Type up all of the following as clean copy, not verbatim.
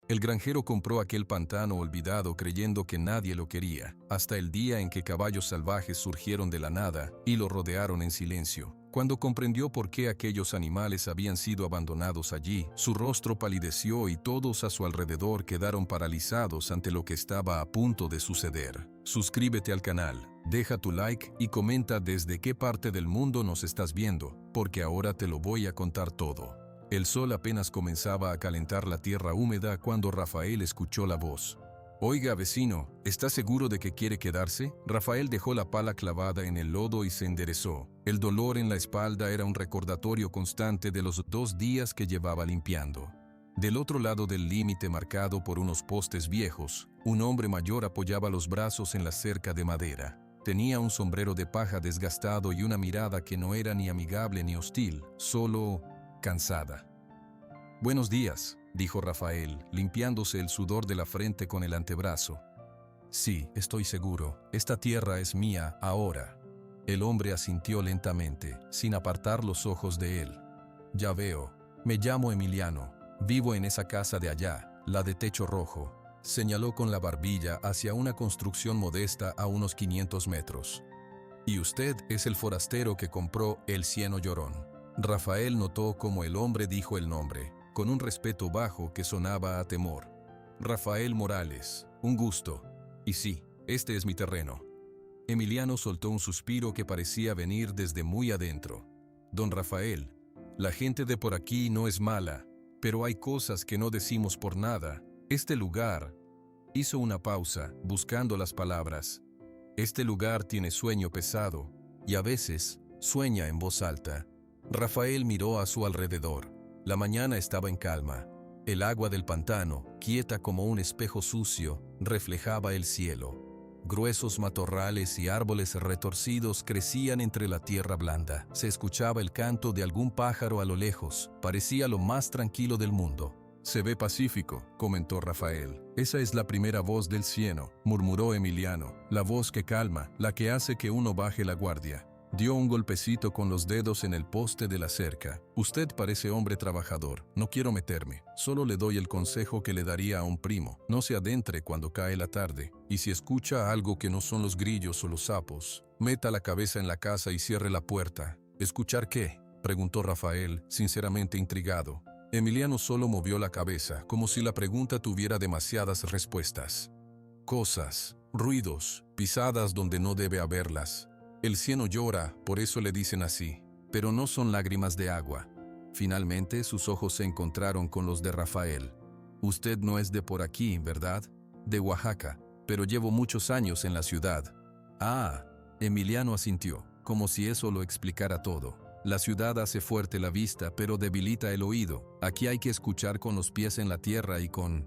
El granjero compró aquel pantano olvidado creyendo que nadie lo quería, hasta el día en que caballos salvajes surgieron de la nada y lo rodearon en silencio. Cuando comprendió por qué aquellos animales habían sido abandonados allí, su rostro palideció y todos a su alrededor quedaron paralizados ante lo que estaba a punto de suceder. Suscríbete al canal, deja tu like y comenta desde qué parte del mundo nos estás viendo, porque ahora te lo voy a contar todo. El sol apenas comenzaba a calentar la tierra húmeda cuando Rafael escuchó la voz. «Oiga, vecino, ¿está seguro de que quiere quedarse?» Rafael dejó la pala clavada en el lodo y se enderezó. El dolor en la espalda era un recordatorio constante de los 2 días que llevaba limpiando. Del otro lado del límite marcado por unos postes viejos, un hombre mayor apoyaba los brazos en la cerca de madera. Tenía un sombrero de paja desgastado y una mirada que no era ni amigable ni hostil, solo cansada. «Buenos días», dijo Rafael, limpiándose el sudor de la frente con el antebrazo. «Sí, estoy seguro. Esta tierra es mía ahora». El hombre asintió lentamente, sin apartar los ojos de él. «Ya veo. Me llamo Emiliano. Vivo en esa casa de allá, la de techo rojo». Señaló con la barbilla hacia una construcción modesta a unos 500 metros. «Y usted es el forastero que compró el cieno llorón». Rafael notó cómo el hombre dijo el nombre, con un respeto bajo que sonaba a temor. «Rafael Morales, un gusto. Y sí, este es mi terreno». Emiliano soltó un suspiro que parecía venir desde muy adentro. «Don Rafael, la gente de por aquí no es mala, pero hay cosas que no decimos por nada. Este lugar…» Hizo una pausa, buscando las palabras. «Este lugar tiene sueño pesado, y a veces sueña en voz alta». Rafael miró a su alrededor. La mañana estaba en calma. El agua del pantano, quieta como un espejo sucio, reflejaba el cielo. Gruesos matorrales y árboles retorcidos crecían entre la tierra blanda. Se escuchaba el canto de algún pájaro a lo lejos. Parecía lo más tranquilo del mundo. «Se ve pacífico», comentó Rafael. «Esa es la primera voz del cieno», murmuró Emiliano. «La voz que calma, la que hace que uno baje la guardia». Dio un golpecito con los dedos en el poste de la cerca. «Usted parece hombre trabajador. No quiero meterme. Solo le doy el consejo que le daría a un primo. No se adentre cuando cae la tarde. Y si escucha algo que no son los grillos o los sapos, meta la cabeza en la casa y cierre la puerta». «¿Escuchar qué?», preguntó Rafael, sinceramente intrigado. Emiliano solo movió la cabeza, como si la pregunta tuviera demasiadas respuestas. «Cosas, ruidos, pisadas donde no debe haberlas. El cieno llora, por eso le dicen así, pero no son lágrimas de agua». Finalmente sus ojos se encontraron con los de Rafael. «Usted no es de por aquí, ¿verdad?» «De Oaxaca, pero llevo muchos años en la ciudad». «Ah», Emiliano asintió, como si eso lo explicara todo. «La ciudad hace fuerte la vista, pero debilita el oído. Aquí hay que escuchar con los pies en la tierra y con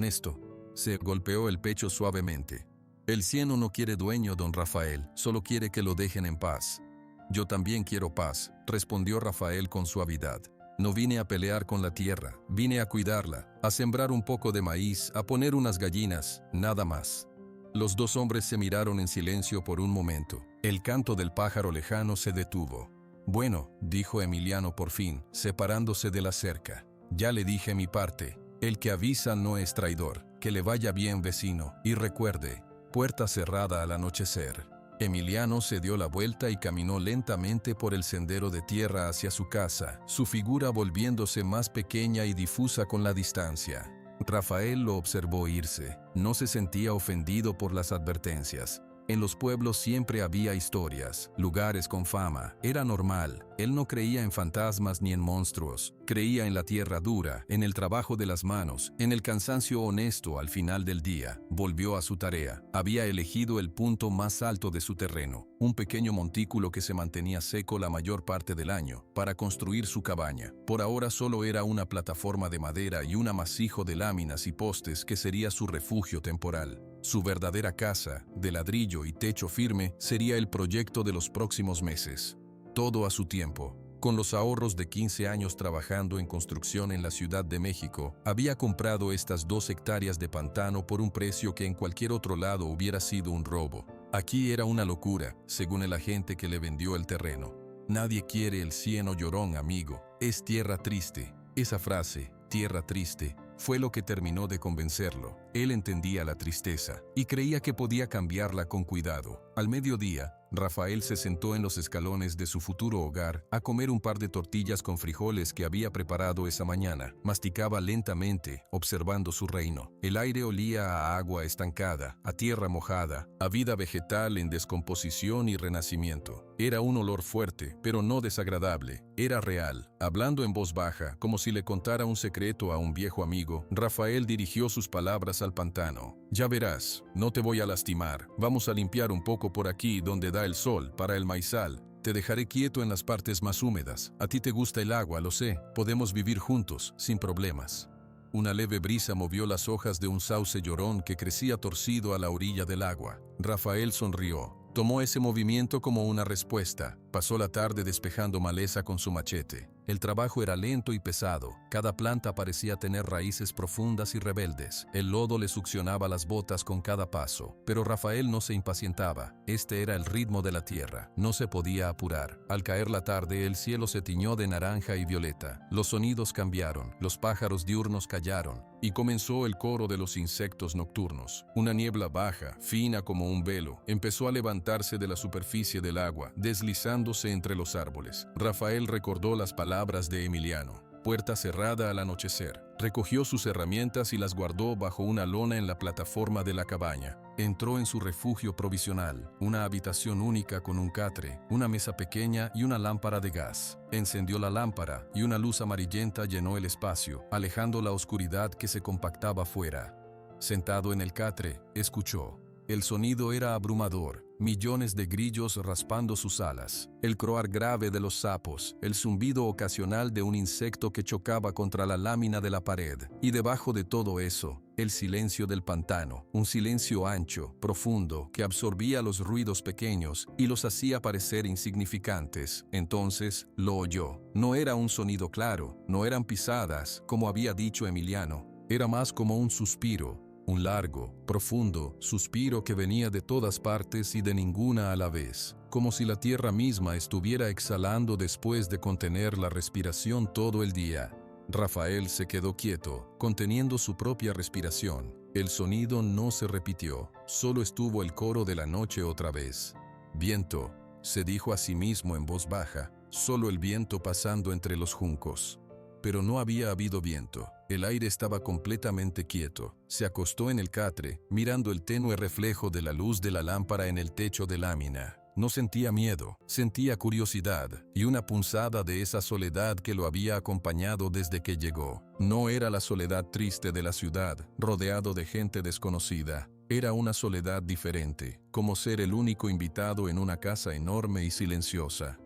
esto». Se golpeó el pecho suavemente. «El cieno no quiere dueño, don Rafael, solo quiere que lo dejen en paz». «Yo también quiero paz», respondió Rafael con suavidad. «No vine a pelear con la tierra, vine a cuidarla, a sembrar un poco de maíz, a poner unas gallinas, nada más». Los 2 hombres se miraron en silencio por un momento. El canto del pájaro lejano se detuvo. «Bueno», dijo Emiliano por fin, separándose de la cerca. «Ya le dije mi parte. El que avisa no es traidor. Que le vaya bien, vecino, y recuerde, puerta cerrada al anochecer». Emiliano se dio la vuelta y caminó lentamente por el sendero de tierra hacia su casa, su figura volviéndose más pequeña y difusa con la distancia. Rafael lo observó irse. No se sentía ofendido por las advertencias. En los pueblos siempre había historias, lugares con fama. Era normal. Él no creía en fantasmas ni en monstruos. Creía en la tierra dura, en el trabajo de las manos, en el cansancio honesto al final del día. Volvió a su tarea. Había elegido el punto más alto de su terreno, un pequeño montículo que se mantenía seco la mayor parte del año, para construir su cabaña. Por ahora solo era una plataforma de madera y un amasijo de láminas y postes que sería su refugio temporal. Su verdadera casa, de ladrillo y techo firme, sería el proyecto de los próximos meses. Todo a su tiempo. Con los ahorros de 15 años trabajando en construcción en la Ciudad de México, había comprado estas 2 hectáreas de pantano por un precio que en cualquier otro lado hubiera sido un robo. Aquí era una locura, según el agente que le vendió el terreno. «Nadie quiere el cieno llorón, amigo. Es tierra triste». Esa frase, tierra triste, fue lo que terminó de convencerlo. Él entendía la tristeza y creía que podía cambiarla con cuidado. Al mediodía, Rafael se sentó en los escalones de su futuro hogar a comer un par de tortillas con frijoles que había preparado esa mañana. Masticaba lentamente, observando su reino. El aire olía a agua estancada, a tierra mojada, a vida vegetal en descomposición y renacimiento. Era un olor fuerte, pero no desagradable. Era real. Hablando en voz baja, como si le contara un secreto a un viejo amigo, Rafael dirigió sus palabras al pantano. Ya verás, no te voy a lastimar. Vamos a limpiar un poco por aquí donde da el sol para el maizal. Te dejaré quieto en las partes más húmedas. A ti te gusta el agua, lo sé. Podemos vivir juntos, sin problemas. Una leve brisa movió las hojas de un sauce llorón que crecía torcido a la orilla del agua. Rafael sonrió. Tomó ese movimiento como una respuesta. Pasó la tarde despejando maleza con su machete. El trabajo era lento y pesado. Cada planta parecía tener raíces profundas y rebeldes. El lodo le succionaba las botas con cada paso. Pero Rafael no se impacientaba. Este era el ritmo de la tierra. No se podía apurar. Al caer la tarde, el cielo se tiñó de naranja y violeta. Los sonidos cambiaron. Los pájaros diurnos callaron. Y comenzó el coro de los insectos nocturnos. Una niebla baja, fina como un velo, empezó a levantarse de la superficie del agua, deslizándose entre los árboles. Rafael recordó las palabras de Emiliano. Puerta cerrada al anochecer. Recogió sus herramientas y las guardó bajo una lona en la plataforma de la cabaña. Entró en su refugio provisional, una habitación única con un catre, una mesa pequeña y una lámpara de gas. Encendió la lámpara y una luz amarillenta llenó el espacio, alejando la oscuridad que se compactaba fuera. Sentado en el catre, escuchó. El sonido era abrumador, millones de grillos raspando sus alas, el croar grave de los sapos, el zumbido ocasional de un insecto que chocaba contra la lámina de la pared, y debajo de todo eso, el silencio del pantano, un silencio ancho, profundo, que absorbía los ruidos pequeños y los hacía parecer insignificantes. Entonces, lo oyó. No era un sonido claro, no eran pisadas, como había dicho Emiliano, era más como un suspiro. Un largo, profundo suspiro que venía de todas partes y de ninguna a la vez, como si la tierra misma estuviera exhalando después de contener la respiración todo el día. Rafael se quedó quieto, conteniendo su propia respiración. El sonido no se repitió, solo estuvo el coro de la noche otra vez. Viento, se dijo a sí mismo en voz baja, solo el viento pasando entre los juncos. Pero no había habido viento. El aire estaba completamente quieto. Se acostó en el catre, mirando el tenue reflejo de la luz de la lámpara en el techo de lámina. No sentía miedo, sentía curiosidad y una punzada de esa soledad que lo había acompañado desde que llegó. No era la soledad triste de la ciudad, rodeado de gente desconocida. Era una soledad diferente, como ser el único invitado en una casa enorme y silenciosa.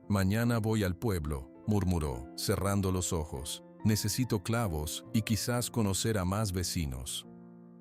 Mañana voy al pueblo, murmuró, cerrando los ojos. Necesito clavos y quizás conocer a más vecinos.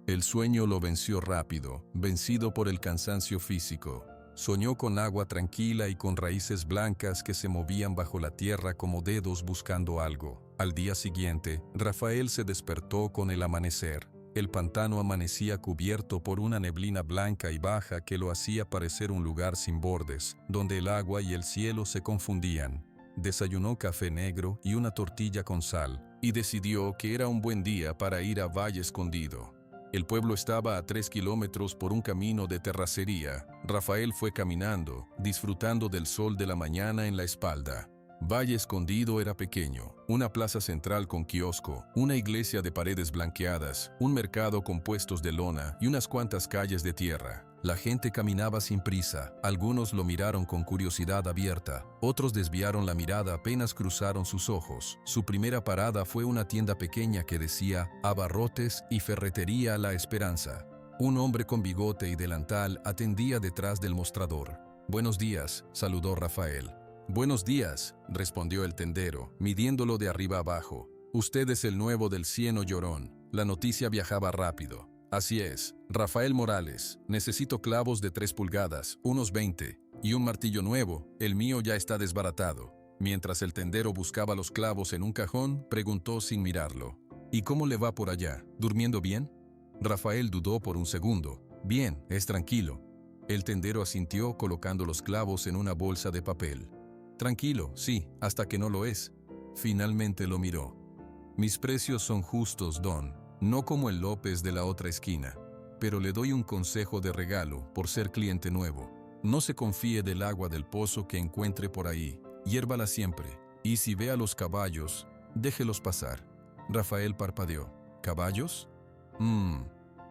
El sueño lo venció rápido, vencido por el cansancio físico. Soñó con agua tranquila y con raíces blancas que se movían bajo la tierra como dedos buscando algo. Al día siguiente, Rafael se despertó con el amanecer. El pantano amanecía cubierto por una neblina blanca y baja que lo hacía parecer un lugar sin bordes, donde el agua y el cielo se confundían. Desayunó café negro y una tortilla con sal, y decidió que era un buen día para ir a Valle Escondido. El pueblo estaba a 3 kilómetros por un camino de terracería. Rafael fue caminando, disfrutando del sol de la mañana en la espalda. Valle Escondido era pequeño, una plaza central con kiosco, una iglesia de paredes blanqueadas, un mercado con puestos de lona y unas cuantas calles de tierra. La gente caminaba sin prisa, algunos lo miraron con curiosidad abierta, otros desviaron la mirada apenas cruzaron sus ojos. Su primera parada fue una tienda pequeña que decía Abarrotes y Ferretería La Esperanza. Un hombre con bigote y delantal atendía detrás del mostrador. «Buenos días», saludó Rafael. «Buenos días», respondió el tendero, midiéndolo de arriba abajo. «Usted es el nuevo del Cieno Llorón». La noticia viajaba rápido. «Así es, Rafael Morales. Necesito clavos de 3 pulgadas, unos 20, y un martillo nuevo. El mío ya está desbaratado». Mientras el tendero buscaba los clavos en un cajón, preguntó sin mirarlo. «¿Y cómo le va por allá? ¿Durmiendo bien?» Rafael dudó por un segundo. «Bien, es tranquilo». El tendero asintió colocando los clavos en una bolsa de papel. «Tranquilo, sí, hasta que no lo es». Finalmente lo miró. Mis precios son justos, don, no como el López de la otra esquina. Pero le doy un consejo de regalo por ser cliente nuevo. No se confíe del agua del pozo que encuentre por ahí, hiérvala siempre. Y si ve a los caballos, déjelos pasar. Rafael parpadeó. ¿Caballos?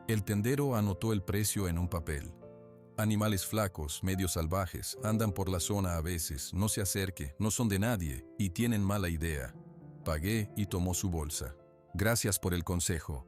El tendero anotó el precio en un papel. Animales flacos, medio salvajes, andan por la zona a veces, no se acerque, no son de nadie, y tienen mala idea. Pagué y tomó su bolsa. Gracias por el consejo.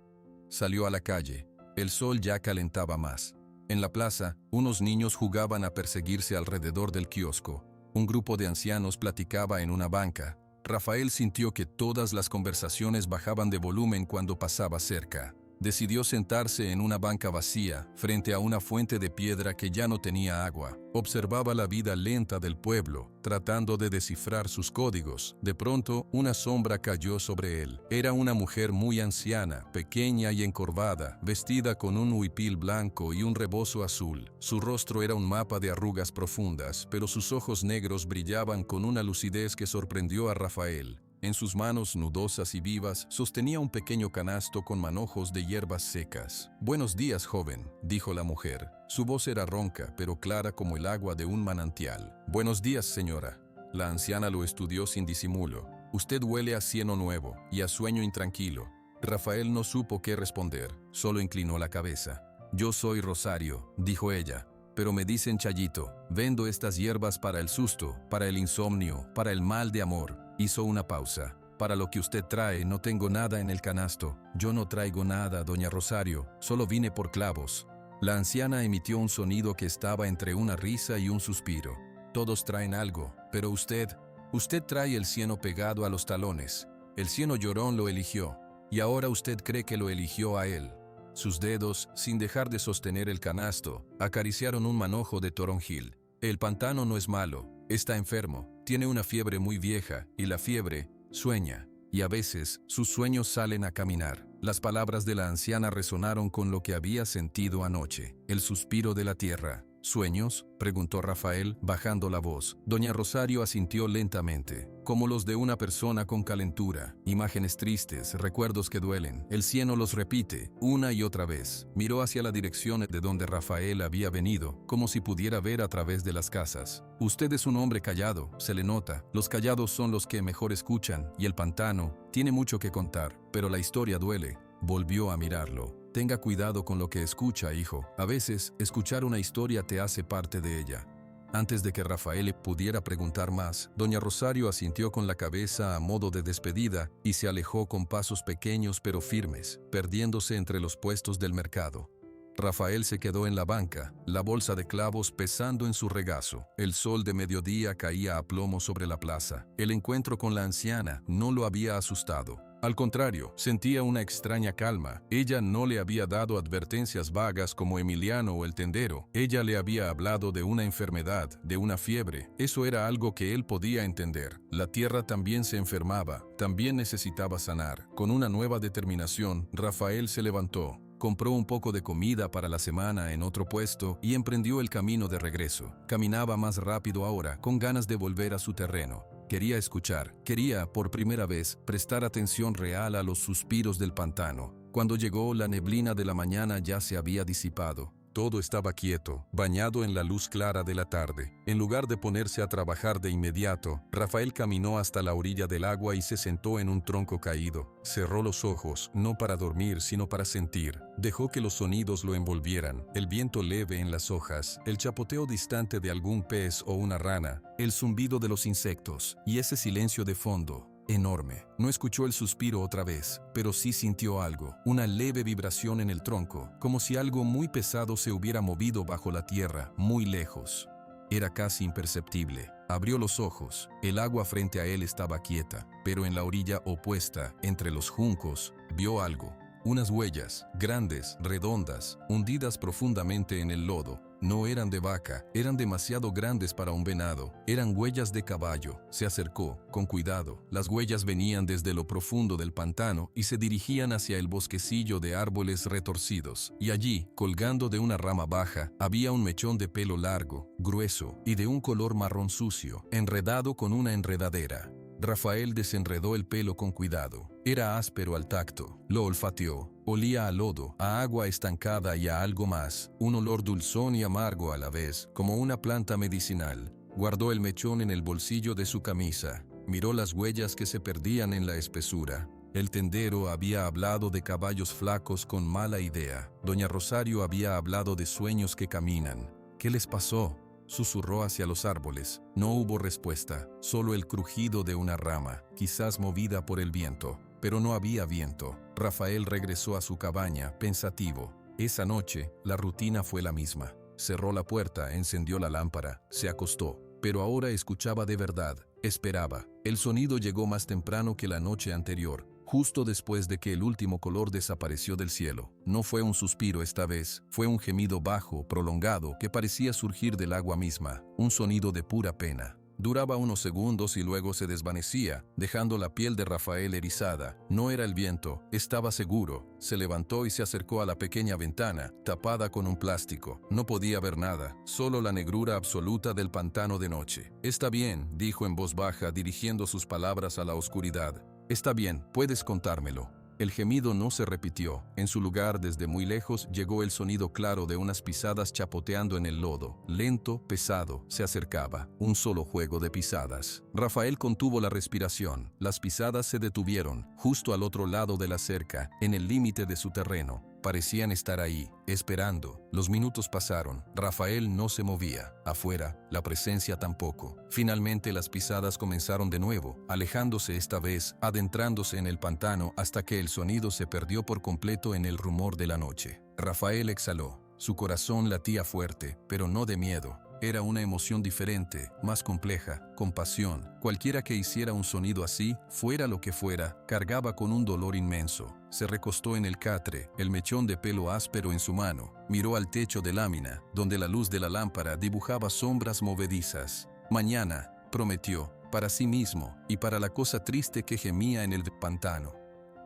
Salió a la calle. El sol ya calentaba más. En la plaza, unos niños jugaban a perseguirse alrededor del kiosco. Un grupo de ancianos platicaba en una banca. Rafael sintió que todas las conversaciones bajaban de volumen cuando pasaba cerca. Decidió sentarse en una banca vacía, frente a una fuente de piedra que ya no tenía agua. Observaba la vida lenta del pueblo, tratando de descifrar sus códigos. De pronto, una sombra cayó sobre él. Era una mujer muy anciana, pequeña y encorvada, vestida con un huipil blanco y un rebozo azul. Su rostro era un mapa de arrugas profundas, pero sus ojos negros brillaban con una lucidez que sorprendió a Rafael. En sus manos nudosas y vivas sostenía un pequeño canasto con manojos de hierbas secas. «Buenos días, joven», dijo la mujer. Su voz era ronca, pero clara como el agua de un manantial. «Buenos días, señora». La anciana lo estudió sin disimulo. «Usted huele a cieno nuevo y a sueño intranquilo». Rafael no supo qué responder, solo inclinó la cabeza. «Yo soy Rosario», dijo ella. «Pero me dicen Chayito. Vendo estas hierbas para el susto, para el insomnio, para el mal de amor». Hizo una pausa. «Para lo que usted trae, no tengo nada en el canasto». «Yo no traigo nada, doña Rosario. Solo vine por clavos». La anciana emitió un sonido que estaba entre una risa y un suspiro. «Todos traen algo, pero usted trae el cieno pegado a los talones. El cieno llorón lo eligió, y ahora usted cree que lo eligió a él». Sus dedos, sin dejar de sostener el canasto, acariciaron un manojo de toronjil. «El pantano no es malo. Está enfermo. Tiene una fiebre muy vieja, y la fiebre sueña, y a veces sus sueños salen a caminar». Las palabras de la anciana resonaron con lo que había sentido anoche, el suspiro de la tierra. «¿Sueños?», preguntó Rafael, bajando la voz. Doña Rosario asintió lentamente, como los de una persona con calentura. Imágenes tristes, recuerdos que duelen. El cieno los repite, una y otra vez. Miró hacia la dirección de donde Rafael había venido, como si pudiera ver a través de las casas. «Usted es un hombre callado, se le nota. Los callados son los que mejor escuchan, y el pantano tiene mucho que contar, pero la historia duele». Volvió a mirarlo. «Tenga cuidado con lo que escucha, hijo. A veces, escuchar una historia te hace parte de ella». Antes de que Rafael pudiera preguntar más, doña Rosario asintió con la cabeza a modo de despedida y se alejó con pasos pequeños pero firmes, perdiéndose entre los puestos del mercado. Rafael se quedó en la banca, la bolsa de clavos pesando en su regazo. El sol de mediodía caía a plomo sobre la plaza. El encuentro con la anciana no lo había asustado. Al contrario, sentía una extraña calma. Ella no le había dado advertencias vagas como Emiliano o el tendero. Ella le había hablado de una enfermedad, de una fiebre. Eso era algo que él podía entender. La tierra también se enfermaba, también necesitaba sanar. Con una nueva determinación, Rafael se levantó. Compró un poco de comida para la semana en otro puesto y emprendió el camino de regreso. Caminaba más rápido ahora, con ganas de volver a su terreno. Quería escuchar, quería, por primera vez, prestar atención real a los suspiros del pantano. Cuando llegó, la neblina de la mañana ya se había disipado. Todo estaba quieto, bañado en la luz clara de la tarde. En lugar de ponerse a trabajar de inmediato, Rafael caminó hasta la orilla del agua y se sentó en un tronco caído. Cerró los ojos, no para dormir, sino para sentir. Dejó que los sonidos lo envolvieran, el viento leve en las hojas, el chapoteo distante de algún pez o una rana, el zumbido de los insectos, y ese silencio de fondo, enorme. No escuchó el suspiro otra vez, pero sí sintió algo, una leve vibración en el tronco, como si algo muy pesado se hubiera movido bajo la tierra, muy lejos. Era casi imperceptible. Abrió los ojos. El agua frente a él estaba quieta, pero en la orilla opuesta, entre los juncos, vio algo. Unas huellas, grandes, redondas, hundidas profundamente en el lodo. No eran de vaca, eran demasiado grandes para un venado. Eran huellas de caballo. Se acercó, con cuidado. Las huellas venían desde lo profundo del pantano y se dirigían hacia el bosquecillo de árboles retorcidos. Y allí, colgando de una rama baja, había un mechón de pelo largo, grueso y de un color marrón sucio, enredado con una enredadera. Rafael desenredó el pelo con cuidado. Era áspero al tacto. Lo olfateó. Olía a lodo, a agua estancada y a algo más. Un olor dulzón y amargo a la vez, como una planta medicinal. Guardó el mechón en el bolsillo de su camisa. Miró las huellas que se perdían en la espesura. El tendero había hablado de caballos flacos con mala idea. Doña Rosario había hablado de sueños que caminan. ¿Qué les pasó?, susurró hacia los árboles. No hubo respuesta, solo el crujido de una rama, quizás movida por el viento. Pero no había viento. Rafael regresó a su cabaña, pensativo. Esa noche, la rutina fue la misma. Cerró la puerta, encendió la lámpara, se acostó. Pero ahora escuchaba de verdad, esperaba. El sonido llegó más temprano que la noche anterior, justo después de que el último color desapareció del cielo. No fue un suspiro esta vez, fue un gemido bajo, prolongado, que parecía surgir del agua misma, un sonido de pura pena. Duraba unos segundos y luego se desvanecía, dejando la piel de Rafael erizada. No era el viento, estaba seguro. Se levantó y se acercó a la pequeña ventana, tapada con un plástico. No podía ver nada, solo la negrura absoluta del pantano de noche. «Está bien», dijo en voz baja, dirigiendo sus palabras a la oscuridad. «Está bien, puedes contármelo». El gemido no se repitió. En su lugar, desde muy lejos, llegó el sonido claro de unas pisadas chapoteando en el lodo. Lento, pesado, se acercaba. Un solo juego de pisadas. Rafael contuvo la respiración. Las pisadas se detuvieron, justo al otro lado de la cerca, en el límite de su terreno. Parecían estar ahí, esperando. Los minutos pasaron. Rafael no se movía. Afuera, la presencia tampoco. Finalmente las pisadas comenzaron de nuevo, alejándose esta vez, adentrándose en el pantano hasta que el sonido se perdió por completo en el rumor de la noche. Rafael exhaló. Su corazón latía fuerte, pero no de miedo. Era una emoción diferente, más compleja, compasión. Cualquiera que hiciera un sonido así, fuera lo que fuera, cargaba con un dolor inmenso. Se recostó en el catre, el mechón de pelo áspero en su mano. Miró al techo de lámina, donde la luz de la lámpara dibujaba sombras movedizas. «Mañana», prometió, para sí mismo y para la cosa triste que gemía en el pantano.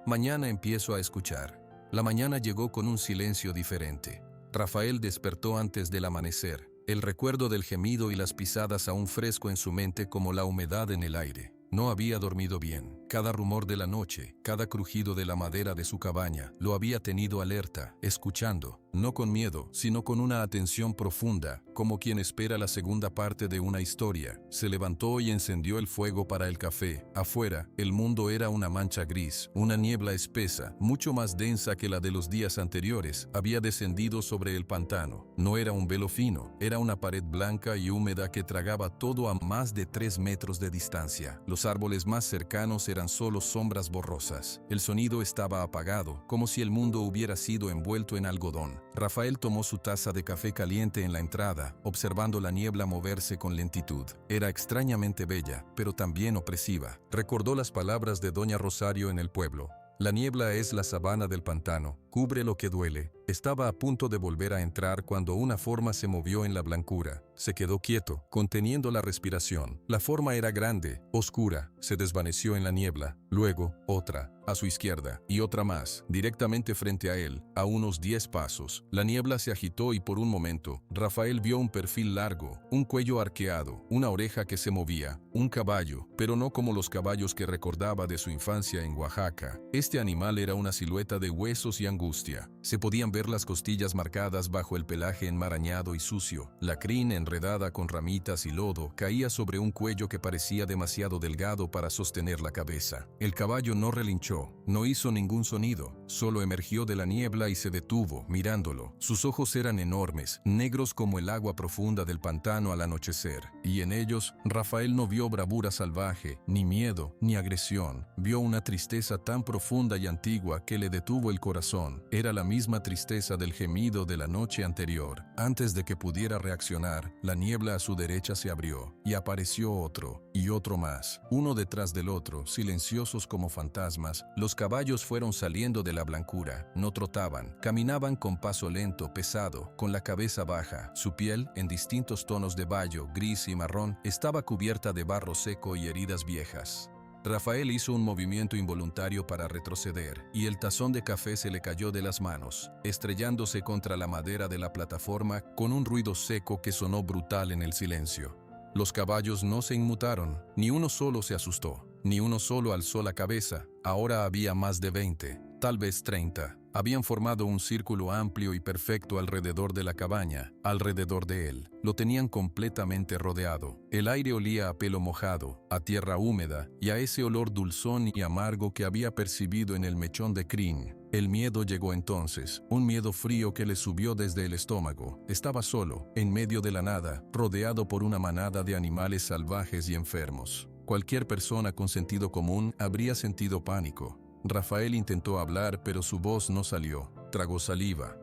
«Mañana empiezo a escuchar». La mañana llegó con un silencio diferente. Rafael despertó antes del amanecer. El recuerdo del gemido y las pisadas aún fresco en su mente como la humedad en el aire. No había dormido bien. Cada rumor de la noche, cada crujido de la madera de su cabaña, lo había tenido alerta, escuchando, no con miedo, sino con una atención profunda, como quien espera la segunda parte de una historia. Se levantó y encendió el fuego para el café. Afuera, el mundo era una mancha gris, una niebla espesa, mucho más densa que la de los días anteriores, había descendido sobre el pantano. No era un velo fino, era una pared blanca y húmeda que tragaba todo a más de 3 metros de distancia. Los árboles más cercanos eran solo sombras borrosas. El sonido estaba apagado, como si el mundo hubiera sido envuelto en algodón. Rafael tomó su taza de café caliente en la entrada, observando la niebla moverse con lentitud. Era extrañamente bella, pero también opresiva. Recordó las palabras de Doña Rosario en el pueblo. «La niebla es la sabana del pantano, cubre lo que duele». Estaba a punto de volver a entrar cuando una forma se movió en la blancura. Se quedó quieto, conteniendo la respiración. La forma era grande, oscura, se desvaneció en la niebla. Luego, otra, a su izquierda, y otra más, directamente frente a él, a unos 10 pasos. La niebla se agitó y por un momento, Rafael vio un perfil largo, un cuello arqueado, una oreja que se movía, un caballo, pero no como los caballos que recordaba de su infancia en Oaxaca. Este animal era una silueta de huesos y angustia. Se podían ver las costillas marcadas bajo el pelaje enmarañado y sucio. La crin, enredada con ramitas y lodo, caía sobre un cuello que parecía demasiado delgado para sostener la cabeza. El caballo no relinchó, no hizo ningún sonido, solo emergió de la niebla y se detuvo, mirándolo. Sus ojos eran enormes, negros como el agua profunda del pantano al anochecer, y en ellos Rafael no vio bravura salvaje, ni miedo, ni agresión. Vio una tristeza tan profunda y antigua que le detuvo el corazón. Era la misma tristeza del gemido de la noche anterior. Antes de que pudiera reaccionar, la niebla a su derecha se abrió, y apareció otro, y otro más, uno detrás del otro, silenciosos como fantasmas. Los caballos fueron saliendo de la blancura, no trotaban, caminaban con paso lento, pesado, con la cabeza baja. Su piel, en distintos tonos de bayo, gris y marrón, estaba cubierta de barro seco y heridas viejas. Rafael hizo un movimiento involuntario para retroceder, y el tazón de café se le cayó de las manos, estrellándose contra la madera de la plataforma con un ruido seco que sonó brutal en el silencio. Los caballos no se inmutaron, ni uno solo se asustó. Ni uno solo alzó la cabeza. Ahora había más de 20, tal vez 30. Habían formado un círculo amplio y perfecto alrededor de la cabaña, alrededor de él. Lo tenían completamente rodeado. El aire olía a pelo mojado, a tierra húmeda y a ese olor dulzón y amargo que había percibido en el mechón de crin. El miedo llegó entonces, un miedo frío que le subió desde el estómago. Estaba solo, en medio de la nada, rodeado por una manada de animales salvajes y enfermos. Cualquier persona con sentido común habría sentido pánico. Rafael intentó hablar, pero su voz no salió. Tragó saliva.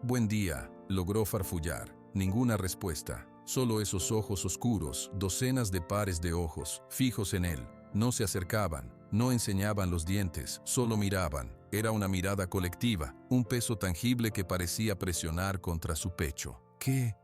Buen día, logró farfullar. Ninguna respuesta. Solo esos ojos oscuros, docenas de pares de ojos, fijos en él. No se acercaban, no enseñaban los dientes, solo miraban. Era una mirada colectiva, un peso tangible que parecía presionar contra su pecho. ¿Qué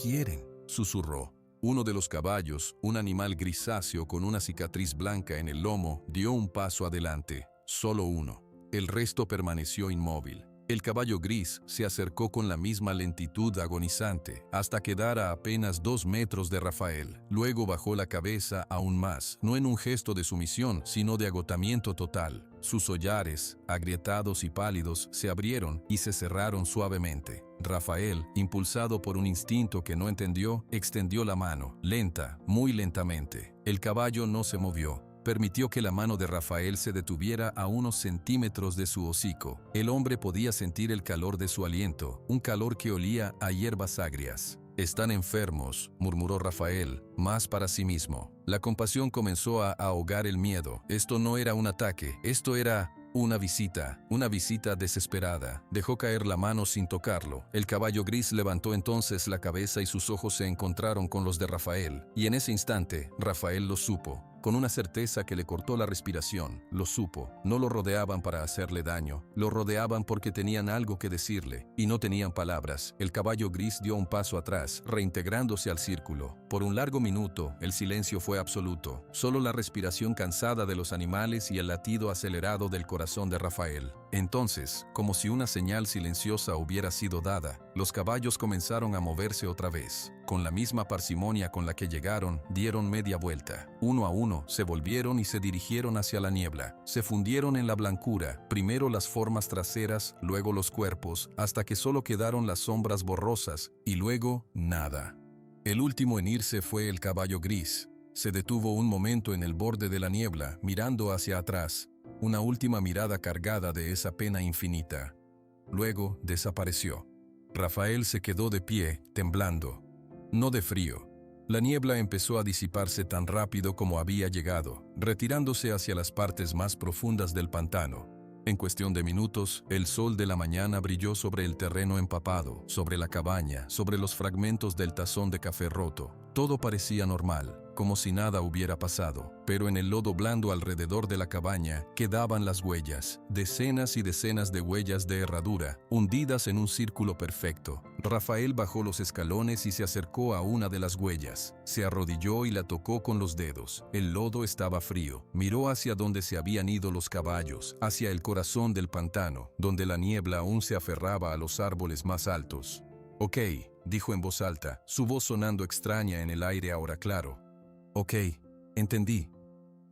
quieren?, susurró. Uno de los caballos, un animal grisáceo con una cicatriz blanca en el lomo, dio un paso adelante. Solo uno. El resto permaneció inmóvil. El caballo gris se acercó con la misma lentitud agonizante, hasta quedar a apenas 2 metros de Rafael. Luego bajó la cabeza aún más, no en un gesto de sumisión, sino de agotamiento total. Sus hollares, agrietados y pálidos, se abrieron y se cerraron suavemente. Rafael, impulsado por un instinto que no entendió, extendió la mano, lenta, muy lentamente. El caballo no se movió. Permitió que la mano de Rafael se detuviera a unos centímetros de su hocico. El hombre podía sentir el calor de su aliento, un calor que olía a hierbas agrias. «Están enfermos», murmuró Rafael, más para sí mismo. La compasión comenzó a ahogar el miedo. Esto no era un ataque, esto era una visita desesperada. Dejó caer la mano sin tocarlo. El caballo gris levantó entonces la cabeza y sus ojos se encontraron con los de Rafael. Y en ese instante, Rafael lo supo. Con una certeza que le cortó la respiración, lo supo. No lo rodeaban para hacerle daño, lo rodeaban porque tenían algo que decirle, y no tenían palabras. El caballo gris dio un paso atrás, reintegrándose al círculo. Por un largo minuto, el silencio fue absoluto, solo la respiración cansada de los animales y el latido acelerado del corazón de Rafael. Entonces, como si una señal silenciosa hubiera sido dada, los caballos comenzaron a moverse otra vez. Con la misma parsimonia con la que llegaron, dieron media vuelta. Uno a uno, se volvieron y se dirigieron hacia la niebla. Se fundieron en la blancura, primero las formas traseras, luego los cuerpos, hasta que solo quedaron las sombras borrosas, y luego, nada. El último en irse fue el caballo gris. Se detuvo un momento en el borde de la niebla, mirando hacia atrás, una última mirada cargada de esa pena infinita. Luego, desapareció. Rafael se quedó de pie, temblando. No de frío. La niebla empezó a disiparse tan rápido como había llegado, retirándose hacia las partes más profundas del pantano. En cuestión de minutos, el sol de la mañana brilló sobre el terreno empapado, sobre la cabaña, sobre los fragmentos del tazón de café roto. Todo parecía normal, como si nada hubiera pasado, pero en el lodo blando alrededor de la cabaña quedaban las huellas, decenas y decenas de huellas de herradura, hundidas en un círculo perfecto. Rafael bajó los escalones y se acercó a una de las huellas. Se arrodilló y la tocó con los dedos. El lodo estaba frío. Miró hacia donde se habían ido los caballos, hacia el corazón del pantano, donde la niebla aún se aferraba a los árboles más altos. «Ok», dijo en voz alta, su voz sonando extraña en el aire ahora claro. «Ok, entendí».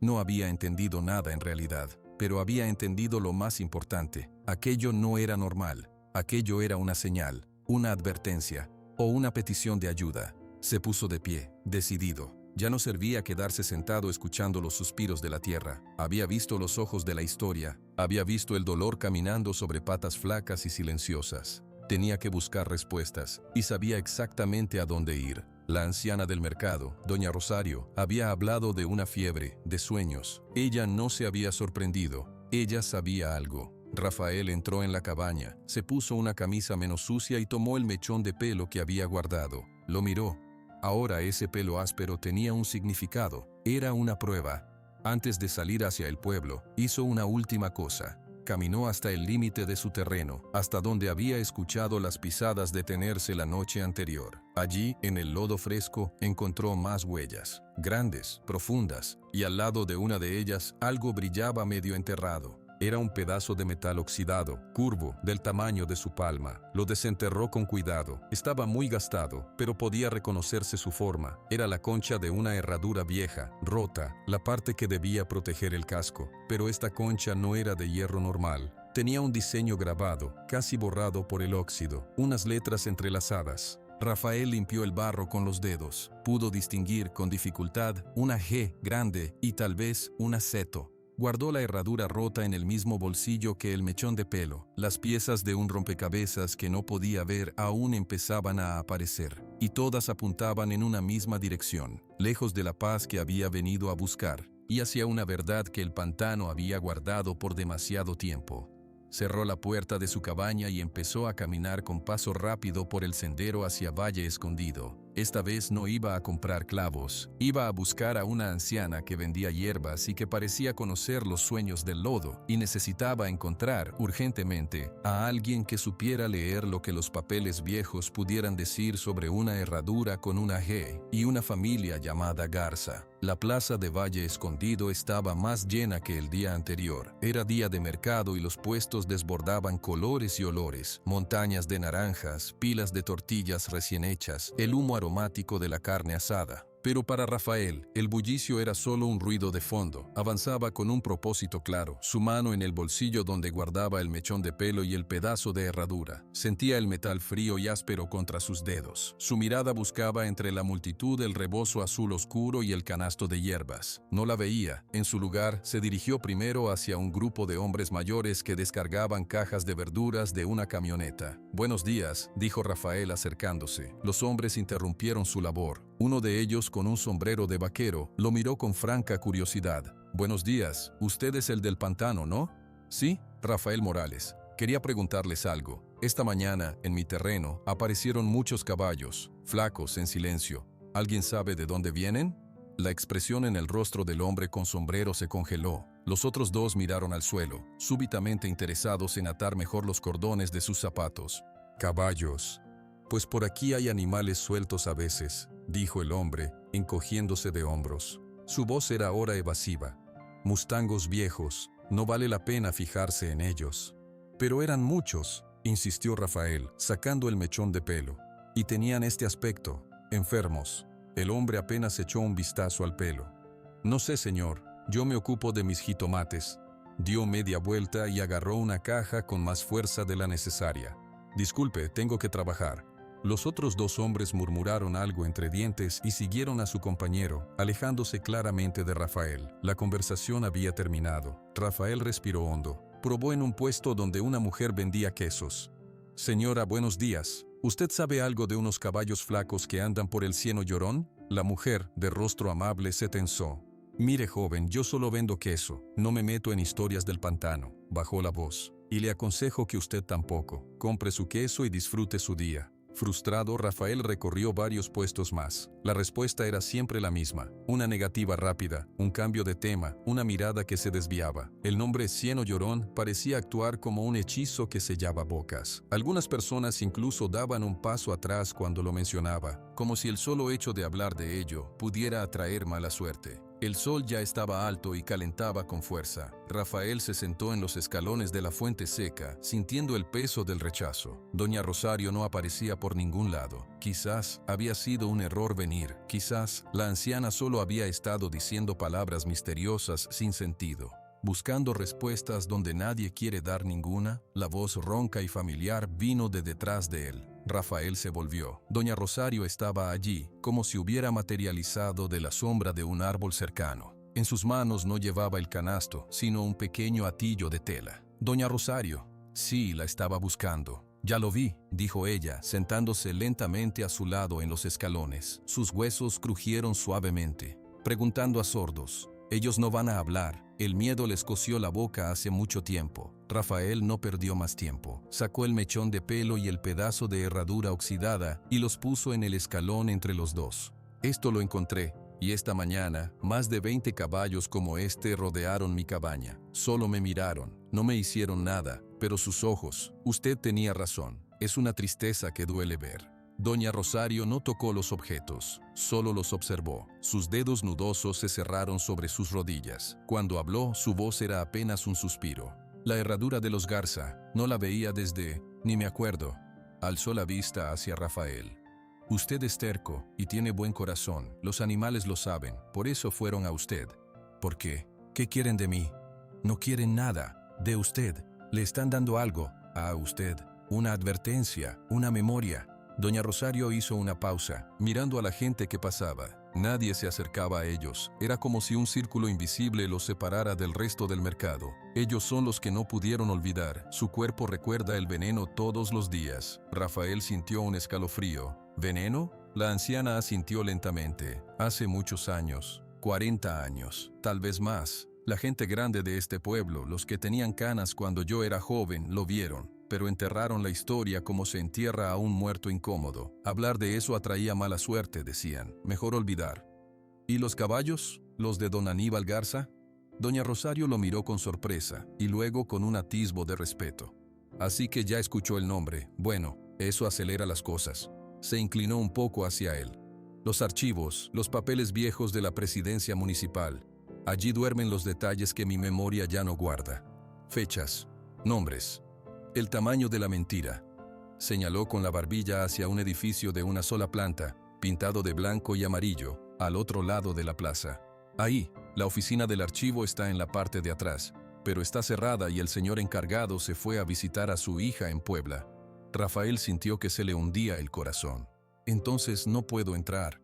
No había entendido nada en realidad, pero había entendido lo más importante. Aquello no era normal. Aquello era una señal, una advertencia o una petición de ayuda. Se puso de pie, decidido. Ya no servía quedarse sentado escuchando los suspiros de la tierra. Había visto los ojos de la historia, había visto el dolor caminando sobre patas flacas y silenciosas. Tenía que buscar respuestas, y sabía exactamente a dónde ir. La anciana del mercado, doña Rosario, había hablado de una fiebre, de sueños. Ella no se había sorprendido, ella sabía algo. Rafael entró en la cabaña, se puso una camisa menos sucia y tomó el mechón de pelo que había guardado. Lo miró. Ahora ese pelo áspero tenía un significado, era una prueba. Antes de salir hacia el pueblo, hizo una última cosa. Caminó hasta el límite de su terreno, hasta donde había escuchado las pisadas detenerse la noche anterior. Allí, en el lodo fresco, encontró más huellas, grandes, profundas, y al lado de una de ellas algo brillaba medio enterrado. Era un pedazo de metal oxidado, curvo, del tamaño de su palma. Lo desenterró con cuidado. Estaba muy gastado, pero podía reconocerse su forma. Era la concha de una herradura vieja, rota, la parte que debía proteger el casco. Pero esta concha no era de hierro normal. Tenía un diseño grabado, casi borrado por el óxido, unas letras entrelazadas. Rafael limpió el barro con los dedos. Pudo distinguir con dificultad una G grande y tal vez una Z. Guardó la herradura rota en el mismo bolsillo que el mechón de pelo. Las piezas de un rompecabezas que no podía ver aún empezaban a aparecer, y todas apuntaban en una misma dirección, lejos de la paz que había venido a buscar, y hacia una verdad que el pantano había guardado por demasiado tiempo. Cerró la puerta de su cabaña y empezó a caminar con paso rápido por el sendero hacia Valle Escondido. Esta vez no iba a comprar clavos, iba a buscar a una anciana que vendía hierbas y que parecía conocer los sueños del lodo, y necesitaba encontrar, urgentemente, a alguien que supiera leer lo que los papeles viejos pudieran decir sobre una herradura con una G y una familia llamada Garza. La plaza de Valle Escondido estaba más llena que el día anterior. Era día de mercado y los puestos desbordaban colores y olores, montañas de naranjas, pilas de tortillas recién hechas, el humo aromático de la carne asada. Pero para Rafael, el bullicio era solo un ruido de fondo. Avanzaba con un propósito claro, su mano en el bolsillo donde guardaba el mechón de pelo y el pedazo de herradura. Sentía el metal frío y áspero contra sus dedos. Su mirada buscaba entre la multitud el rebozo azul oscuro y el canasto de hierbas. No la veía. En su lugar, se dirigió primero hacia un grupo de hombres mayores que descargaban cajas de verduras de una camioneta. «Buenos días», dijo Rafael acercándose. Los hombres interrumpieron su labor. Uno de ellos, con un sombrero de vaquero, lo miró con franca curiosidad. «Buenos días, usted es el del pantano, ¿no?» «Sí, Rafael Morales. Quería preguntarles algo. Esta mañana, en mi terreno, aparecieron muchos caballos, flacos, en silencio. ¿Alguien sabe de dónde vienen?» La expresión en el rostro del hombre con sombrero se congeló. Los otros dos miraron al suelo, súbitamente interesados en atar mejor los cordones de sus zapatos. «Caballos. Pues por aquí hay animales sueltos a veces», dijo el hombre, encogiéndose de hombros. Su voz era ahora evasiva. «Mustangos viejos, no vale la pena fijarse en ellos». «Pero eran muchos», insistió Rafael, sacando el mechón de pelo. «Y tenían este aspecto, enfermos». El hombre apenas echó un vistazo al pelo. «No sé, señor, yo me ocupo de mis jitomates». Dio media vuelta y agarró una caja con más fuerza de la necesaria. «Disculpe, tengo que trabajar». Los otros dos hombres murmuraron algo entre dientes y siguieron a su compañero, alejándose claramente de Rafael. La conversación había terminado. Rafael respiró hondo. Probó en un puesto donde una mujer vendía quesos. «Señora, buenos días. ¿Usted sabe algo de unos caballos flacos que andan por el Cieno Llorón?» La mujer, de rostro amable, se tensó. «Mire, joven, yo solo vendo queso. No me meto en historias del pantano», bajó la voz. «Y le aconsejo que usted tampoco. Compre su queso y disfrute su día». Frustrado, Rafael recorrió varios puestos más. La respuesta era siempre la misma. Una negativa rápida, un cambio de tema, una mirada que se desviaba. El nombre Cieno Llorón parecía actuar como un hechizo que sellaba bocas. Algunas personas incluso daban un paso atrás cuando lo mencionaba, como si el solo hecho de hablar de ello pudiera atraer mala suerte. El sol ya estaba alto y calentaba con fuerza. Rafael se sentó en los escalones de la fuente seca, sintiendo el peso del rechazo. Doña Rosario no aparecía por ningún lado. Quizás había sido un error venir. Quizás la anciana solo había estado diciendo palabras misteriosas sin sentido. Buscando respuestas donde nadie quiere dar ninguna, la voz ronca y familiar vino de detrás de él. Rafael se volvió. Doña Rosario estaba allí, como si hubiera materializado de la sombra de un árbol cercano. En sus manos no llevaba el canasto, sino un pequeño atillo de tela. «Doña Rosario». «Sí, la estaba buscando». «Ya lo vi», dijo ella, sentándose lentamente a su lado en los escalones. Sus huesos crujieron suavemente. Preguntando a sordos. Ellos no van a hablar. El miedo les cosió la boca hace mucho tiempo. Rafael no perdió más tiempo. Sacó el mechón de pelo y el pedazo de herradura oxidada y los puso en el escalón entre los dos. «Esto lo encontré, y esta mañana, más de 20 caballos como este rodearon mi cabaña. Solo me miraron, no me hicieron nada, pero sus ojos, usted tenía razón. Es una tristeza que duele ver». Doña Rosario no tocó los objetos, solo los observó. Sus dedos nudosos se cerraron sobre sus rodillas. Cuando habló, su voz era apenas un suspiro. La herradura de los Garza, no la veía desde, ni me acuerdo. Alzó la vista hacia Rafael. Usted es terco y tiene buen corazón, los animales lo saben, por eso fueron a usted. ¿Por qué? ¿Qué quieren de mí? No quieren nada, de usted. Le están dando algo, a usted, una advertencia, una memoria. Doña Rosario hizo una pausa, mirando a la gente que pasaba. Nadie se acercaba a ellos. Era como si un círculo invisible los separara del resto del mercado. Ellos son los que no pudieron olvidar. Su cuerpo recuerda el veneno todos los días. Rafael sintió un escalofrío. ¿Veneno? La anciana asintió lentamente. Hace muchos años, 40 años, tal vez más. La gente grande de este pueblo, los que tenían canas cuando yo era joven, lo vieron. Pero enterraron la historia como se entierra a un muerto incómodo. Hablar de eso atraía mala suerte, decían. Mejor olvidar. ¿Y los caballos? ¿Los de don Aníbal Garza? Doña Rosario lo miró con sorpresa y luego con un atisbo de respeto. Así que ya escuchó el nombre. Bueno, eso acelera las cosas. Se inclinó un poco hacia él. Los archivos, los papeles viejos de la presidencia municipal. Allí duermen los detalles que mi memoria ya no guarda. Fechas, nombres. El tamaño de la mentira. Señaló con la barbilla hacia un edificio de una sola planta, pintado de blanco y amarillo, al otro lado de la plaza. Ahí, la oficina del archivo está en la parte de atrás, pero está cerrada y el señor encargado se fue a visitar a su hija en Puebla. Rafael sintió que se le hundía el corazón. Entonces no puedo entrar.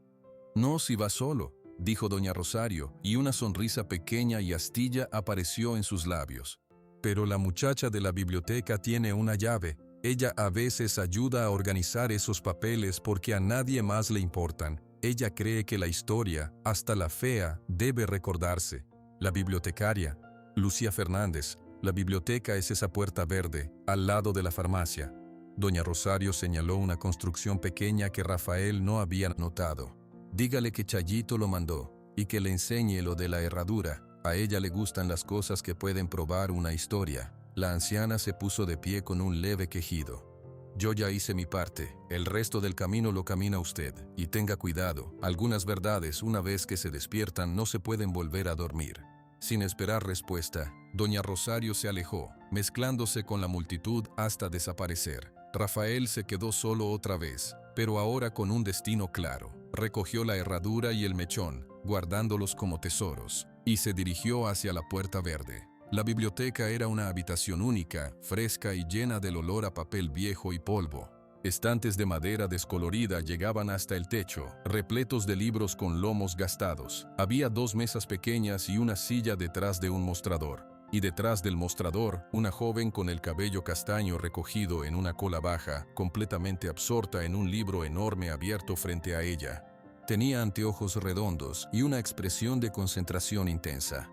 No, si va solo, dijo doña Rosario, y una sonrisa pequeña y astilla apareció en sus labios. Pero la muchacha de la biblioteca tiene una llave. Ella a veces ayuda a organizar esos papeles porque a nadie más le importan. Ella cree que la historia, hasta la fea, debe recordarse. La bibliotecaria, Lucía Fernández, la biblioteca es esa puerta verde, al lado de la farmacia. Doña Rosario señaló una construcción pequeña que Rafael no había notado. Dígale que Chayito lo mandó y que le enseñe lo de la herradura. A ella le gustan las cosas que pueden probar una historia. La anciana se puso de pie con un leve quejido. Yo ya hice mi parte, el resto del camino lo camina usted. Y tenga cuidado, algunas verdades una vez que se despiertan no se pueden volver a dormir. Sin esperar respuesta, doña Rosario se alejó, mezclándose con la multitud hasta desaparecer. Rafael se quedó solo otra vez, pero ahora con un destino claro. Recogió la herradura y el mechón, guardándolos como tesoros, y se dirigió hacia la puerta verde. La biblioteca era una habitación única, fresca y llena del olor a papel viejo y polvo. Estantes de madera descolorida llegaban hasta el techo, repletos de libros con lomos gastados. Había 2 mesas pequeñas y una silla detrás de un mostrador. Y detrás del mostrador, una joven con el cabello castaño recogido en una cola baja, completamente absorta en un libro enorme abierto frente a ella. Tenía anteojos redondos y una expresión de concentración intensa.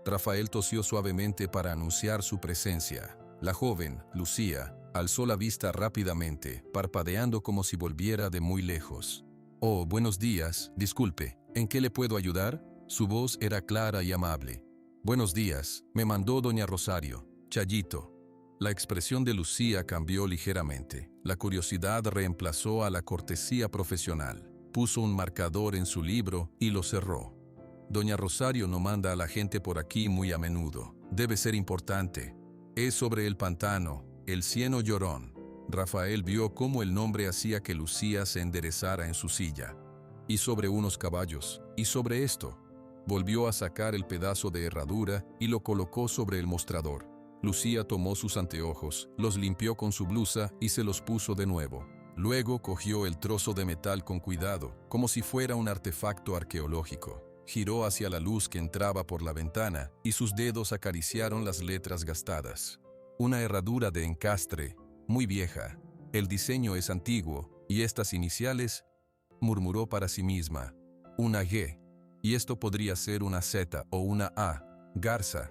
Rafael tosió suavemente para anunciar su presencia. La joven, Lucía, alzó la vista rápidamente, parpadeando como si volviera de muy lejos. «Oh, buenos días, disculpe, ¿en qué le puedo ayudar?» Su voz era clara y amable. «Buenos días, me mandó doña Rosario, Chayito». La expresión de Lucía cambió ligeramente. La curiosidad reemplazó a la cortesía profesional. Puso un marcador en su libro y lo cerró. Doña Rosario no manda a la gente por aquí muy a menudo. Debe ser importante. Es sobre el pantano, el cieno llorón. Rafael vio cómo el nombre hacía que Lucía se enderezara en su silla. Y sobre unos caballos, y sobre esto. Volvió a sacar el pedazo de herradura y lo colocó sobre el mostrador. Lucía tomó sus anteojos, los limpió con su blusa y se los puso de nuevo. Luego cogió el trozo de metal con cuidado, como si fuera un artefacto arqueológico. Giró hacia la luz que entraba por la ventana y sus dedos acariciaron las letras gastadas. Una herradura de encastre, muy vieja. El diseño es antiguo y estas iniciales, murmuró para sí misma. Una G. Y esto podría ser una Z o una A. Garza.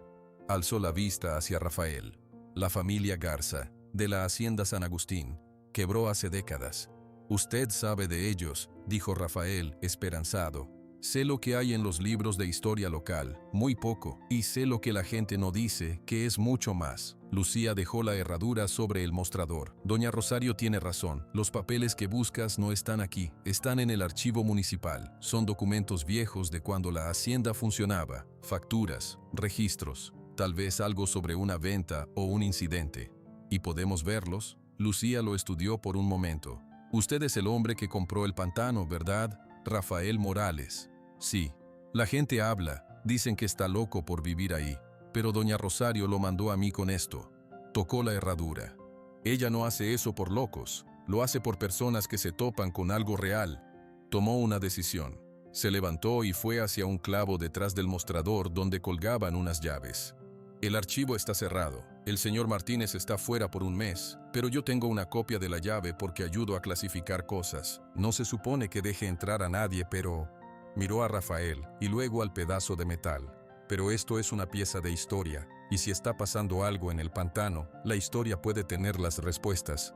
Alzó la vista hacia Rafael. La familia Garza, de la hacienda San Agustín, quebró hace décadas. Usted sabe de ellos, dijo Rafael, esperanzado. Sé lo que hay en los libros de historia local, muy poco, y sé lo que la gente no dice, que es mucho más. Lucía dejó la herradura sobre el mostrador. Doña Rosario tiene razón, los papeles que buscas no están aquí, están en el archivo municipal. Son documentos viejos de cuando la hacienda funcionaba, facturas, registros. tal vez algo sobre una venta o un incidente. ¿Y podemos verlos? Lucía lo estudió por un momento. Usted es el hombre que compró el pantano, ¿verdad? Rafael Morales. Sí. La gente habla, dicen que está loco por vivir ahí, pero doña Rosario lo mandó a mí con esto. Tocó la herradura. Ella no hace eso por locos, lo hace por personas que se topan con algo real. Tomó una decisión. Se levantó y fue hacia un clavo detrás del mostrador donde colgaban unas llaves. El archivo está cerrado. El señor Martínez está fuera por un mes, pero yo tengo una copia de la llave porque ayudo a clasificar cosas. No se supone que deje entrar a nadie, pero... Miró a Rafael y luego al pedazo de metal. Pero esto es una pieza de historia, y si está pasando algo en el pantano, la historia puede tener las respuestas.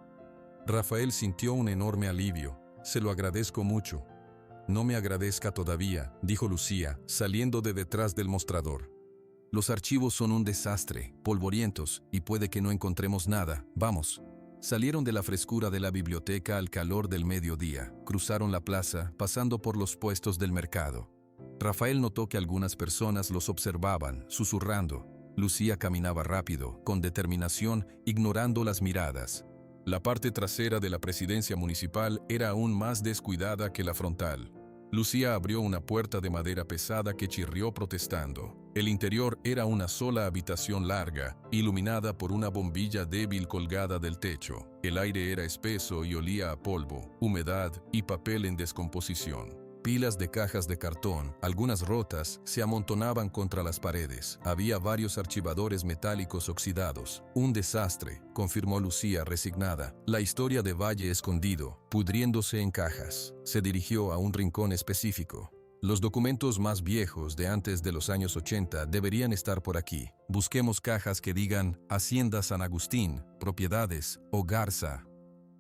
Rafael sintió un enorme alivio. Se lo agradezco mucho. No me agradezca todavía, dijo Lucía, saliendo de detrás del mostrador. Los archivos son un desastre, polvorientos, y puede que no encontremos nada. Vamos. Salieron de la frescura de la biblioteca al calor del mediodía, cruzaron la plaza, pasando por los puestos del mercado. Rafael notó que algunas personas los observaban, susurrando. Lucía caminaba rápido, con determinación, ignorando las miradas. La parte trasera de la presidencia municipal era aún más descuidada que la frontal. Lucía abrió una puerta de madera pesada que chirrió protestando. El interior era una sola habitación larga, iluminada por una bombilla débil colgada del techo. El aire era espeso y olía a polvo, humedad y papel en descomposición. Pilas de cajas de cartón, algunas rotas, se amontonaban contra las paredes. Había varios archivadores metálicos oxidados. Un desastre, confirmó Lucía resignada. La historia de Valle Escondido, pudriéndose en cajas. Se dirigió a un rincón específico. Los documentos más viejos de antes de los años 80 deberían estar por aquí. Busquemos cajas que digan Hacienda San Agustín, Propiedades o Garza.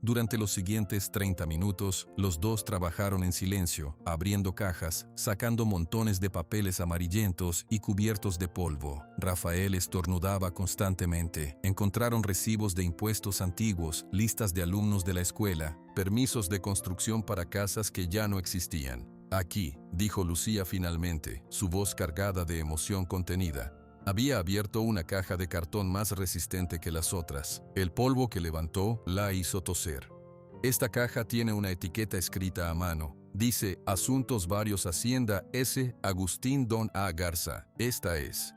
Durante los siguientes 30 minutos, los dos trabajaron en silencio, abriendo cajas, sacando montones de papeles amarillentos y cubiertos de polvo. Rafael estornudaba constantemente. Encontraron recibos de impuestos antiguos, listas de alumnos de la escuela, permisos de construcción para casas que ya no existían. Aquí, dijo Lucía finalmente, su voz cargada de emoción contenida. Había abierto una caja de cartón más resistente que las otras. El polvo que levantó la hizo toser. Esta caja tiene una etiqueta escrita a mano. Dice, Asuntos Varios Hacienda S. Agustín Don A. Garza. Esta es.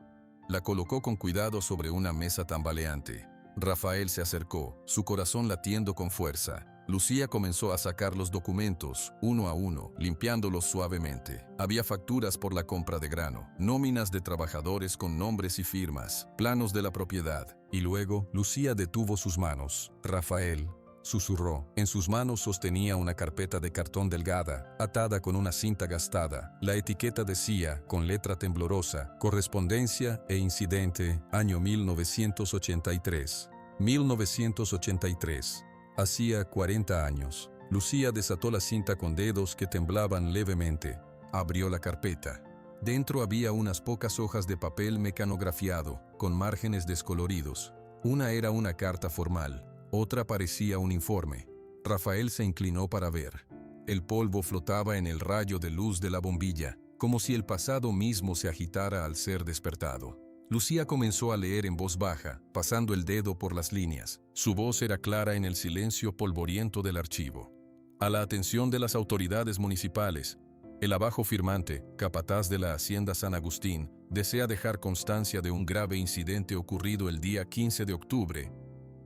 La colocó con cuidado sobre una mesa tambaleante. Rafael se acercó, su corazón latiendo con fuerza. Lucía comenzó a sacar los documentos, uno a uno, limpiándolos suavemente. Había facturas por la compra de grano, nóminas de trabajadores con nombres y firmas, planos de la propiedad. Y luego, Lucía detuvo sus manos. Rafael, susurró. En sus manos sostenía una carpeta de cartón delgada, atada con una cinta gastada. La etiqueta decía, con letra temblorosa, Correspondencia e Incidente, año 1983. 1983. Hacía 40 años. Lucía desató la cinta con dedos que temblaban levemente. Abrió la carpeta. Dentro había unas pocas hojas de papel mecanografiado, con márgenes descoloridos. Una era una carta formal, otra parecía un informe. Rafael se inclinó para ver. El polvo flotaba en el rayo de luz de la bombilla, como si el pasado mismo se agitara al ser despertado. Lucía comenzó a leer en voz baja, pasando el dedo por las líneas. Su voz era clara en el silencio polvoriento del archivo. A la atención de las autoridades municipales, el abajo firmante, capataz de la Hacienda San Agustín, desea dejar constancia de un grave incidente ocurrido el día 15 de octubre.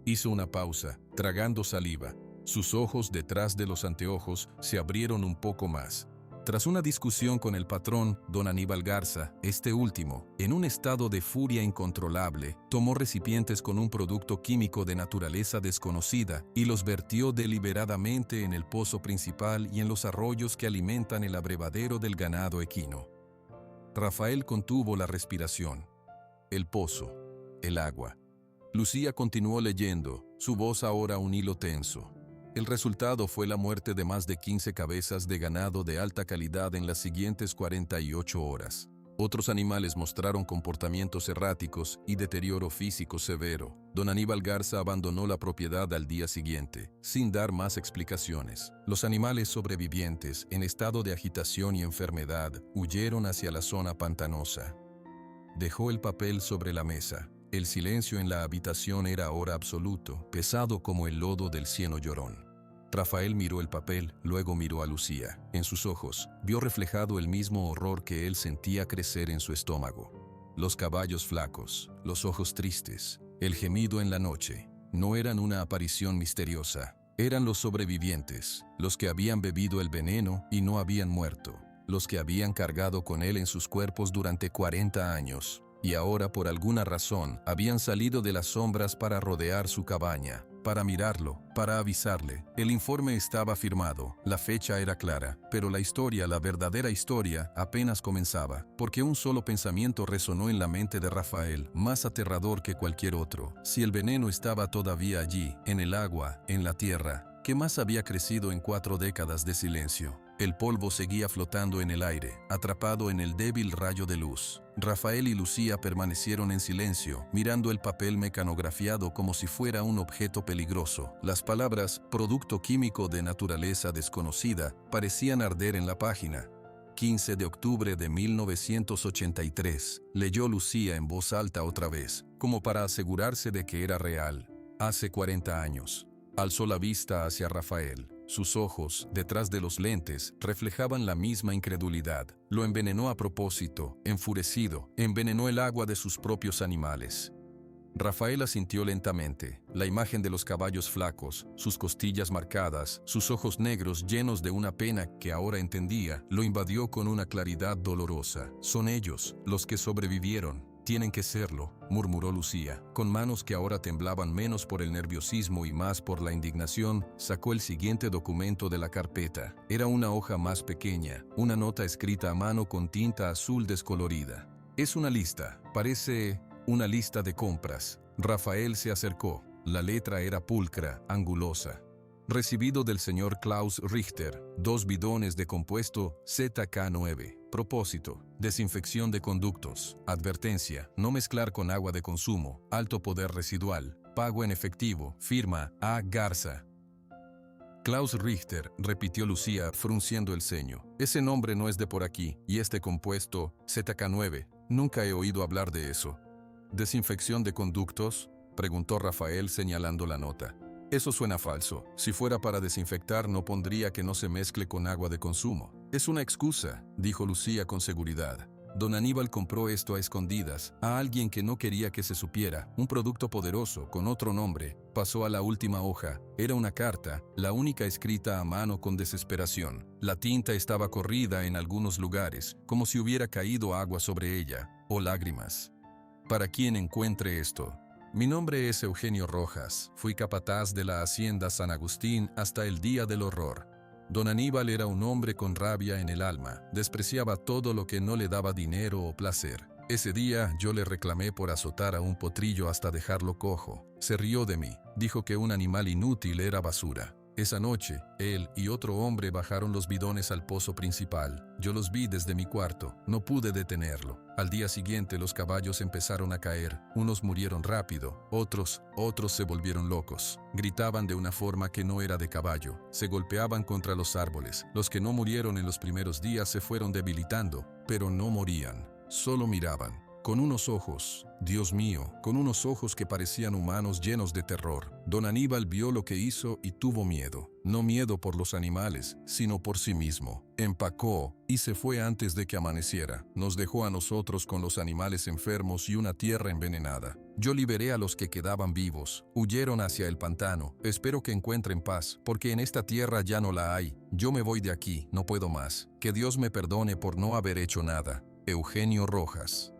Hizo una pausa, tragando saliva. Sus ojos detrás de los anteojos se abrieron un poco más. Tras una discusión con el patrón, don Aníbal Garza, este último, en un estado de furia incontrolable, tomó recipientes con un producto químico de naturaleza desconocida y los vertió deliberadamente en el pozo principal y en los arroyos que alimentan el abrevadero del ganado equino. Rafael contuvo la respiración. El pozo, el agua. Lucía continuó leyendo, su voz ahora un hilo tenso. El resultado fue la muerte de más de 15 cabezas de ganado de alta calidad en las siguientes 48 horas. Otros animales mostraron comportamientos erráticos y deterioro físico severo. Don Aníbal Garza abandonó la propiedad al día siguiente, sin dar más explicaciones. Los animales sobrevivientes, en estado de agitación y enfermedad, huyeron hacia la zona pantanosa. Dejó el papel sobre la mesa. El silencio en la habitación era ahora absoluto, pesado como el lodo del cieno llorón. Rafael miró el papel, luego miró a Lucía. En sus ojos, vio reflejado el mismo horror que él sentía crecer en su estómago. Los caballos flacos, los ojos tristes, el gemido en la noche, no eran una aparición misteriosa. Eran los sobrevivientes, los que habían bebido el veneno y no habían muerto, los que habían cargado con él en sus cuerpos durante 40 años, y ahora por alguna razón habían salido de las sombras para rodear su cabaña, para mirarlo, para avisarle. El informe estaba firmado, la fecha era clara, pero la historia, la verdadera historia, apenas comenzaba, porque un solo pensamiento resonó en la mente de Rafael, más aterrador que cualquier otro. Si el veneno estaba todavía allí, en el agua, en la tierra, ¿qué más había crecido en 4 décadas de silencio? El polvo seguía flotando en el aire, atrapado en el débil rayo de luz. Rafael y Lucía permanecieron en silencio, mirando el papel mecanografiado como si fuera un objeto peligroso. Las palabras «producto químico de naturaleza desconocida» parecían arder en la página. 15 de octubre de 1983, leyó Lucía en voz alta otra vez, como para asegurarse de que era real. Hace 40 años. Alzó la vista hacia Rafael. Sus ojos, detrás de los lentes, reflejaban la misma incredulidad. Lo envenenó a propósito, enfurecido, envenenó el agua de sus propios animales. Rafael asintió lentamente. La imagen de los caballos flacos, sus costillas marcadas, sus ojos negros llenos de una pena que ahora entendía, lo invadió con una claridad dolorosa. Son ellos, los que sobrevivieron. Tienen que serlo, murmuró Lucía. Con manos que ahora temblaban menos por el nerviosismo y más por la indignación, sacó el siguiente documento de la carpeta. Era una hoja más pequeña, una nota escrita a mano con tinta azul descolorida. Es una lista, parece una lista de compras. Rafael se acercó. La letra era pulcra, angulosa. Recibido del señor Klaus Richter, 2 bidones de compuesto ZK9. Propósito: desinfección de conductos. Advertencia: no mezclar con agua de consumo. Alto poder residual. Pago en efectivo. Firma A. Garza. Klaus Richter, repitió Lucía, frunciendo el ceño. Ese nombre no es de por aquí, y este compuesto, ZK9, nunca he oído hablar de eso. ¿Desinfección de conductos?, preguntó Rafael señalando la nota. Eso suena falso. Si fuera para desinfectar, no pondría que no se mezcle con agua de consumo. Es una excusa, dijo Lucía con seguridad. Don Aníbal compró esto a escondidas, a alguien que no quería que se supiera. Un producto poderoso, con otro nombre. Pasó a la última hoja. Era una carta, la única escrita a mano con desesperación. La tinta estaba corrida en algunos lugares, como si hubiera caído agua sobre ella, o lágrimas. Para quien encuentre esto. Mi nombre es Eugenio Rojas. Fui capataz de la hacienda San Agustín hasta el día del horror. Don Aníbal era un hombre con rabia en el alma. Despreciaba todo lo que no le daba dinero o placer. Ese día yo le reclamé por azotar a un potrillo hasta dejarlo cojo. Se rió de mí. Dijo que un animal inútil era basura. Esa noche, él y otro hombre bajaron los bidones al pozo principal. Yo los vi desde mi cuarto. No pude detenerlo. Al día siguiente los caballos empezaron a caer. Unos murieron rápido. Otros se volvieron locos. Gritaban de una forma que no era de caballo. Se golpeaban contra los árboles. Los que no murieron en los primeros días se fueron debilitando, pero no morían. Solo miraban. Con unos ojos, Dios mío, con unos ojos que parecían humanos llenos de terror. Don Aníbal vio lo que hizo y tuvo miedo. No miedo por los animales, sino por sí mismo. Empacó y se fue antes de que amaneciera. Nos dejó a nosotros con los animales enfermos y una tierra envenenada. Yo liberé a los que quedaban vivos. Huyeron hacia el pantano. Espero que encuentren paz, porque en esta tierra ya no la hay. Yo me voy de aquí, no puedo más. Que Dios me perdone por no haber hecho nada. Eugenio Rojas.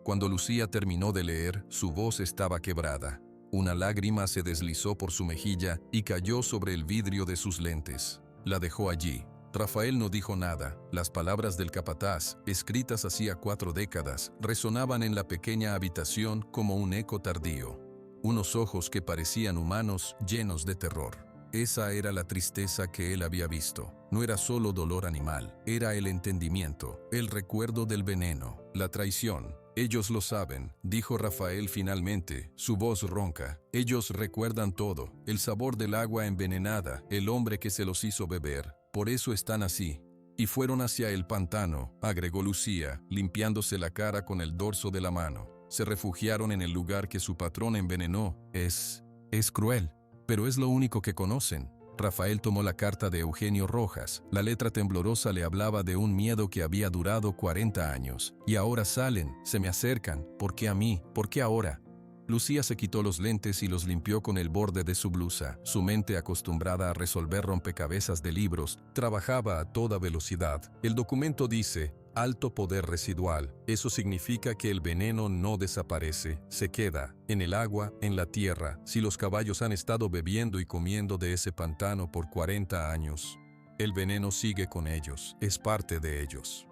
Cuando Lucía terminó de leer, su voz estaba quebrada. Una lágrima se deslizó por su mejilla y cayó sobre el vidrio de sus lentes. La dejó allí. Rafael no dijo nada. Las palabras del capataz, escritas hacía 4 décadas, resonaban en la pequeña habitación como un eco tardío. Unos ojos que parecían humanos, llenos de terror. Esa era la tristeza que él había visto. No era solo dolor animal, era el entendimiento, el recuerdo del veneno, la traición. Ellos lo saben, dijo Rafael finalmente, su voz ronca. Ellos recuerdan todo, el sabor del agua envenenada, el hombre que se los hizo beber. Por eso están así. Y fueron hacia el pantano, agregó Lucía, limpiándose la cara con el dorso de la mano. Se refugiaron en el lugar que su patrón envenenó. Es cruel, pero es lo único que conocen. Rafael tomó la carta de Eugenio Rojas. La letra temblorosa le hablaba de un miedo que había durado 40 años. Y ahora salen, se me acercan. ¿Por qué a mí? ¿Por qué ahora? Lucía se quitó los lentes y los limpió con el borde de su blusa. Su mente, acostumbrada a resolver rompecabezas de libros, trabajaba a toda velocidad. El documento dice: alto poder residual. Eso significa que el veneno no desaparece, se queda en el agua, en la tierra. Si los caballos han estado bebiendo y comiendo de ese pantano por 40 años, el veneno sigue con ellos, es parte de ellos.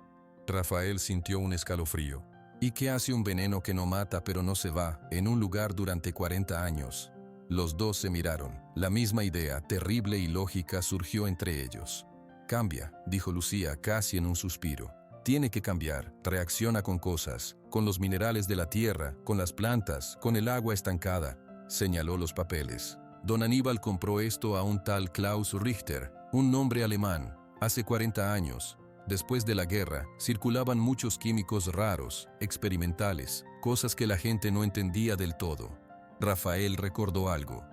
Rafael sintió un escalofrío. ¿Y qué hace un veneno que no mata pero no se va, en un lugar durante 40 años? Los dos se miraron. La misma idea, terrible y lógica, surgió entre ellos. Cambia, dijo Lucía casi en un suspiro. Tiene que cambiar, reacciona con cosas, con los minerales de la tierra, con las plantas, con el agua estancada. Señaló los papeles. Don Aníbal compró esto a un tal Klaus Richter, un nombre alemán, hace 40 años. Después de la guerra, circulaban muchos químicos raros, experimentales, cosas que la gente no entendía del todo. Rafael recordó algo.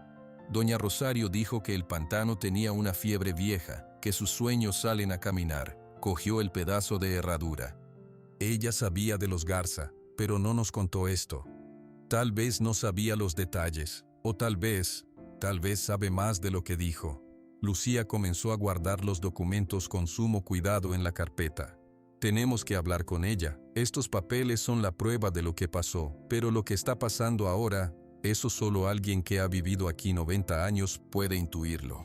Doña Rosario dijo que el pantano tenía una fiebre vieja, que sus sueños salen a caminar. Cogió el pedazo de herradura. Ella sabía de los Garza, pero no nos contó esto. Tal vez no sabía los detalles, o tal vez sabe más de lo que dijo. Lucía comenzó a guardar los documentos con sumo cuidado en la carpeta. Tenemos que hablar con ella. Estos papeles son la prueba de lo que pasó, pero lo que está pasando ahora, eso solo alguien que ha vivido aquí 90 años puede intuirlo.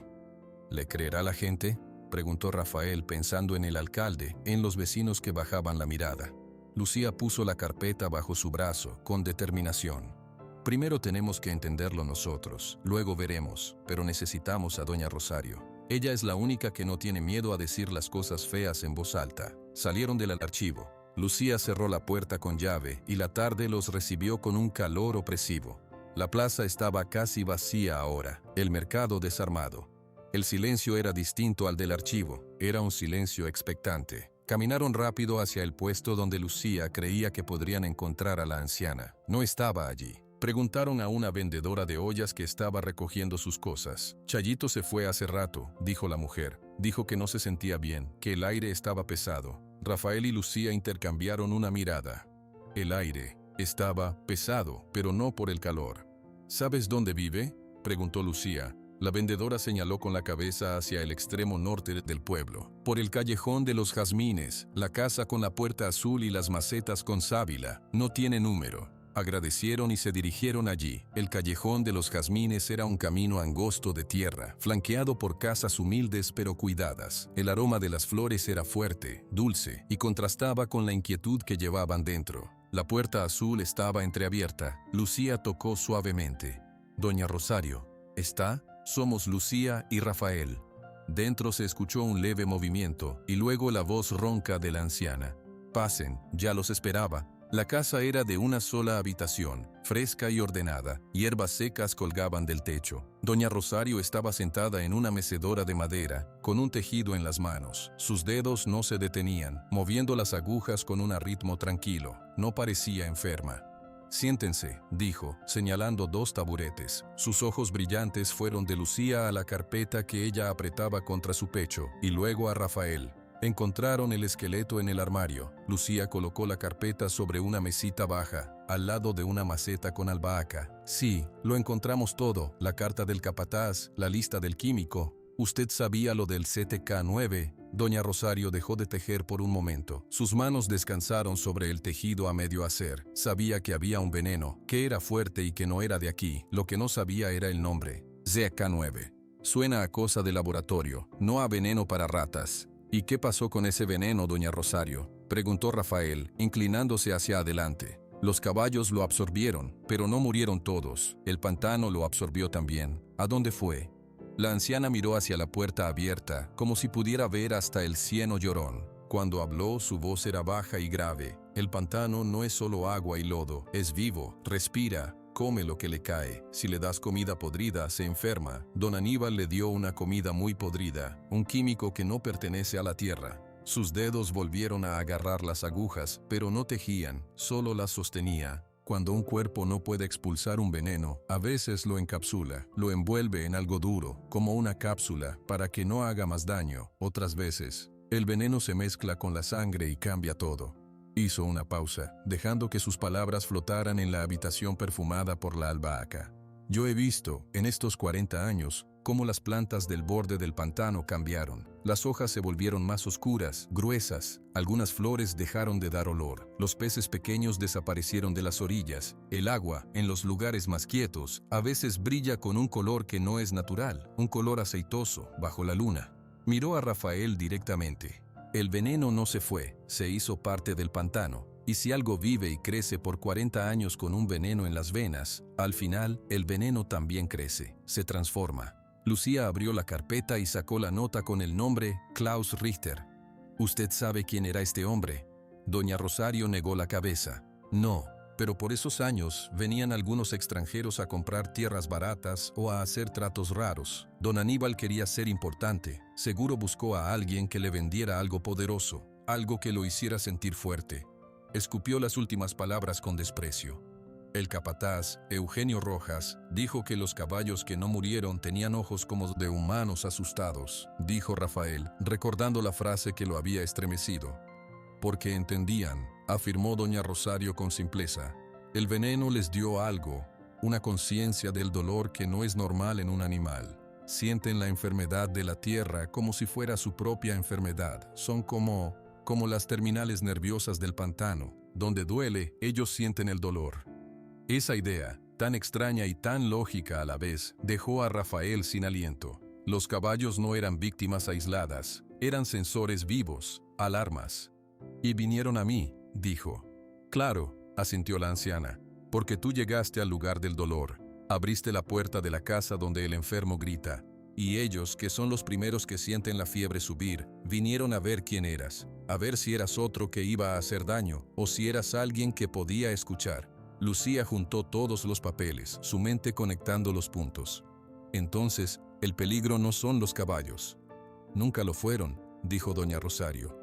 ¿Le creerá la gente?, preguntó Rafael pensando en el alcalde, en los vecinos que bajaban la mirada. Lucía puso la carpeta bajo su brazo, con determinación. Primero tenemos que entenderlo nosotros, luego veremos, pero necesitamos a doña Rosario. Ella es la única que no tiene miedo a decir las cosas feas en voz alta. Salieron del archivo. Lucía cerró la puerta con llave y la tarde los recibió con un calor opresivo. La plaza estaba casi vacía ahora, el mercado desarmado. El silencio era distinto al del archivo, era un silencio expectante. Caminaron rápido hacia el puesto donde Lucía creía que podrían encontrar a la anciana. No estaba allí. Preguntaron a una vendedora de ollas que estaba recogiendo sus cosas. Chayito se fue hace rato, dijo la mujer. Dijo que no se sentía bien, que el aire estaba pesado. Rafael y Lucía intercambiaron una mirada. El aire estaba pesado, pero no por el calor. ¿Sabes dónde vive?, preguntó Lucía. La vendedora señaló con la cabeza hacia el extremo norte del pueblo. Por el callejón de los jazmines, la casa con la puerta azul y las macetas con sábila. No tiene número. Agradecieron y se dirigieron allí. El callejón de los jazmines era un camino angosto de tierra, flanqueado por casas humildes pero cuidadas. El aroma de las flores era fuerte, dulce, y contrastaba con la inquietud que llevaban dentro. La puerta azul estaba entreabierta. Lucía tocó suavemente. «Doña Rosario, ¿está?» «Somos Lucía y Rafael». Dentro se escuchó un leve movimiento, y luego la voz ronca de la anciana. «Pasen, ya los esperaba». La casa era de una sola habitación, fresca y ordenada. Hierbas secas colgaban del techo. Doña Rosario estaba sentada en una mecedora de madera, con un tejido en las manos. Sus dedos no se detenían, moviendo las agujas con un ritmo tranquilo. No parecía enferma. «Siéntense», dijo, señalando dos taburetes. Sus ojos brillantes fueron de Lucía a la carpeta que ella apretaba contra su pecho, y luego a Rafael. Encontraron el esqueleto en el armario. Lucía colocó la carpeta sobre una mesita baja, al lado de una maceta con albahaca. «Sí, lo encontramos todo, la carta del capataz, la lista del químico. ¿Usted sabía lo del CTK9? Doña Rosario dejó de tejer por un momento. Sus manos descansaron sobre el tejido a medio hacer. Sabía que había un veneno, que era fuerte y que no era de aquí. Lo que no sabía era el nombre. ZK9. Suena a cosa de laboratorio, no a veneno para ratas. «¿Y qué pasó con ese veneno, doña Rosario?», preguntó Rafael, inclinándose hacia adelante. «Los caballos lo absorbieron, pero no murieron todos. El pantano lo absorbió también. ¿A dónde fue?». La anciana miró hacia la puerta abierta, como si pudiera ver hasta el cieno llorón. Cuando habló, su voz era baja y grave. «El pantano no es solo agua y lodo, es vivo, respira. Come lo que le cae. Si le das comida podrida, se enferma. Don Aníbal le dio una comida muy podrida, un químico que no pertenece a la tierra. Sus dedos volvieron a agarrar las agujas, pero no tejían, solo las sostenía. Cuando un cuerpo no puede expulsar un veneno, a veces lo encapsula, lo envuelve en algo duro, como una cápsula, para que no haga más daño. Otras veces, el veneno se mezcla con la sangre y cambia todo. Hizo una pausa, dejando que sus palabras flotaran en la habitación perfumada por la albahaca. Yo he visto, en estos 40 años, cómo las plantas del borde del pantano cambiaron. Las hojas se volvieron más oscuras, gruesas, algunas flores dejaron de dar olor, los peces pequeños desaparecieron de las orillas, el agua, en los lugares más quietos, a veces brilla con un color que no es natural, un color aceitoso, bajo la luna. Miró a Rafael directamente. El veneno no se fue, se hizo parte del pantano. Y si algo vive y crece por 40 años con un veneno en las venas, al final, el veneno también crece, se transforma. Lucía abrió la carpeta y sacó la nota con el nombre Klaus Richter. ¿Usted sabe quién era este hombre? Doña Rosario negó la cabeza. No, pero por esos años venían algunos extranjeros a comprar tierras baratas o a hacer tratos raros. Don Aníbal quería ser importante, seguro buscó a alguien que le vendiera algo poderoso, algo que lo hiciera sentir fuerte. Escupió las últimas palabras con desprecio. El capataz, Eugenio Rojas, dijo que los caballos que no murieron tenían ojos como de humanos asustados, dijo Rafael, recordando la frase que lo había estremecido. Porque entendían, afirmó doña Rosario con simpleza. El veneno les dio algo, una conciencia del dolor que no es normal en un animal. Sienten la enfermedad de la tierra como si fuera su propia enfermedad. Son como las terminales nerviosas del pantano. Donde duele, ellos sienten el dolor. Esa idea, tan extraña y tan lógica a la vez, dejó a Rafael sin aliento. Los caballos no eran víctimas aisladas, eran sensores vivos, alarmas. Y vinieron a mí, dijo. Claro, asintió la anciana, porque tú llegaste al lugar del dolor, abriste la puerta de la casa donde el enfermo grita, y ellos, que son los primeros que sienten la fiebre subir, vinieron a ver quién eras, a ver si eras otro que iba a hacer daño, o si eras alguien que podía escuchar. Lucía juntó todos los papeles, su mente conectando los puntos. Entonces, el peligro no son los caballos. Nunca lo fueron, dijo doña Rosario.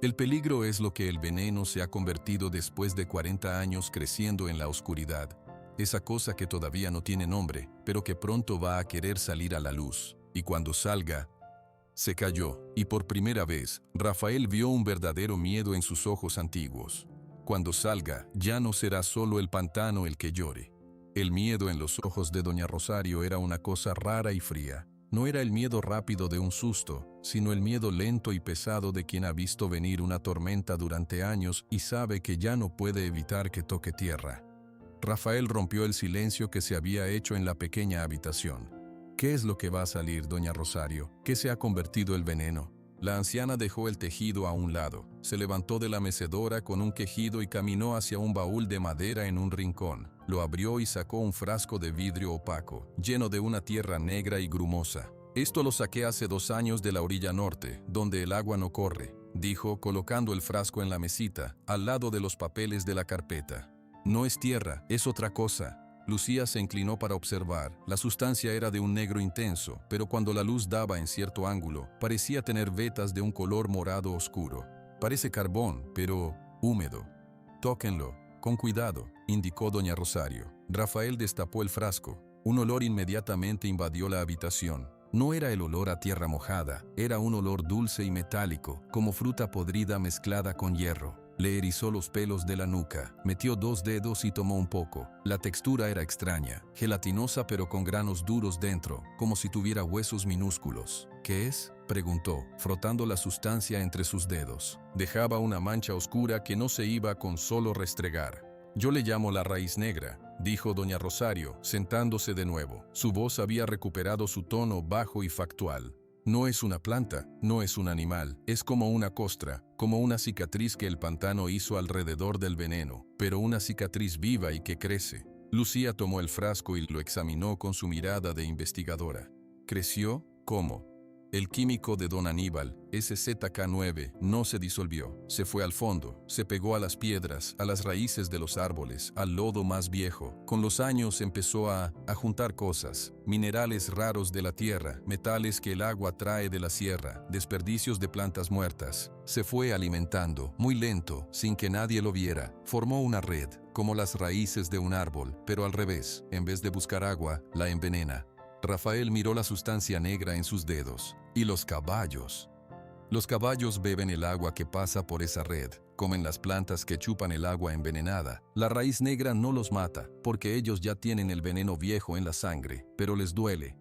El peligro es lo que el veneno se ha convertido después de 40 años creciendo en la oscuridad. Esa cosa que todavía no tiene nombre, pero que pronto va a querer salir a la luz. Y cuando salga... Se calló, y por primera vez, Rafael vio un verdadero miedo en sus ojos antiguos. Cuando salga, ya no será solo el pantano el que llore. El miedo en los ojos de doña Rosario era una cosa rara y fría. No era el miedo rápido de un susto, sino el miedo lento y pesado de quien ha visto venir una tormenta durante años y sabe que ya no puede evitar que toque tierra. Rafael rompió el silencio que se había hecho en la pequeña habitación. ¿Qué es lo que va a salir, doña Rosario? ¿Qué se ha convertido el veneno? La anciana dejó el tejido a un lado, se levantó de la mecedora con un quejido y caminó hacia un baúl de madera en un rincón. Lo abrió y sacó un frasco de vidrio opaco, lleno de una tierra negra y grumosa. Esto lo saqué hace 2 años de la orilla norte, donde el agua no corre, dijo, colocando el frasco en la mesita, al lado de los papeles de la carpeta. No es tierra, es otra cosa. Lucía se inclinó para observar. La sustancia era de un negro intenso, pero cuando la luz daba en cierto ángulo, parecía tener vetas de un color morado oscuro. Parece carbón, pero húmedo. Tóquenlo, con cuidado, indicó doña Rosario. Rafael destapó el frasco. Un olor inmediatamente invadió la habitación. No era el olor a tierra mojada, era un olor dulce y metálico, como fruta podrida mezclada con hierro. Le erizó los pelos de la nuca, metió 2 dedos y tomó un poco. La textura era extraña, gelatinosa pero con granos duros dentro, como si tuviera huesos minúsculos. ¿Qué es?, preguntó, frotando la sustancia entre sus dedos. Dejaba una mancha oscura que no se iba con solo restregar. Yo le llamo la raíz negra, dijo doña Rosario, sentándose de nuevo. Su voz había recuperado su tono bajo y factual. No es una planta, no es un animal, es como una costra, como una cicatriz que el pantano hizo alrededor del veneno, pero una cicatriz viva y que crece. Lucía tomó el frasco y lo examinó con su mirada de investigadora. ¿Creció? ¿Cómo? El químico de don Aníbal, SZK9, no se disolvió. Se fue al fondo, se pegó a las piedras, a las raíces de los árboles, al lodo más viejo. Con los años empezó a juntar cosas, minerales raros de la tierra, metales que el agua trae de la sierra, desperdicios de plantas muertas. Se fue alimentando, muy lento, sin que nadie lo viera. Formó una red, como las raíces de un árbol, pero al revés. En vez de buscar agua, la envenena. Rafael miró la sustancia negra en sus dedos. ¿Y los caballos? Los caballos beben el agua que pasa por esa red, comen las plantas que chupan el agua envenenada. La raíz negra no los mata, porque ellos ya tienen el veneno viejo en la sangre, pero les duele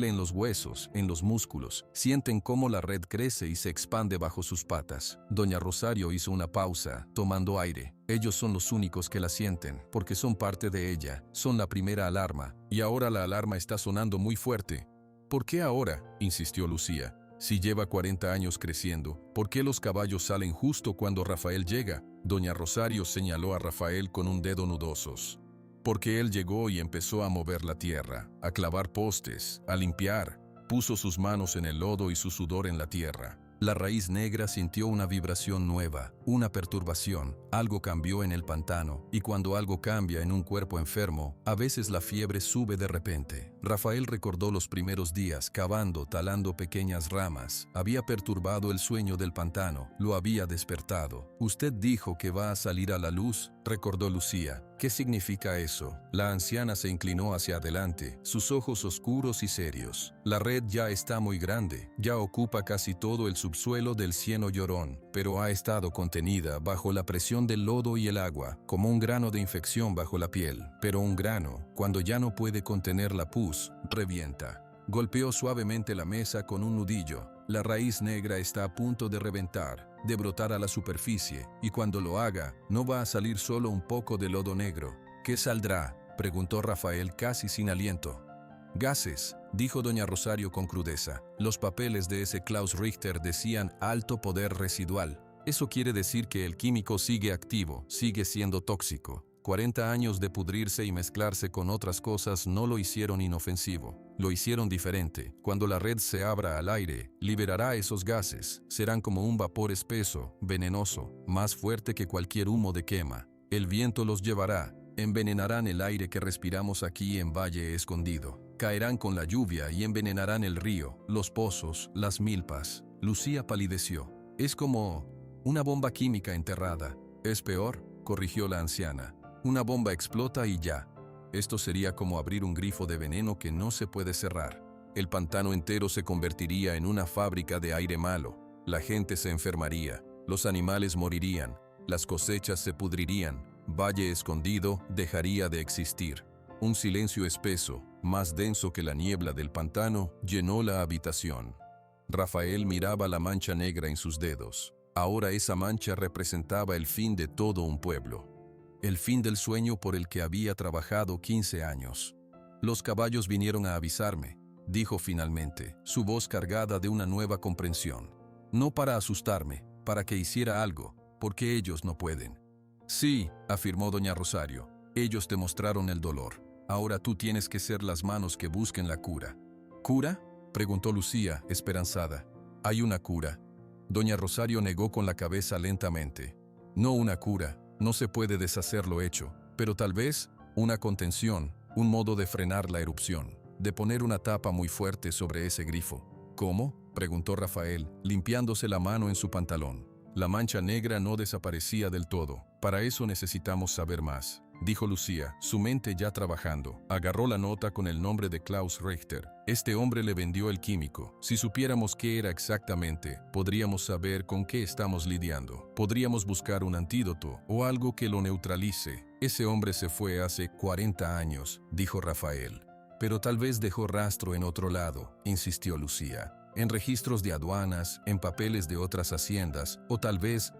en los huesos, en los músculos. Sienten cómo la red crece y se expande bajo sus patas. Doña Rosario hizo una pausa, tomando aire. Ellos son los únicos que la sienten, porque son parte de ella, son la primera alarma, y ahora la alarma está sonando muy fuerte. ¿Por qué ahora?, insistió Lucía. Si lleva 40 años creciendo, ¿por qué los caballos salen justo cuando Rafael llega? Doña Rosario señaló a Rafael con un dedo nudosos. Porque él llegó y empezó a mover la tierra, a clavar postes, a limpiar. Puso sus manos en el lodo y su sudor en la tierra. La raíz negra sintió una vibración nueva, una perturbación. Algo cambió en el pantano, y cuando algo cambia en un cuerpo enfermo, a veces la fiebre sube de repente. Rafael recordó los primeros días, cavando, talando pequeñas ramas. Había perturbado el sueño del pantano, lo había despertado. «Usted dijo que va a salir a la luz», recordó Lucía. «¿Qué significa eso?». La anciana se inclinó hacia adelante, sus ojos oscuros y serios. «La red ya está muy grande, ya ocupa casi todo el subsuelo del Cieno Llorón, pero ha estado contenida bajo la presión del lodo y el agua, como un grano de infección bajo la piel. Pero un grano, cuando ya no puede contener la pus, revienta». Golpeó suavemente la mesa con un nudillo. La raíz negra está a punto de reventar, de brotar a la superficie, y cuando lo haga, no va a salir solo un poco de lodo negro. «¿Qué saldrá?», preguntó Rafael casi sin aliento. «Gases», dijo doña Rosario con crudeza. «Los papeles de ese Klaus Richter decían alto poder residual. Eso quiere decir que el químico sigue activo, sigue siendo tóxico. 40 años de pudrirse y mezclarse con otras cosas no lo hicieron inofensivo, lo hicieron diferente. Cuando la red se abra al aire, liberará esos gases. Serán como un vapor espeso, venenoso, más fuerte que cualquier humo de quema. El viento los llevará, envenenarán el aire que respiramos aquí en Valle Escondido. Caerán con la lluvia y envenenarán el río, los pozos, las milpas». Lucía palideció. «Es como una bomba química enterrada». «Es peor», corrigió la anciana. «Una bomba explota y ya. Esto sería como abrir un grifo de veneno que no se puede cerrar. El pantano entero se convertiría en una fábrica de aire malo. La gente se enfermaría, los animales morirían, las cosechas se pudrirían. Valle Escondido dejaría de existir». Un silencio espeso, más denso que la niebla del pantano, llenó la habitación. Rafael miraba la mancha negra en sus dedos. Ahora esa mancha representaba el fin de todo un pueblo. El fin del sueño por el que había trabajado 15 años. «Los caballos vinieron a avisarme», dijo finalmente, su voz cargada de una nueva comprensión. «No para asustarme, para que hiciera algo, porque ellos no pueden». «Sí», afirmó doña Rosario, «ellos te mostraron el dolor. Ahora tú tienes que ser las manos que busquen la cura». «¿Cura?», preguntó Lucía, esperanzada. «Hay una cura». Doña Rosario negó con la cabeza lentamente. «No una cura. No se puede deshacer lo hecho, pero tal vez una contención, un modo de frenar la erupción, de poner una tapa muy fuerte sobre ese grifo». «¿Cómo?», preguntó Rafael, limpiándose la mano en su pantalón. La mancha negra no desaparecía del todo. «Para eso necesitamos saber más», dijo Lucía, su mente ya trabajando. Agarró la nota con el nombre de Klaus Richter. «Este hombre le vendió el químico. Si supiéramos qué era exactamente, podríamos saber con qué estamos lidiando. Podríamos buscar un antídoto o algo que lo neutralice». «Ese hombre se fue hace 40 años», dijo Rafael. «Pero tal vez dejó rastro en otro lado», insistió Lucía. «En registros de aduanas, en papeles de otras haciendas, o tal vez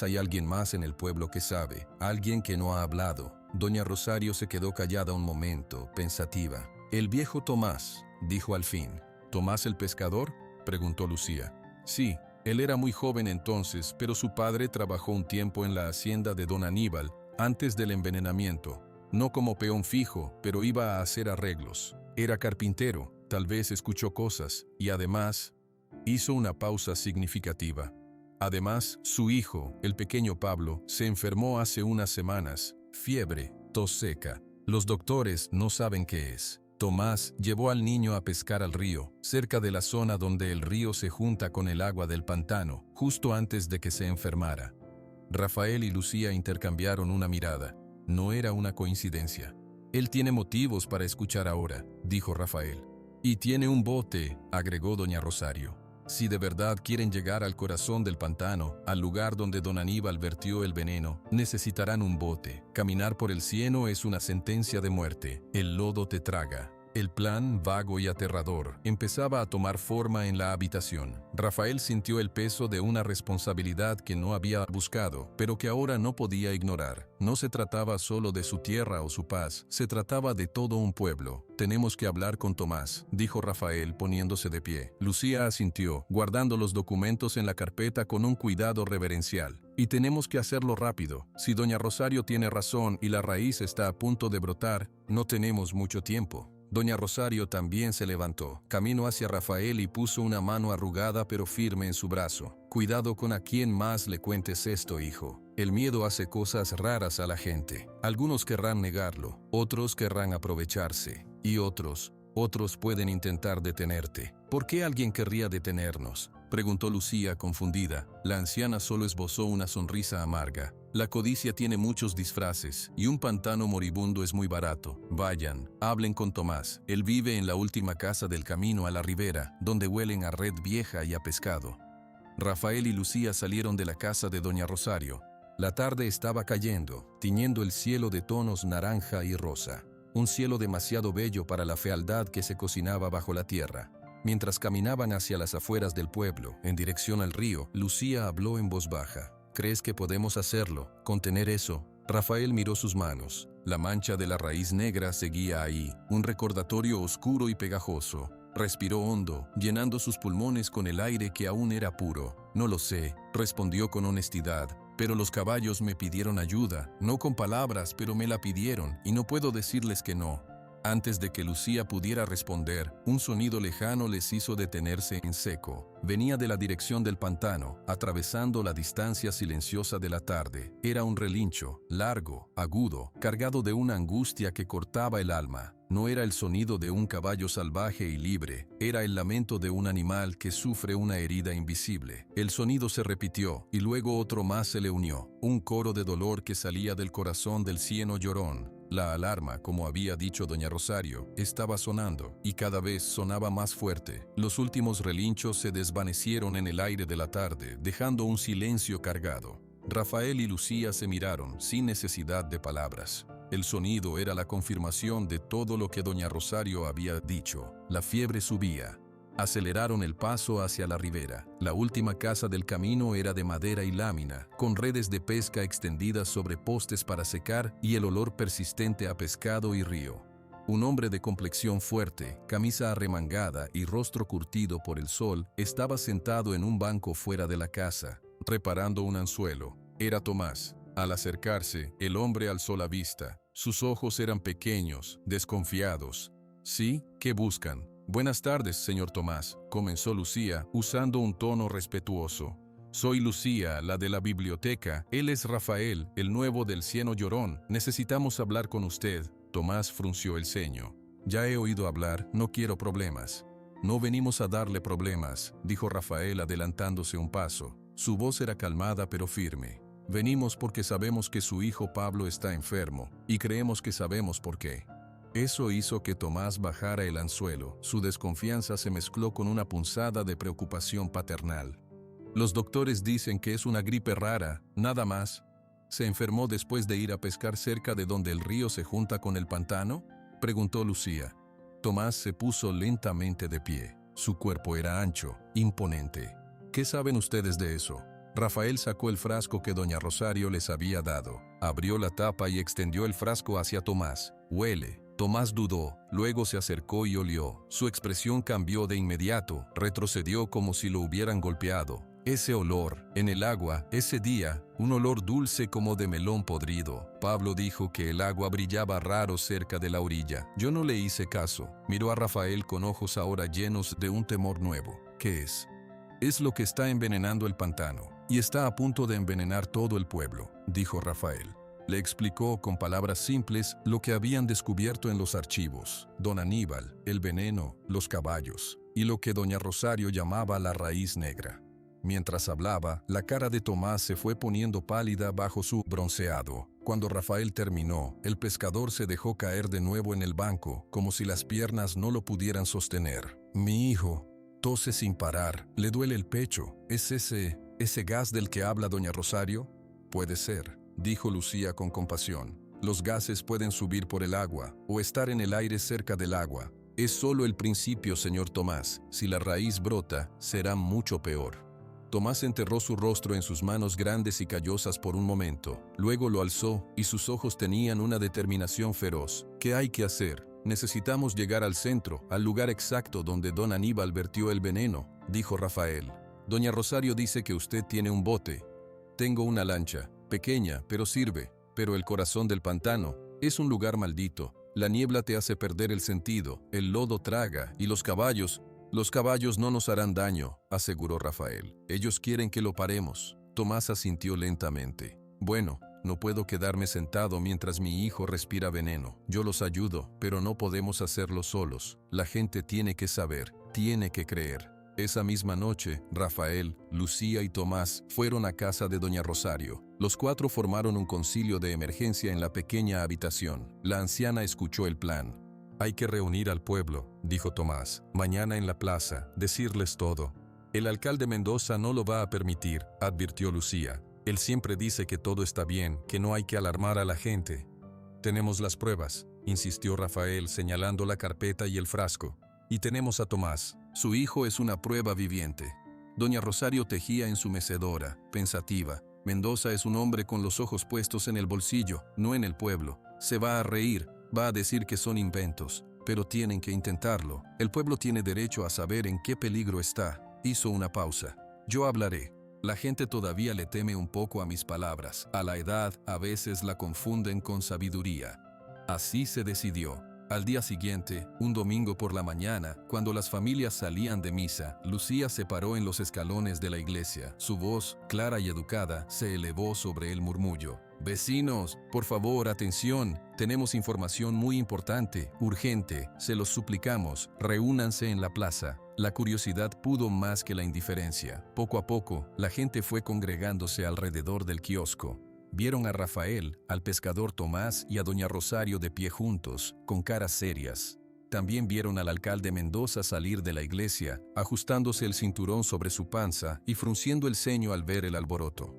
hay alguien más en el pueblo que sabe, alguien que no ha hablado». Doña Rosario se quedó callada un momento, pensativa. «El viejo Tomás», dijo al fin. «¿Tomás el pescador?», preguntó Lucía. «Sí, él era muy joven entonces, pero su padre trabajó un tiempo en la hacienda de don Aníbal, antes del envenenamiento. No como peón fijo, pero iba a hacer arreglos. Era carpintero, tal vez escuchó cosas, y además, Hizo una pausa significativa. Además, su hijo, el pequeño Pablo, se enfermó hace unas semanas. Fiebre, tos seca. Los doctores no saben qué es. Tomás llevó al niño a pescar al río, cerca de la zona donde el río se junta con el agua del pantano, justo antes de que se enfermara. Rafael y Lucía intercambiaron una mirada. No era una coincidencia. Él tiene motivos para escuchar ahora, dijo Rafael. Y tiene un bote, agregó doña Rosario. Si de verdad quieren llegar al corazón del pantano, al lugar donde don Aníbal vertió el veneno, necesitarán un bote. Caminar por el cieno es una sentencia de muerte. El lodo te traga. El plan, vago y aterrador, empezaba a tomar forma en la habitación. Rafael sintió el peso de una responsabilidad que no había buscado, pero que ahora no podía ignorar. No se trataba solo de su tierra o su paz, se trataba de todo un pueblo. Tenemos que hablar con Tomás, dijo Rafael poniéndose de pie. Lucía asintió, guardando los documentos en la carpeta con un cuidado reverencial. Y tenemos que hacerlo rápido. Si doña Rosario tiene razón y la raíz está a punto de brotar, no tenemos mucho tiempo. Doña Rosario también se levantó, caminó hacia Rafael y puso una mano arrugada pero firme en su brazo. Cuidado con a quién más le cuentes esto, hijo. El miedo hace cosas raras a la gente. Algunos querrán negarlo, otros querrán aprovecharse, y otros pueden intentar detenerte. ¿Por qué alguien querría detenernos?, preguntó Lucía confundida. La anciana solo esbozó una sonrisa amarga. La codicia tiene muchos disfraces, y un pantano moribundo es muy barato. Vayan, hablen con Tomás. Él vive en la última casa del camino a la ribera, donde huelen a red vieja y a pescado. Rafael y Lucía salieron de la casa de doña Rosario. La tarde estaba cayendo, tiñendo el cielo de tonos naranja y rosa. Un cielo demasiado bello para la fealdad que se cocinaba bajo la tierra. Mientras caminaban hacia las afueras del pueblo, en dirección al río, Lucía habló en voz baja. ¿Crees que podemos hacerlo? ¿Contener eso? Rafael miró sus manos. La mancha de la raíz negra seguía ahí, un recordatorio oscuro y pegajoso. Respiró hondo, llenando sus pulmones con el aire que aún era puro. No lo sé, respondió con honestidad, pero los caballos me pidieron ayuda, no con palabras, pero me la pidieron, y no puedo decirles que no. Antes de que Lucía pudiera responder, un sonido lejano les hizo detenerse en seco. Venía de la dirección del pantano, atravesando la distancia silenciosa de la tarde. Era un relincho, largo, agudo, cargado de una angustia que cortaba el alma. No era el sonido de un caballo salvaje y libre, era el lamento de un animal que sufre una herida invisible. El sonido se repitió, y luego otro más se le unió, un coro de dolor que salía del corazón del cieno llorón. La alarma, como había dicho doña Rosario, estaba sonando, y cada vez sonaba más fuerte. Los últimos relinchos se desvanecieron en el aire de la tarde, dejando un silencio cargado. Rafael y Lucía se miraron, sin necesidad de palabras. El sonido era la confirmación de todo lo que doña Rosario había dicho. La fiebre subía. Aceleraron el paso hacia la ribera. La última casa del camino era de madera y lámina, con redes de pesca extendidas sobre postes para secar y el olor persistente a pescado y río. Un hombre de complexión fuerte, camisa arremangada y rostro curtido por el sol, estaba sentado en un banco fuera de la casa, reparando un anzuelo. Era Tomás. Al acercarse, el hombre alzó la vista. Sus ojos eran pequeños, desconfiados. ¿Sí? ¿Qué buscan? Buenas tardes, señor Tomás, comenzó Lucía, usando un tono respetuoso. Soy Lucía, la de la biblioteca. Él es Rafael, el nuevo del cieno llorón. Necesitamos hablar con usted. Tomás frunció el ceño. Ya he oído hablar, no quiero problemas. No venimos a darle problemas, dijo Rafael adelantándose un paso. Su voz era calmada pero firme. Venimos porque sabemos que su hijo Pablo está enfermo, y creemos que sabemos por qué. Eso hizo que Tomás bajara el anzuelo. Su desconfianza se mezcló con una punzada de preocupación paternal. Los doctores dicen que es una gripe rara, nada más. ¿Se enfermó después de ir a pescar cerca de donde el río se junta con el pantano?, preguntó Lucía. Tomás se puso lentamente de pie. Su cuerpo era ancho, imponente. ¿Qué saben ustedes de eso? Rafael sacó el frasco que doña Rosario les había dado. Abrió la tapa y extendió el frasco hacia Tomás. Huele. Tomás dudó, luego se acercó y olió. Su expresión cambió de inmediato, retrocedió como si lo hubieran golpeado. Ese olor, en el agua, ese día, un olor dulce como de melón podrido. Pablo dijo que el agua brillaba raro cerca de la orilla. Yo no le hice caso. Miró a Rafael con ojos ahora llenos de un temor nuevo. ¿Qué es? Es lo que está envenenando el pantano, y está a punto de envenenar todo el pueblo, dijo Rafael. Le explicó con palabras simples lo que habían descubierto en los archivos, don Aníbal, el veneno, los caballos, y lo que doña Rosario llamaba la raíz negra. Mientras hablaba, la cara de Tomás se fue poniendo pálida bajo su bronceado. Cuando Rafael terminó, el pescador se dejó caer de nuevo en el banco, como si las piernas no lo pudieran sostener. Mi hijo tose sin parar, le duele el pecho. ¿Es ese gas del que habla doña Rosario? Puede ser, dijo Lucía con compasión. Los gases pueden subir por el agua, o estar en el aire cerca del agua. Es solo el principio, señor Tomás. Si la raíz brota, será mucho peor. Tomás enterró su rostro en sus manos grandes y callosas por un momento. Luego lo alzó, y sus ojos tenían una determinación feroz. ¿Qué hay que hacer? Necesitamos llegar al centro, al lugar exacto donde don Aníbal vertió el veneno, dijo Rafael. Doña Rosario dice que usted tiene un bote. Tengo una lancha, pequeña, pero sirve. Pero el corazón del pantano es un lugar maldito. La niebla te hace perder el sentido, el lodo traga, y los caballos no nos harán daño, aseguró Rafael. Ellos quieren que lo paremos. Tomás asintió lentamente. Bueno, no puedo quedarme sentado mientras mi hijo respira veneno. Yo los ayudo, pero no podemos hacerlo solos. La gente tiene que saber, tiene que creer. Esa misma noche, Rafael, Lucía y Tomás fueron a casa de doña Rosario. Los cuatro formaron un concilio de emergencia en la pequeña habitación. La anciana escuchó el plan. Hay que reunir al pueblo, dijo Tomás, mañana en la plaza, decirles todo. El alcalde Mendoza no lo va a permitir, advirtió Lucía. Él siempre dice que todo está bien, que no hay que alarmar a la gente. Tenemos las pruebas, insistió Rafael señalando la carpeta y el frasco. Y tenemos a Tomás. Su hijo es una prueba viviente. Doña Rosario tejía en su mecedora, pensativa. Mendoza es un hombre con los ojos puestos en el bolsillo, no en el pueblo. Se va a reír. Va a decir que son inventos, pero tienen que intentarlo. El pueblo tiene derecho a saber en qué peligro está. Hizo una pausa. Yo hablaré. La gente todavía le teme un poco a mis palabras. A la edad, a veces la confunden con sabiduría. Así se decidió. Al día siguiente, un domingo por la mañana, cuando las familias salían de misa, Lucía se paró en los escalones de la iglesia. Su voz, clara y educada, se elevó sobre el murmullo. Vecinos, por favor, atención. Tenemos información muy importante, urgente. Se los suplicamos, reúnanse en la plaza. La curiosidad pudo más que la indiferencia. Poco a poco, la gente fue congregándose alrededor del kiosco. Vieron a Rafael, al pescador Tomás y a doña Rosario de pie juntos, con caras serias. También vieron al alcalde Mendoza salir de la iglesia, ajustándose el cinturón sobre su panza y frunciendo el ceño al ver el alboroto.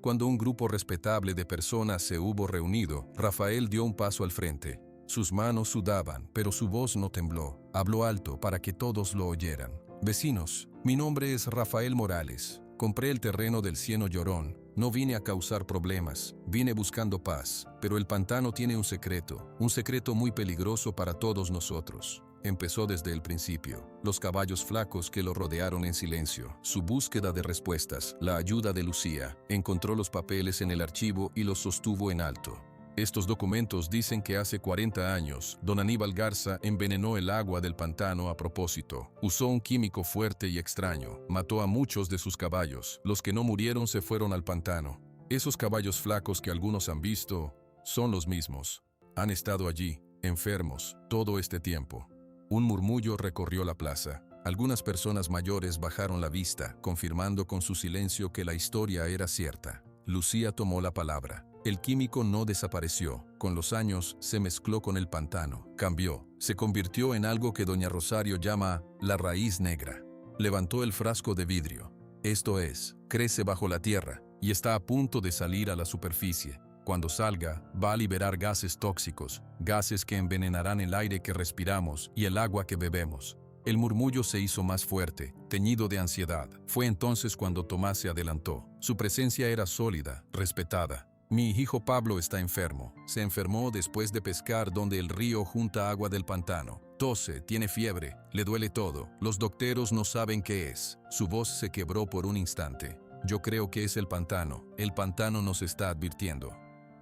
Cuando un grupo respetable de personas se hubo reunido, Rafael dio un paso al frente. Sus manos sudaban, pero su voz no tembló. Habló alto para que todos lo oyeran. Vecinos, mi nombre es Rafael Morales. Compré el terreno del Cieno Llorón. No vine a causar problemas, vine buscando paz. Pero el pantano tiene un secreto muy peligroso para todos nosotros. Empezó desde el principio. Los caballos flacos que lo rodearon en silencio. Su búsqueda de respuestas, la ayuda de Lucía. Encontró los papeles en el archivo y los sostuvo en alto. Estos documentos dicen que hace 40 años, don Aníbal Garza envenenó el agua del pantano a propósito. Usó un químico fuerte y extraño. Mató a muchos de sus caballos. Los que no murieron se fueron al pantano. Esos caballos flacos que algunos han visto son los mismos. Han estado allí, enfermos, todo este tiempo. Un murmullo recorrió la plaza. Algunas personas mayores bajaron la vista, confirmando con su silencio que la historia era cierta. Lucía tomó la palabra. El químico no desapareció. Con los años, se mezcló con el pantano. Cambió. Se convirtió en algo que doña Rosario llama la raíz negra. Levantó el frasco de vidrio. Esto es, crece bajo la tierra y está a punto de salir a la superficie. Cuando salga, va a liberar gases tóxicos, gases que envenenarán el aire que respiramos y el agua que bebemos. El murmullo se hizo más fuerte, teñido de ansiedad. Fue entonces cuando Tomás se adelantó. Su presencia era sólida, respetada. Mi hijo Pablo está enfermo. Se enfermó después de pescar donde el río junta agua del pantano. Tose, tiene fiebre, le duele todo. Los docteros no saben qué es. Su voz se quebró por un instante. Yo creo que es el pantano. El pantano nos está advirtiendo.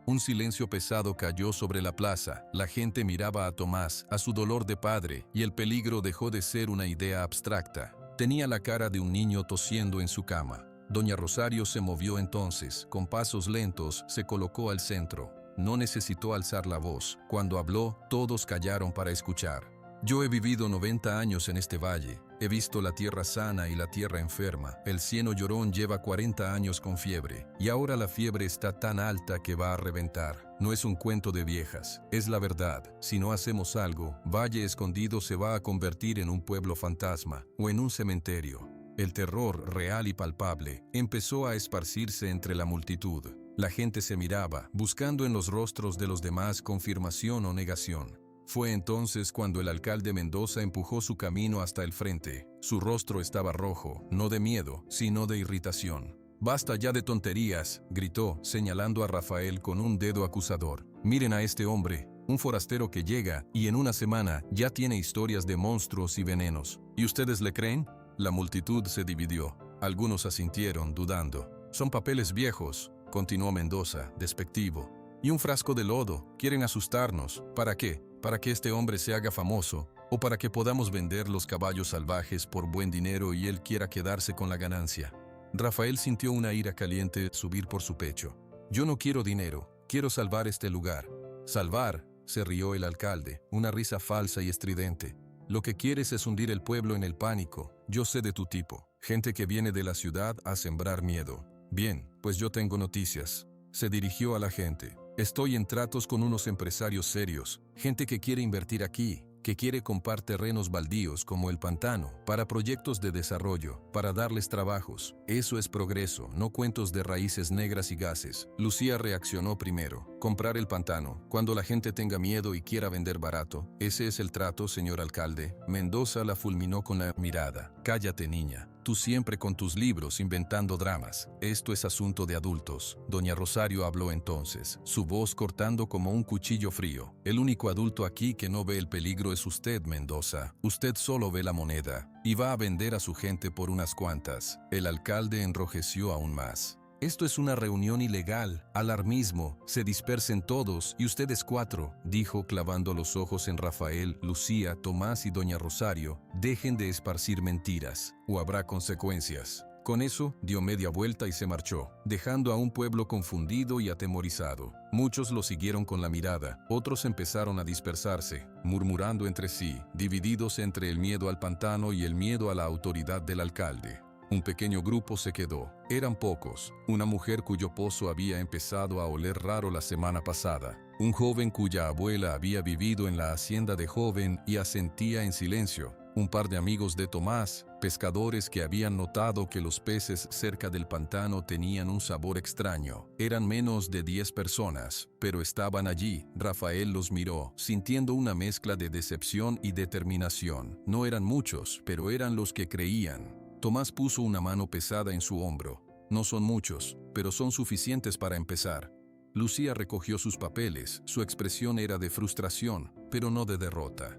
Un silencio pesado cayó sobre la plaza. La gente miraba a Tomás, a su dolor de padre, y el peligro dejó de ser una idea abstracta. Tenía la cara de un niño tosiendo en su cama. Doña Rosario se movió entonces, con pasos lentos, se colocó al centro. No necesitó alzar la voz. Cuando habló, todos callaron para escuchar. Yo he vivido 90 años en este valle. He visto la tierra sana y la tierra enferma. El cieno llorón lleva 40 años con fiebre. Y ahora la fiebre está tan alta que va a reventar. No es un cuento de viejas. Es la verdad. Si no hacemos algo, Valle Escondido se va a convertir en un pueblo fantasma o en un cementerio. El terror, real y palpable, empezó a esparcirse entre la multitud. La gente se miraba, buscando en los rostros de los demás confirmación o negación. Fue entonces cuando el alcalde Mendoza empujó su camino hasta el frente. Su rostro estaba rojo, no de miedo, sino de irritación. «Basta ya de tonterías», gritó, señalando a Rafael con un dedo acusador. «Miren a este hombre, un forastero que llega y en una semana ya tiene historias de monstruos y venenos. ¿Y ustedes le creen?». La multitud se dividió. Algunos asintieron, dudando. «Son papeles viejos», continuó Mendoza, despectivo. «Y un frasco de lodo. Quieren asustarnos. ¿Para qué? ¿Para que este hombre se haga famoso? ¿O para que podamos vender los caballos salvajes por buen dinero y él quiera quedarse con la ganancia?». Rafael sintió una ira caliente subir por su pecho. «Yo no quiero dinero. Quiero salvar este lugar». «¿Salvar?», se rió el alcalde, una risa falsa y estridente. «Lo que quieres es hundir el pueblo en el pánico. Yo sé de tu tipo. Gente que viene de la ciudad a sembrar miedo. Bien, pues yo tengo noticias». Se dirigió a la gente. «Estoy en tratos con unos empresarios serios, gente que quiere invertir aquí, que quiere comprar terrenos baldíos como el pantano, para proyectos de desarrollo, para darles trabajos. Eso es progreso, no cuentos de raíces negras y gases». Lucía reaccionó primero. «Comprar el pantano, cuando la gente tenga miedo y quiera vender barato. Ese es el trato, señor alcalde». Mendoza la fulminó con la mirada. «Cállate, niña. Tú siempre con tus libros inventando dramas. Esto es asunto de adultos». Doña Rosario habló entonces, su voz cortando como un cuchillo frío. «El único adulto aquí que no ve el peligro es usted, Mendoza. Usted solo ve la moneda y va a vender a su gente por unas cuantas». El alcalde enrojeció aún más. «Esto es una reunión ilegal, alarmismo, se dispersen todos y ustedes cuatro», dijo clavando los ojos en Rafael, Lucía, Tomás y Doña Rosario. «Dejen de esparcir mentiras, o habrá consecuencias». Con eso, dio media vuelta y se marchó, dejando a un pueblo confundido y atemorizado. Muchos lo siguieron con la mirada, otros empezaron a dispersarse, murmurando entre sí, divididos entre el miedo al pantano y el miedo a la autoridad del alcalde. Un pequeño grupo se quedó. Eran pocos. Una mujer cuyo pozo había empezado a oler raro la semana pasada. Un joven cuya abuela había vivido en la hacienda de joven y asentía en silencio. Un par de amigos de Tomás, pescadores que habían notado que los peces cerca del pantano tenían un sabor extraño. Eran menos de 10 personas, pero estaban allí. Rafael los miró, sintiendo una mezcla de decepción y determinación. No eran muchos, pero eran los que creían. Tomás puso una mano pesada en su hombro. «No son muchos, pero son suficientes para empezar». Lucía recogió sus papeles. Su expresión era de frustración, pero no de derrota.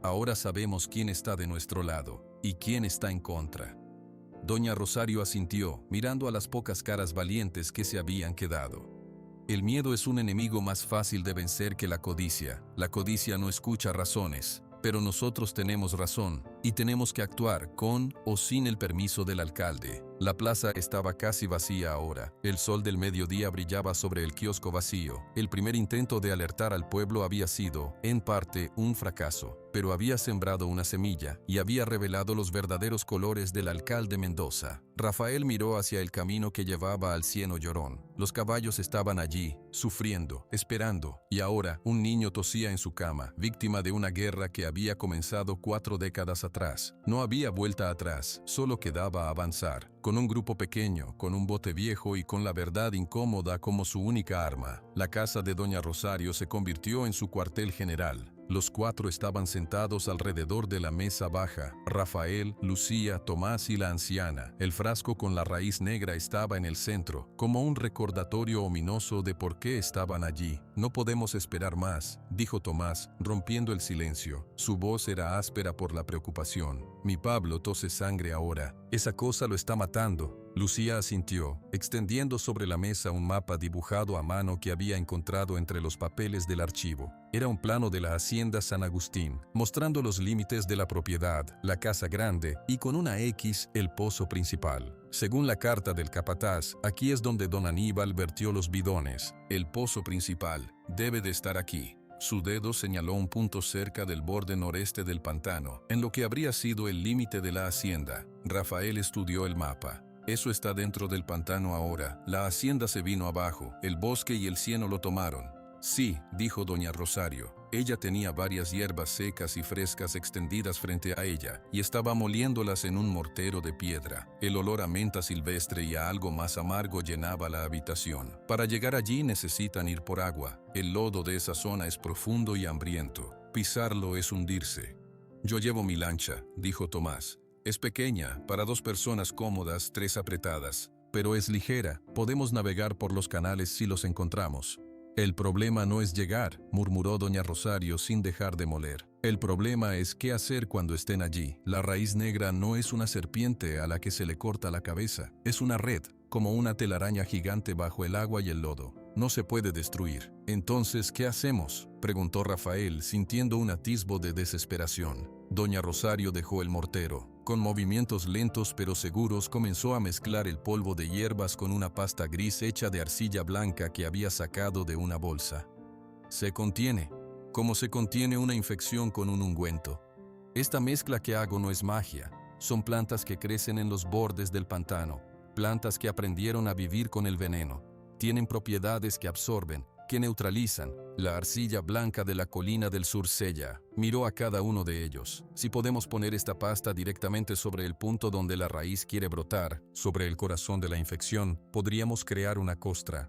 «Ahora sabemos quién está de nuestro lado y quién está en contra». Doña Rosario asintió, mirando a las pocas caras valientes que se habían quedado. «El miedo es un enemigo más fácil de vencer que la codicia. La codicia no escucha razones. Pero nosotros tenemos razón, y tenemos que actuar con o sin el permiso del alcalde». La plaza estaba casi vacía ahora. El sol del mediodía brillaba sobre el kiosco vacío. El primer intento de alertar al pueblo había sido, en parte, un fracaso, pero había sembrado una semilla y había revelado los verdaderos colores del alcalde Mendoza. Rafael miró hacia el camino que llevaba al cieno llorón. Los caballos estaban allí, sufriendo, esperando, y ahora un niño tosía en su cama, víctima de una guerra que había comenzado 4 décadas atrás. No había vuelta atrás, solo quedaba avanzar. Con un grupo pequeño, con un bote viejo y con la verdad incómoda como su única arma, la casa de Doña Rosario se convirtió en su cuartel general. Los 4 estaban sentados alrededor de la mesa baja: Rafael, Lucía, Tomás y la anciana. El frasco con la raíz negra estaba en el centro, como un recordatorio ominoso de por qué estaban allí. «No podemos esperar más», dijo Tomás, rompiendo el silencio. Su voz era áspera por la preocupación. «Mi Pablo tose sangre ahora. Esa cosa lo está matando». Lucía asintió, extendiendo sobre la mesa un mapa dibujado a mano que había encontrado entre los papeles del archivo. Era un plano de la hacienda San Agustín, mostrando los límites de la propiedad, la casa grande y con una X el pozo principal. Según la carta del capataz, aquí es donde don Aníbal vertió los bidones. El pozo principal debe de estar aquí. Su dedo señaló un punto cerca del borde noreste del pantano, en lo que habría sido el límite de la hacienda. Rafael estudió el mapa. Eso está dentro del pantano ahora. La hacienda se vino abajo, el bosque y el cieno lo tomaron. Sí, dijo doña Rosario. Ella tenía varias hierbas secas y frescas extendidas frente a ella, y estaba moliéndolas en un mortero de piedra. El olor a menta silvestre y a algo más amargo llenaba la habitación. Para llegar allí necesitan ir por agua. El lodo de esa zona es profundo y hambriento. Pisarlo es hundirse. Yo llevo mi lancha, dijo Tomás. Es pequeña, para 2 personas cómodas, 3 apretadas. Pero es ligera, podemos navegar por los canales si los encontramos. El problema no es llegar, murmuró doña Rosario sin dejar de moler. El problema es qué hacer cuando estén allí. La raíz negra no es una serpiente a la que se le corta la cabeza, es una red, como una telaraña gigante bajo el agua y el lodo. No se puede destruir. Entonces, ¿qué hacemos?, preguntó Rafael, sintiendo un atisbo de desesperación. Doña Rosario dejó el mortero. Con movimientos lentos pero seguros comenzó a mezclar el polvo de hierbas con una pasta gris hecha de arcilla blanca que había sacado de una bolsa. Se contiene, como se contiene una infección con un ungüento. Esta mezcla que hago no es magia. Son plantas que crecen en los bordes del pantano, plantas que aprendieron a vivir con el veneno. Tienen propiedades que absorben, que neutralizan. La arcilla blanca de la colina del sur sella. Miró a cada uno de ellos. Si podemos poner esta pasta directamente sobre el punto donde la raíz quiere brotar, sobre el corazón de la infección, podríamos crear una costra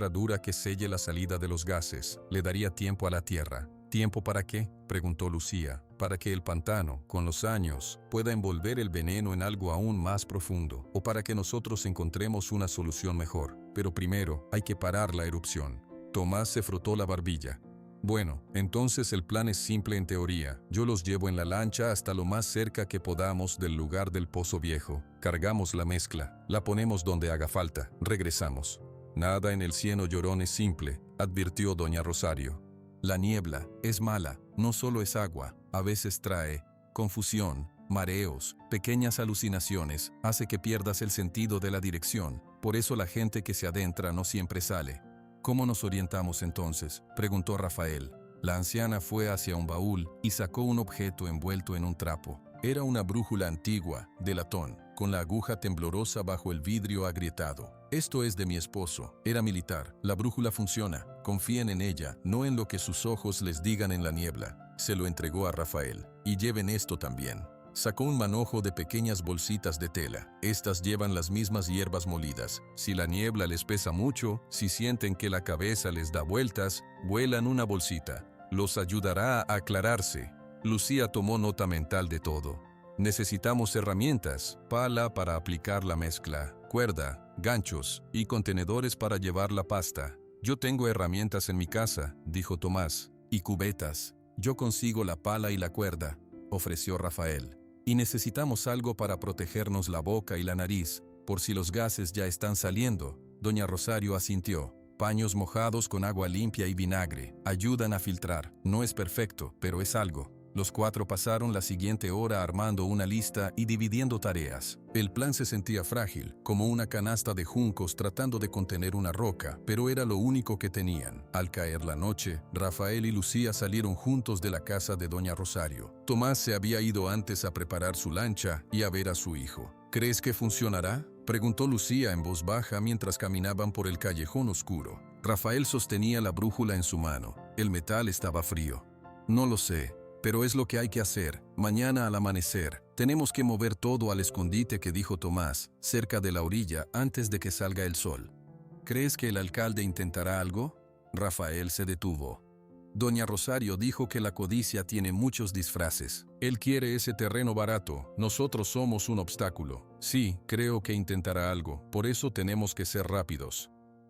dura que selle la salida de los gases. Le daría tiempo a la tierra. ¿Tiempo para qué?, preguntó Lucía. Para que el pantano, con los años, pueda envolver el veneno en algo aún más profundo, o para que nosotros encontremos una solución mejor. Pero primero, hay que parar la erupción. Tomás se frotó la barbilla. Bueno, entonces el plan es simple en teoría. Yo los llevo en la lancha hasta lo más cerca que podamos del lugar del pozo viejo. Cargamos la mezcla, la ponemos donde haga falta, regresamos. Nada en el cieno llorón es simple, advirtió doña Rosario. La niebla es mala, no solo es agua, a veces trae confusión, mareos, pequeñas alucinaciones, hace que pierdas el sentido de la dirección. Por eso la gente que se adentra no siempre sale. ¿Cómo nos orientamos entonces?, preguntó Rafael. La anciana fue hacia un baúl y sacó un objeto envuelto en un trapo. Era una brújula antigua, de latón, con la aguja temblorosa bajo el vidrio agrietado. Esto es de mi esposo, era militar. La brújula funciona. Confíen en ella, no en lo que sus ojos les digan en la niebla. Se lo entregó a Rafael. Y lleven esto también. Sacó un manojo de pequeñas bolsitas de tela. Estas llevan las mismas hierbas molidas. Si la niebla les pesa mucho, si sienten que la cabeza les da vueltas, vuelan una bolsita. Los ayudará a aclararse. Lucía tomó nota mental de todo. Necesitamos herramientas, pala para aplicar la mezcla, cuerda, ganchos y contenedores para llevar la pasta. Yo tengo herramientas en mi casa, dijo Tomás, y cubetas. Yo consigo la pala y la cuerda, ofreció Rafael. Y necesitamos algo para protegernos la boca y la nariz, por si los gases ya están saliendo. Doña Rosario asintió. Paños mojados con agua limpia y vinagre. Ayudan a filtrar. No es perfecto, pero es algo. Los 4 pasaron la siguiente hora armando una lista y dividiendo tareas. El plan se sentía frágil, como una canasta de juncos tratando de contener una roca, pero era lo único que tenían. Al caer la noche, Rafael y Lucía salieron juntos de la casa de doña Rosario. Tomás se había ido antes a preparar su lancha y a ver a su hijo. ¿Crees que funcionará?, preguntó Lucía en voz baja mientras caminaban por el callejón oscuro. Rafael sostenía la brújula en su mano. El metal estaba frío. No lo sé, pero es lo que hay que hacer. Mañana al amanecer, tenemos que mover todo al escondite que dijo Tomás, cerca de la orilla, antes de que salga el sol. ¿Crees que el alcalde intentará algo?, Rafael se detuvo. Doña Rosario dijo que la codicia tiene muchos disfraces. Él quiere ese terreno barato. Nosotros somos un obstáculo. Sí, creo que intentará algo. Por eso tenemos que ser rápidos.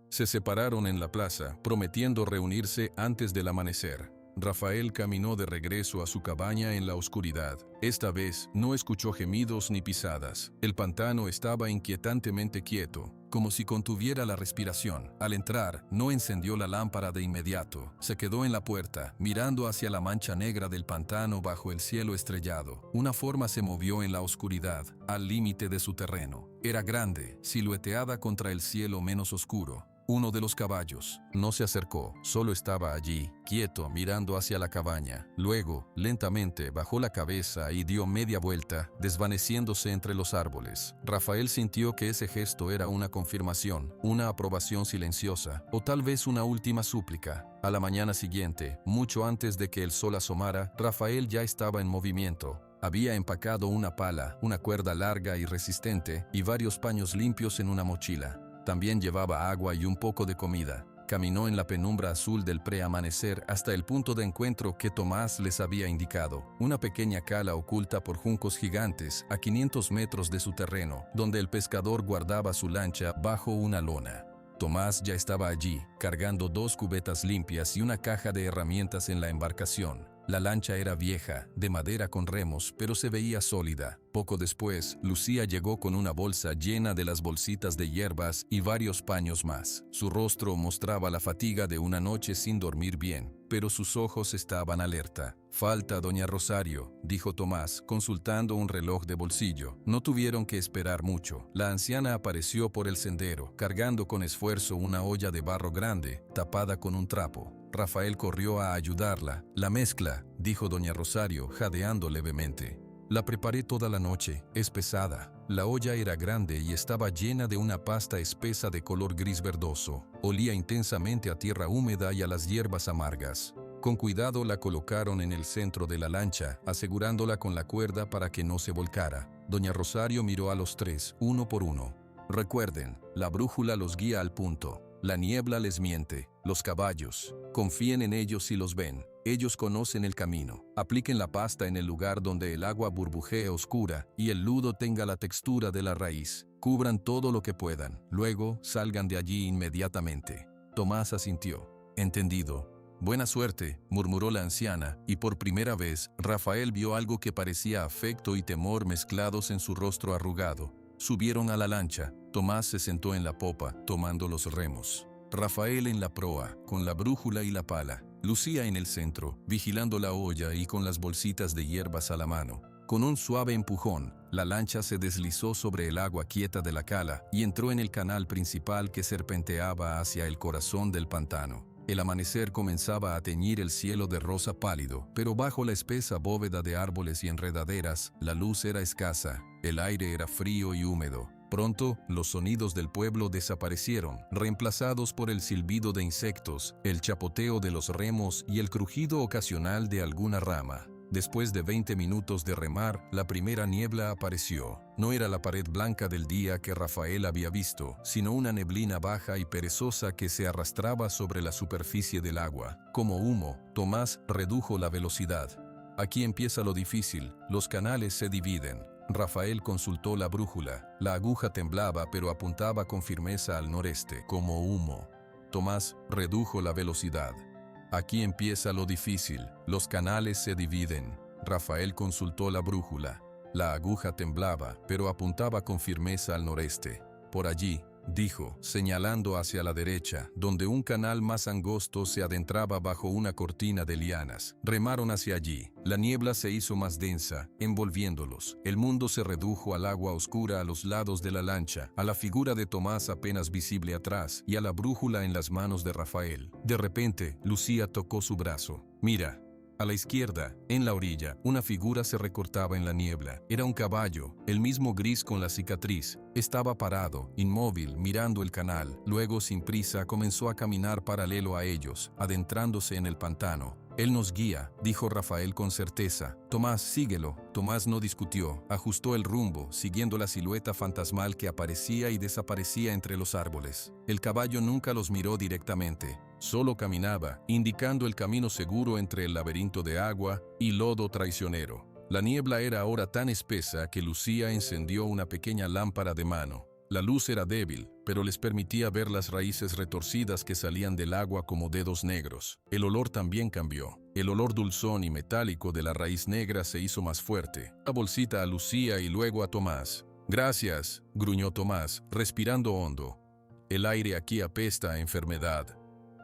Se separaron en la plaza, prometiendo reunirse antes del amanecer. Rafael caminó de regreso a su cabaña en la oscuridad. Esta vez, no escuchó gemidos ni pisadas. El pantano estaba inquietantemente quieto, como si contuviera la respiración. Al entrar, no encendió la lámpara de inmediato. Se quedó en la puerta, mirando hacia la mancha negra del pantano bajo el cielo estrellado. Una forma se movió en la oscuridad, al límite de su terreno. Era grande, silueteada contra el cielo menos oscuro. Uno de los caballos. No se acercó, solo estaba allí, quieto, mirando hacia la cabaña. Luego, lentamente, bajó la cabeza y dio media vuelta, desvaneciéndose entre los árboles. Rafael sintió que ese gesto era una confirmación, una aprobación silenciosa, o tal vez una última súplica. A la mañana siguiente, mucho antes de que el sol asomara, Rafael ya estaba en movimiento. Había empacado una pala, una cuerda larga y resistente, y varios paños limpios en una mochila. También llevaba agua y un poco de comida. Caminó en la penumbra azul del preamanecer hasta el punto de encuentro que Tomás les había indicado, una pequeña cala oculta por juncos gigantes a 500 metros de su terreno, donde el pescador guardaba su lancha bajo una lona. Tomás ya estaba allí, cargando 2 cubetas limpias y una caja de herramientas en la embarcación. La lancha era vieja, de madera con remos, pero se veía sólida. Poco después, Lucía llegó con una bolsa llena de las bolsitas de hierbas y varios paños más. Su rostro mostraba la fatiga de una noche sin dormir bien, pero sus ojos estaban alerta. «Falta doña Rosario», dijo Tomás, consultando un reloj de bolsillo. No tuvieron que esperar mucho. La anciana apareció por el sendero, cargando con esfuerzo una olla de barro grande, tapada con un trapo. Rafael corrió a ayudarla. «La mezcla», dijo doña Rosario, jadeando levemente. «La preparé toda la noche. Es pesada». La olla era grande y estaba llena de una pasta espesa de color gris verdoso. Olía intensamente a tierra húmeda y a las hierbas amargas. Con cuidado la colocaron en el centro de la lancha, asegurándola con la cuerda para que no se volcara. Doña Rosario miró a los 3, uno por uno. «Recuerden, la brújula los guía al punto. La niebla les miente. Los caballos. Confíen en ellos si los ven. Ellos conocen el camino. Apliquen la pasta en el lugar donde el agua burbujee oscura y el ludo tenga la textura de la raíz. Cubran todo lo que puedan. Luego, salgan de allí inmediatamente». Tomás asintió. «Entendido». «Buena suerte», murmuró la anciana, y por primera vez, Rafael vio algo que parecía afecto y temor mezclados en su rostro arrugado. Subieron a la lancha. Tomás se sentó en la popa, tomando los remos. Rafael en la proa, con la brújula y la pala. Lucía en el centro, vigilando la olla y con las bolsitas de hierbas a la mano. Con un suave empujón, la lancha se deslizó sobre el agua quieta de la cala y entró en el canal principal que serpenteaba hacia el corazón del pantano. El amanecer comenzaba a teñir el cielo de rosa pálido, pero bajo la espesa bóveda de árboles y enredaderas, la luz era escasa, el aire era frío y húmedo. Pronto, los sonidos del pueblo desaparecieron, reemplazados por el silbido de insectos, el chapoteo de los remos y el crujido ocasional de alguna rama. Después de 20 minutos de remar, la primera niebla apareció. No era la pared blanca del día que Rafael había visto, sino una neblina baja y perezosa que se arrastraba sobre la superficie del agua. Como humo, Tomás redujo la velocidad. «Aquí empieza lo difícil, los canales se dividen». Rafael consultó la brújula. La aguja temblaba pero apuntaba con firmeza al noreste, como humo. Tomás redujo la velocidad. «Aquí empieza lo difícil, los canales se dividen». Rafael consultó la brújula. La aguja temblaba, pero apuntaba con firmeza al noreste. «Por allí», dijo, señalando hacia la derecha, donde un canal más angosto se adentraba bajo una cortina de lianas. Remaron hacia allí. La niebla se hizo más densa, envolviéndolos. El mundo se redujo al agua oscura a los lados de la lancha, a la figura de Tomás apenas visible atrás y a la brújula en las manos de Rafael. De repente, Lucía tocó su brazo. «Mira». A la izquierda, en la orilla, una figura se recortaba en la niebla. Era un caballo, el mismo gris con la cicatriz. Estaba parado, inmóvil, mirando el canal. Luego, sin prisa, comenzó a caminar paralelo a ellos, adentrándose en el pantano. «Él nos guía», dijo Rafael con certeza. «Tomás, síguelo». Tomás no discutió, ajustó el rumbo, siguiendo la silueta fantasmal que aparecía y desaparecía entre los árboles. El caballo nunca los miró directamente. Solo caminaba, indicando el camino seguro entre el laberinto de agua y lodo traicionero. La niebla era ahora tan espesa que Lucía encendió una pequeña lámpara de mano. La luz era débil, pero les permitía ver las raíces retorcidas que salían del agua como dedos negros. El olor también cambió. El olor dulzón y metálico de la raíz negra se hizo más fuerte. La bolsita a Lucía y luego a Tomás. «Gracias», gruñó Tomás, respirando hondo. «El aire aquí apesta a enfermedad».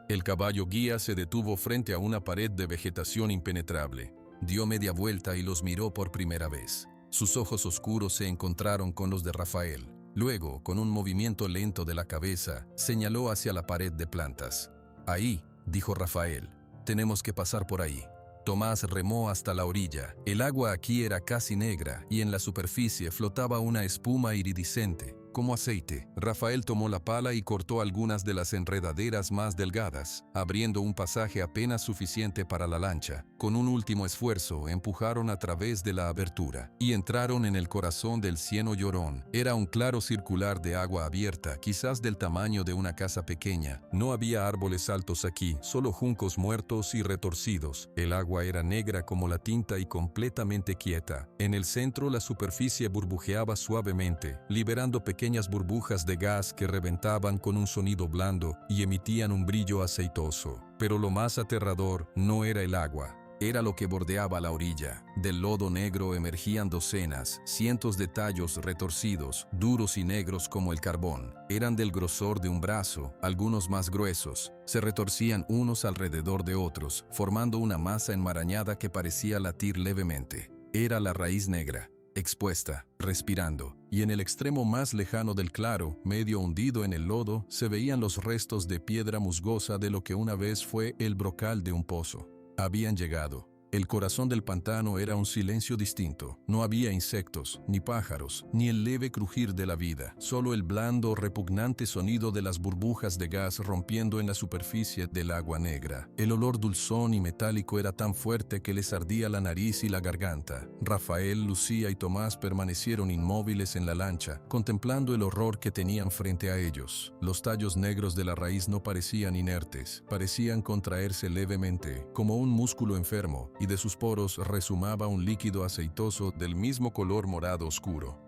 El caballo guía se detuvo frente a una pared de vegetación impenetrable. Dio media vuelta y los miró por primera vez. Sus ojos oscuros se encontraron con los de Rafael. Luego, con un movimiento lento de la cabeza, señaló hacia la pared de plantas. «Ahí», dijo Rafael, «tenemos que pasar por ahí». Tomás remó hasta la orilla. El agua aquí era casi negra y en la superficie flotaba una espuma iridiscente, como aceite. Rafael tomó la pala y cortó algunas de las enredaderas más delgadas, abriendo un pasaje apenas suficiente para la lancha. Con un último esfuerzo, empujaron a través de la abertura y entraron en el corazón del Cieno Llorón. Era un claro circular de agua abierta, quizás del tamaño de una casa pequeña. No había árboles altos aquí, solo juncos muertos y retorcidos. El agua era negra como la tinta y completamente quieta. En el centro, la superficie burbujeaba suavemente, liberando pequeñas burbujas de gas que reventaban con un sonido blando y emitían un brillo aceitoso. Pero lo más aterrador no era el agua. Era lo que bordeaba la orilla. Del lodo negro emergían docenas, cientos de tallos retorcidos, duros y negros como el carbón. Eran del grosor de un brazo, algunos más gruesos. Se retorcían unos alrededor de otros, formando una masa enmarañada que parecía latir levemente. Era la raíz negra, expuesta, respirando, y en el extremo más lejano del claro, medio hundido en el lodo, se veían los restos de piedra musgosa de lo que una vez fue el brocal de un pozo. Habían llegado. El corazón del pantano era un silencio distinto. No había insectos, ni pájaros, ni el leve crujir de la vida. Solo el blando, repugnante sonido de las burbujas de gas rompiendo en la superficie del agua negra. El olor dulzón y metálico era tan fuerte que les ardía la nariz y la garganta. Rafael, Lucía y Tomás permanecieron inmóviles en la lancha, contemplando el horror que tenían frente a ellos. Los tallos negros de la raíz no parecían inertes, parecían contraerse levemente, como un músculo enfermo, y de sus poros resumaba un líquido aceitoso del mismo color morado oscuro.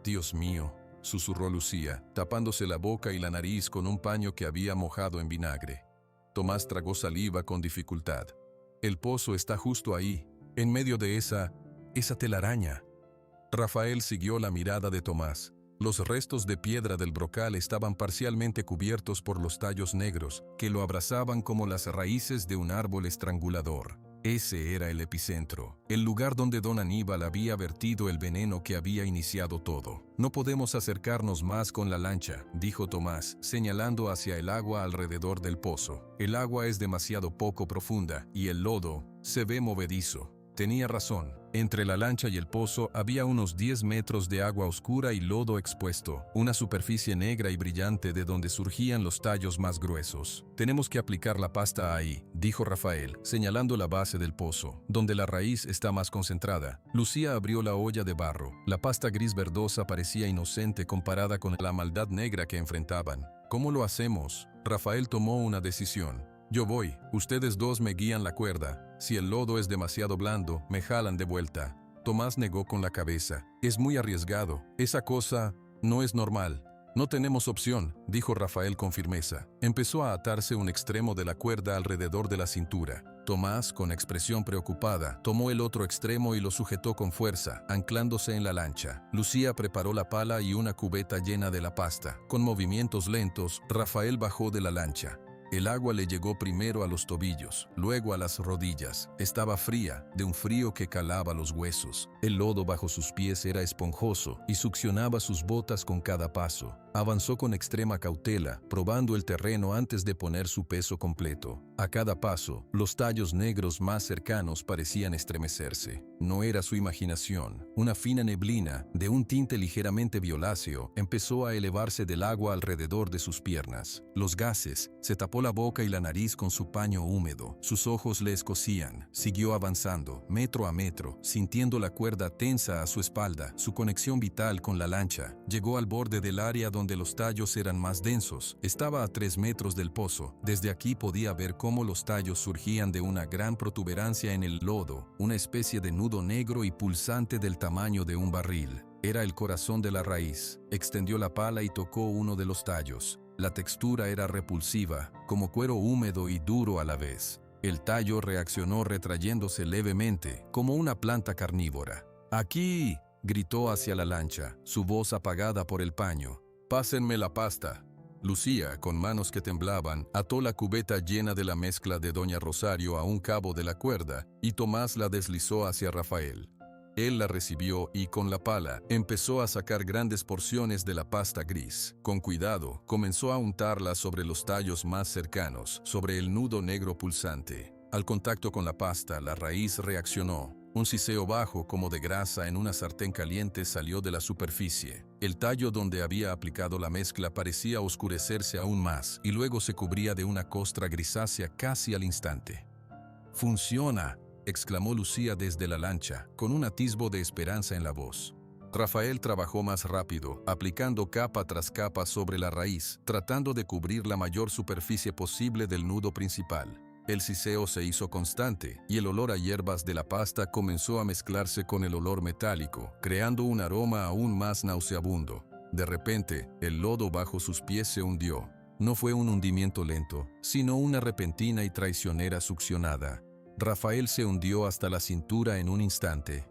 «Dios mío», susurró Lucía, tapándose la boca y la nariz con un paño que había mojado en vinagre. Tomás tragó saliva con dificultad. «El pozo está justo ahí, en medio de esa telaraña». Rafael siguió la mirada de Tomás. Los restos de piedra del brocal estaban parcialmente cubiertos por los tallos negros, que lo abrazaban como las raíces de un árbol estrangulador. Ese era el epicentro, el lugar donde don Aníbal había vertido el veneno que había iniciado todo. «No podemos acercarnos más con la lancha», dijo Tomás, señalando hacia el agua alrededor del pozo. «El agua es demasiado poco profunda y el lodo se ve movedizo». Tenía razón. Entre la lancha y el pozo había unos 10 metros de agua oscura y lodo expuesto, una superficie negra y brillante de donde surgían los tallos más gruesos. «Tenemos que aplicar la pasta ahí», dijo Rafael, señalando la base del pozo, donde la raíz está más concentrada. Lucía abrió la olla de barro. La pasta gris verdosa parecía inocente comparada con la maldad negra que enfrentaban. «¿Cómo lo hacemos?» Rafael tomó una decisión. «Yo voy, ustedes dos me guían la cuerda. Si el lodo es demasiado blando, me jalan de vuelta». Tomás negó con la cabeza. «Es muy arriesgado. Esa cosa no es normal». «No tenemos opción», dijo Rafael con firmeza. Empezó a atarse un extremo de la cuerda alrededor de la cintura. Tomás, con expresión preocupada, tomó el otro extremo y lo sujetó con fuerza, anclándose en la lancha. Lucía preparó la pala y una cubeta llena de la pasta. Con movimientos lentos, Rafael bajó de la lancha. El agua le llegó primero a los tobillos, luego a las rodillas. Estaba fría, de un frío que calaba los huesos. El lodo bajo sus pies era esponjoso y succionaba sus botas con cada paso. Avanzó con extrema cautela, probando el terreno antes de poner su peso completo. A cada paso, los tallos negros más cercanos parecían estremecerse. No era su imaginación. Una fina neblina, de un tinte ligeramente violáceo, empezó a elevarse del agua alrededor de sus piernas. Los gases, se tapó la boca y la nariz con su paño húmedo. Sus ojos le escocían. Siguió avanzando, metro a metro, sintiendo la cuerda tensa a su espalda, su conexión vital con la lancha. Llegó al borde del área donde los tallos eran más densos. Estaba a 3 metros del pozo. Desde aquí podía ver cómo los tallos surgían de una gran protuberancia en el lodo, una especie de nudo negro y pulsante del tamaño de un barril. Era el corazón de la raíz. Extendió la pala y tocó uno de los tallos. La textura era repulsiva, como cuero húmedo y duro a la vez. El tallo reaccionó retrayéndose levemente, como una planta carnívora. ¡Aquí!, gritó hacia la lancha, su voz apagada por el paño. «Pásenme la pasta». Lucía, con manos que temblaban, ató la cubeta llena de la mezcla de doña Rosario a un cabo de la cuerda, y Tomás la deslizó hacia Rafael. Él la recibió y, con la pala, empezó a sacar grandes porciones de la pasta gris. Con cuidado, comenzó a untarla sobre los tallos más cercanos, sobre el nudo negro pulsante. Al contacto con la pasta, la raíz reaccionó. Un siseo bajo, como de grasa en una sartén caliente, salió de la superficie. El tallo donde había aplicado la mezcla parecía oscurecerse aún más, y luego se cubría de una costra grisácea casi al instante. «¡Funciona!», exclamó Lucía desde la lancha, con un atisbo de esperanza en la voz. Rafael trabajó más rápido, aplicando capa tras capa sobre la raíz, tratando de cubrir la mayor superficie posible del nudo principal. El siseo se hizo constante, y el olor a hierbas de la pasta comenzó a mezclarse con el olor metálico, creando un aroma aún más nauseabundo. De repente, el lodo bajo sus pies se hundió. No fue un hundimiento lento, sino una repentina y traicionera succionada. Rafael se hundió hasta la cintura en un instante.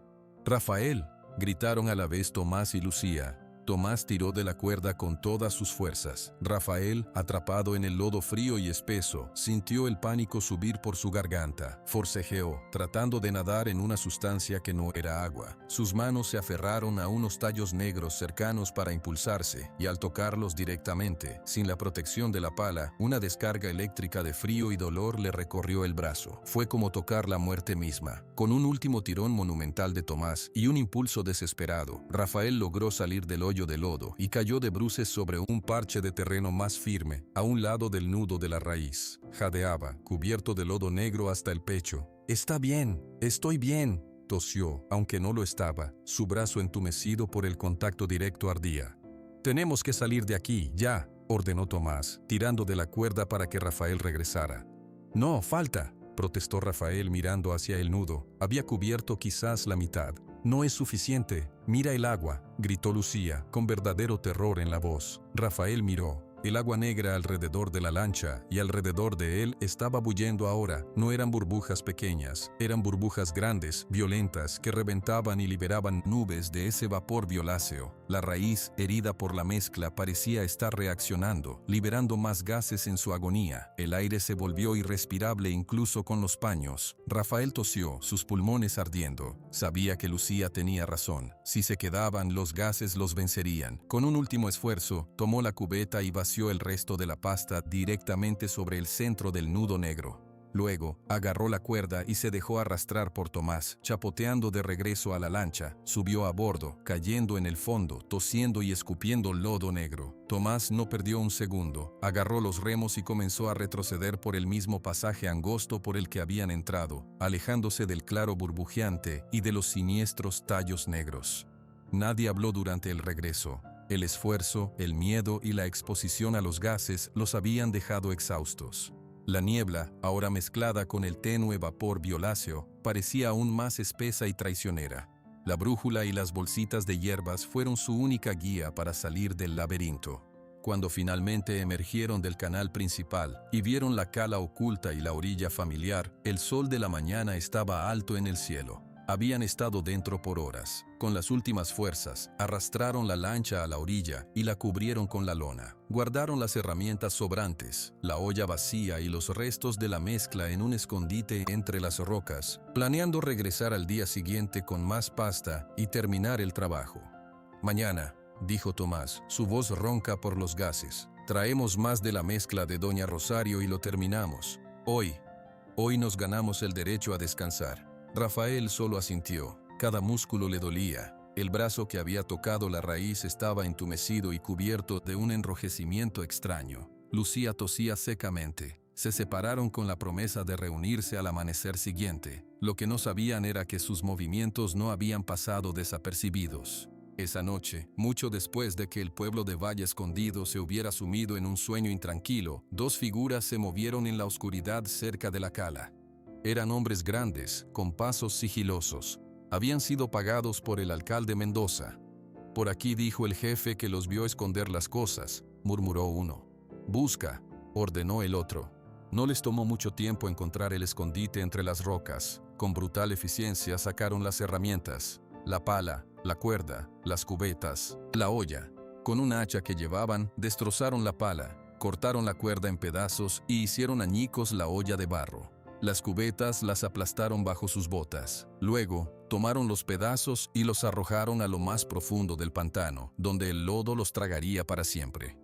«¡Rafael!», gritaron a la vez Tomás y Lucía. Tomás tiró de la cuerda con todas sus fuerzas. Rafael, atrapado en el lodo frío y espeso, sintió el pánico subir por su garganta. Forcejeó, tratando de nadar en una sustancia que no era agua. Sus manos se aferraron a unos tallos negros cercanos para impulsarse, y al tocarlos directamente, sin la protección de la pala, una descarga eléctrica de frío y dolor le recorrió el brazo. Fue como tocar la muerte misma. Con un último tirón monumental de Tomás y un impulso desesperado, Rafael logró salir del hoyo de lodo y cayó de bruces sobre un parche de terreno más firme, a un lado del nudo de la raíz. Jadeaba, cubierto de lodo negro hasta el pecho. «Está bien, estoy bien», tosió, aunque no lo estaba. Su brazo entumecido por el contacto directo ardía. «Tenemos que salir de aquí, ya», ordenó Tomás, tirando de la cuerda para que Rafael regresara. «No, falta», protestó Rafael mirando hacia el nudo. Había cubierto quizás la mitad. «No es suficiente. Mira el agua», gritó Lucía, con verdadero terror en la voz. Rafael miró. El agua negra alrededor de la lancha y alrededor de él estaba bullendo ahora. No eran burbujas pequeñas, eran burbujas grandes, violentas, que reventaban y liberaban nubes de ese vapor violáceo. La raíz, herida por la mezcla, parecía estar reaccionando, liberando más gases en su agonía. El aire se volvió irrespirable incluso con los paños. Rafael tosió, sus pulmones ardiendo. Sabía que Lucía tenía razón. Si se quedaban, los gases los vencerían. Con un último esfuerzo, tomó la cubeta y vació el resto de la pasta directamente sobre el centro del nudo negro. Luego, agarró la cuerda y se dejó arrastrar por Tomás, chapoteando de regreso a la lancha. Subió a bordo, cayendo en el fondo, tosiendo y escupiendo lodo negro. Tomás no perdió un segundo. Agarró los remos y comenzó a retroceder por el mismo pasaje angosto por el que habían entrado, alejándose del claro burbujeante y de los siniestros tallos negros. Nadie habló durante el regreso. El esfuerzo, el miedo y la exposición a los gases los habían dejado exhaustos. La niebla, ahora mezclada con el tenue vapor violáceo, parecía aún más espesa y traicionera. La brújula y las bolsitas de hierbas fueron su única guía para salir del laberinto. Cuando finalmente emergieron del canal principal y vieron la cala oculta y la orilla familiar, el sol de la mañana estaba alto en el cielo. Habían estado dentro por horas. Con las últimas fuerzas, arrastraron la lancha a la orilla y la cubrieron con la lona. Guardaron las herramientas sobrantes, la olla vacía y los restos de la mezcla en un escondite entre las rocas, planeando regresar al día siguiente con más pasta y terminar el trabajo. «Mañana», dijo Tomás, su voz ronca por los gases, «traemos más de la mezcla de doña Rosario y lo terminamos. Hoy nos ganamos el derecho a descansar». Rafael solo asintió. Cada músculo le dolía. El brazo que había tocado la raíz estaba entumecido y cubierto de un enrojecimiento extraño. Lucía tosía secamente. Se separaron con la promesa de reunirse al amanecer siguiente. Lo que no sabían era que sus movimientos no habían pasado desapercibidos. Esa noche, mucho después de que el pueblo de Valle Escondido se hubiera sumido en un sueño intranquilo, dos figuras se movieron en la oscuridad cerca de la cala. Eran hombres grandes, con pasos sigilosos. Habían sido pagados por el alcalde Mendoza. Por aquí dijo el jefe que los vio esconder las cosas, murmuró uno. Busca, ordenó el otro. No les tomó mucho tiempo encontrar el escondite entre las rocas. Con brutal eficiencia sacaron las herramientas, la pala, la cuerda, las cubetas, la olla. Con un hacha que llevaban, destrozaron la pala, cortaron la cuerda en pedazos y hicieron añicos la olla de barro. Las cubetas las aplastaron bajo sus botas. Luego, tomaron los pedazos y los arrojaron a lo más profundo del pantano, donde el lodo los tragaría para siempre.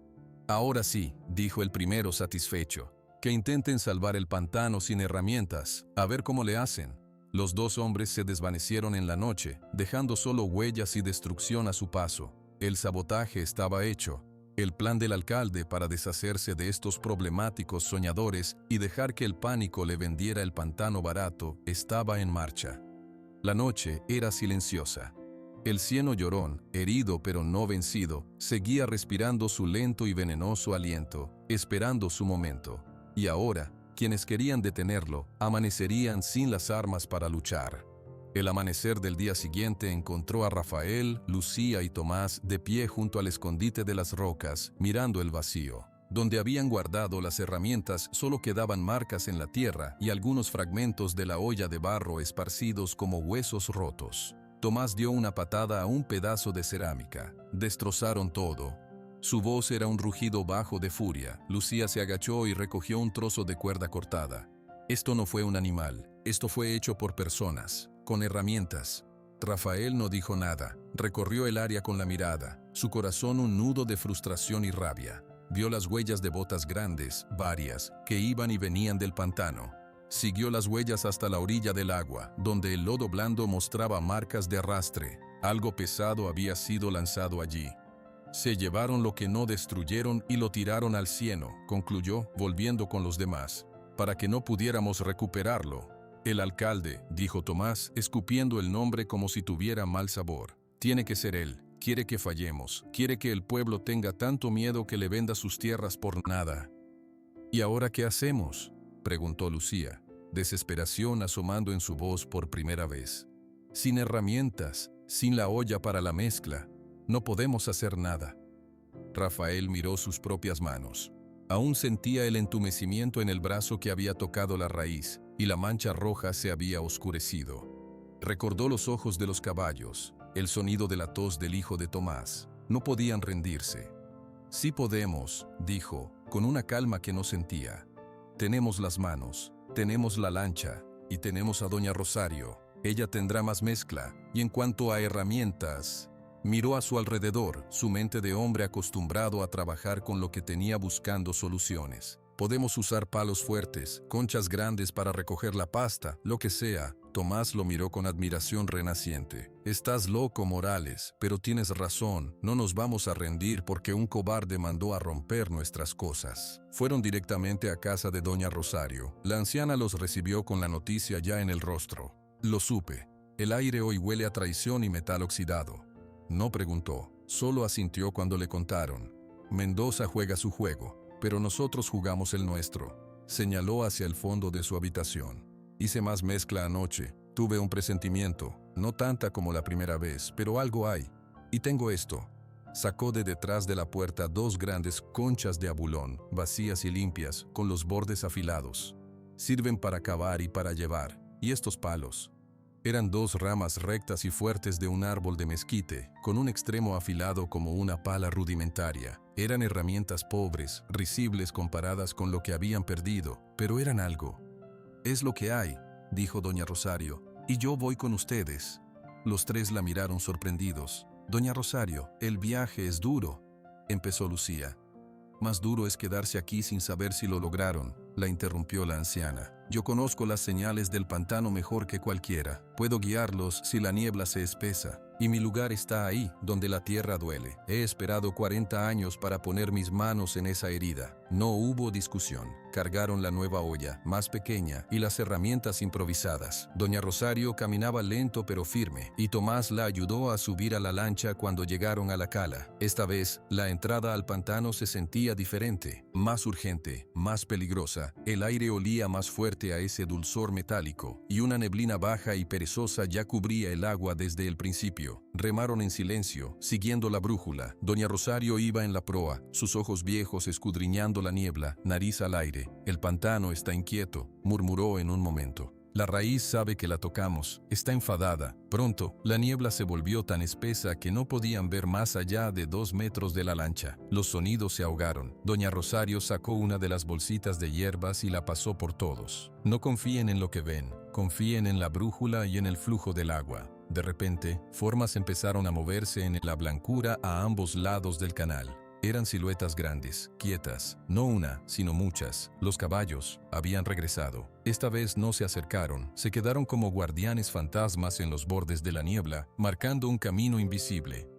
Ahora sí, dijo el primero satisfecho, que intenten salvar el pantano sin herramientas, a ver cómo le hacen. Los dos hombres se desvanecieron en la noche, dejando solo huellas y destrucción a su paso. El sabotaje estaba hecho. El plan del alcalde para deshacerse de estos problemáticos soñadores y dejar que el pánico le vendiera el pantano barato estaba en marcha. La noche era silenciosa. El cieno llorón, herido pero no vencido, seguía respirando su lento y venenoso aliento, esperando su momento. Y ahora, quienes querían detenerlo, amanecerían sin las armas para luchar. El amanecer del día siguiente encontró a Rafael, Lucía y Tomás de pie junto al escondite de las rocas, mirando el vacío. Donde habían guardado las herramientas solo quedaban marcas en la tierra y algunos fragmentos de la olla de barro esparcidos como huesos rotos. Tomás dio una patada a un pedazo de cerámica. Destrozaron todo. Su voz era un rugido bajo de furia. Lucía se agachó y recogió un trozo de cuerda cortada. Esto no fue un animal, esto fue hecho por personas, con herramientas. Rafael no dijo nada, recorrió el área con la mirada, su corazón un nudo de frustración y rabia. Vio las huellas de botas grandes, varias, que iban y venían del pantano. Siguió las huellas hasta la orilla del agua, donde el lodo blando mostraba marcas de arrastre. Algo pesado había sido lanzado allí. Se llevaron lo que no destruyeron y lo tiraron al cieno, concluyó, volviendo con los demás, para que no pudiéramos recuperarlo. El alcalde, dijo Tomás, escupiendo el nombre como si tuviera mal sabor. Tiene que ser él, quiere que fallemos, quiere que el pueblo tenga tanto miedo que le venda sus tierras por nada. ¿Y ahora qué hacemos?, preguntó Lucía, desesperación asomando en su voz por primera vez. Sin herramientas, sin la olla para la mezcla, no podemos hacer nada. Rafael miró sus propias manos. Aún sentía el entumecimiento en el brazo que había tocado la raíz, y la mancha roja se había oscurecido. Recordó los ojos de los caballos, el sonido de la tos del hijo de Tomás. No podían rendirse. Sí podemos, dijo, con una calma que no sentía. Tenemos las manos, tenemos la lancha, y tenemos a doña Rosario. Ella tendrá más mezcla, y en cuanto a herramientas... Miró a su alrededor, su mente de hombre acostumbrado a trabajar con lo que tenía buscando soluciones. Podemos usar palos fuertes, conchas grandes para recoger la pasta, lo que sea. Tomás lo miró con admiración renaciente. Estás loco, Morales, pero tienes razón, no nos vamos a rendir porque un cobarde mandó a romper nuestras cosas. Fueron directamente a casa de doña Rosario. La anciana los recibió con la noticia ya en el rostro. Lo supe. El aire hoy huele a traición y metal oxidado. No preguntó, solo asintió cuando le contaron. Mendoza juega su juego, pero nosotros jugamos el nuestro. Señaló hacia el fondo de su habitación. Hice más mezcla anoche. Tuve un presentimiento, no tanta como la primera vez, pero algo hay. Y tengo esto. Sacó de detrás de la puerta 2 grandes conchas de abulón, vacías y limpias, con los bordes afilados. Sirven para cavar y para llevar. Y estos palos. Eran 2 ramas rectas y fuertes de un árbol de mezquite, con un extremo afilado como una pala rudimentaria. Eran herramientas pobres, risibles comparadas con lo que habían perdido, pero eran algo. «Es lo que hay», dijo doña Rosario, «y yo voy con ustedes». Los 3 la miraron sorprendidos. «Doña Rosario, el viaje es duro», empezó Lucía. «Más duro es quedarse aquí sin saber si lo lograron», la interrumpió la anciana. «Yo conozco las señales del pantano mejor que cualquiera. Puedo guiarlos si la niebla se espesa. Y mi lugar está ahí, donde la tierra duele. He esperado 40 años para poner mis manos en esa herida». No hubo discusión. Cargaron la nueva olla, más pequeña, y las herramientas improvisadas. Doña Rosario caminaba lento pero firme, y Tomás la ayudó a subir a la lancha cuando llegaron a la cala. Esta vez, la entrada al pantano se sentía diferente, más urgente, más peligrosa. El aire olía más fuerte fuerte a ese dulzor metálico, y una neblina baja y perezosa ya cubría el agua desde el principio. Remaron en silencio, siguiendo la brújula. Doña Rosario iba en la proa, sus ojos viejos escudriñando la niebla, nariz al aire. El pantano está inquieto, murmuró en un momento. La raíz sabe que la tocamos, está enfadada. Pronto, la niebla se volvió tan espesa que no podían ver más allá de 2 metros de la lancha. Los sonidos se ahogaron. Doña Rosario sacó una de las bolsitas de hierbas y la pasó por todos. No confíen en lo que ven, confíen en la brújula y en el flujo del agua. De repente, formas empezaron a moverse en la blancura a ambos lados del canal. Eran siluetas grandes, quietas, no una, sino muchas. Los caballos habían regresado. Esta vez no se acercaron, se quedaron como guardianes fantasmas en los bordes de la niebla, marcando un camino invisible.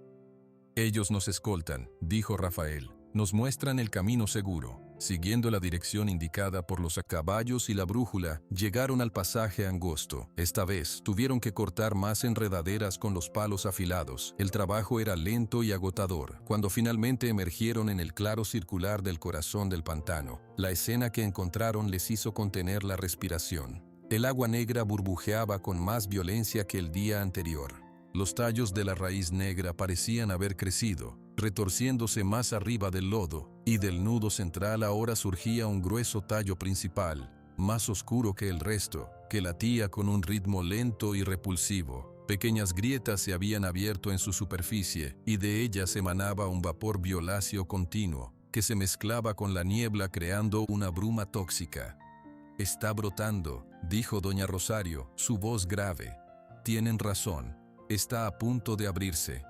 Ellos nos escoltan, dijo Rafael. Nos muestran el camino seguro. Siguiendo la dirección indicada por los caballos y la brújula, llegaron al pasaje angosto. Esta vez tuvieron que cortar más enredaderas con los palos afilados. El trabajo era lento y agotador. Cuando finalmente emergieron en el claro circular del corazón del pantano, la escena que encontraron les hizo contener la respiración. El agua negra burbujeaba con más violencia que el día anterior. Los tallos de la raíz negra parecían haber crecido, retorciéndose más arriba del lodo, y del nudo central ahora surgía un grueso tallo principal, más oscuro que el resto, que latía con un ritmo lento y repulsivo. Pequeñas grietas se habían abierto en su superficie, y de ellas emanaba un vapor violáceo continuo, que se mezclaba con la niebla creando una bruma tóxica. «Está brotando», dijo doña Rosario, su voz grave. «Tienen razón, está a punto de abrirse».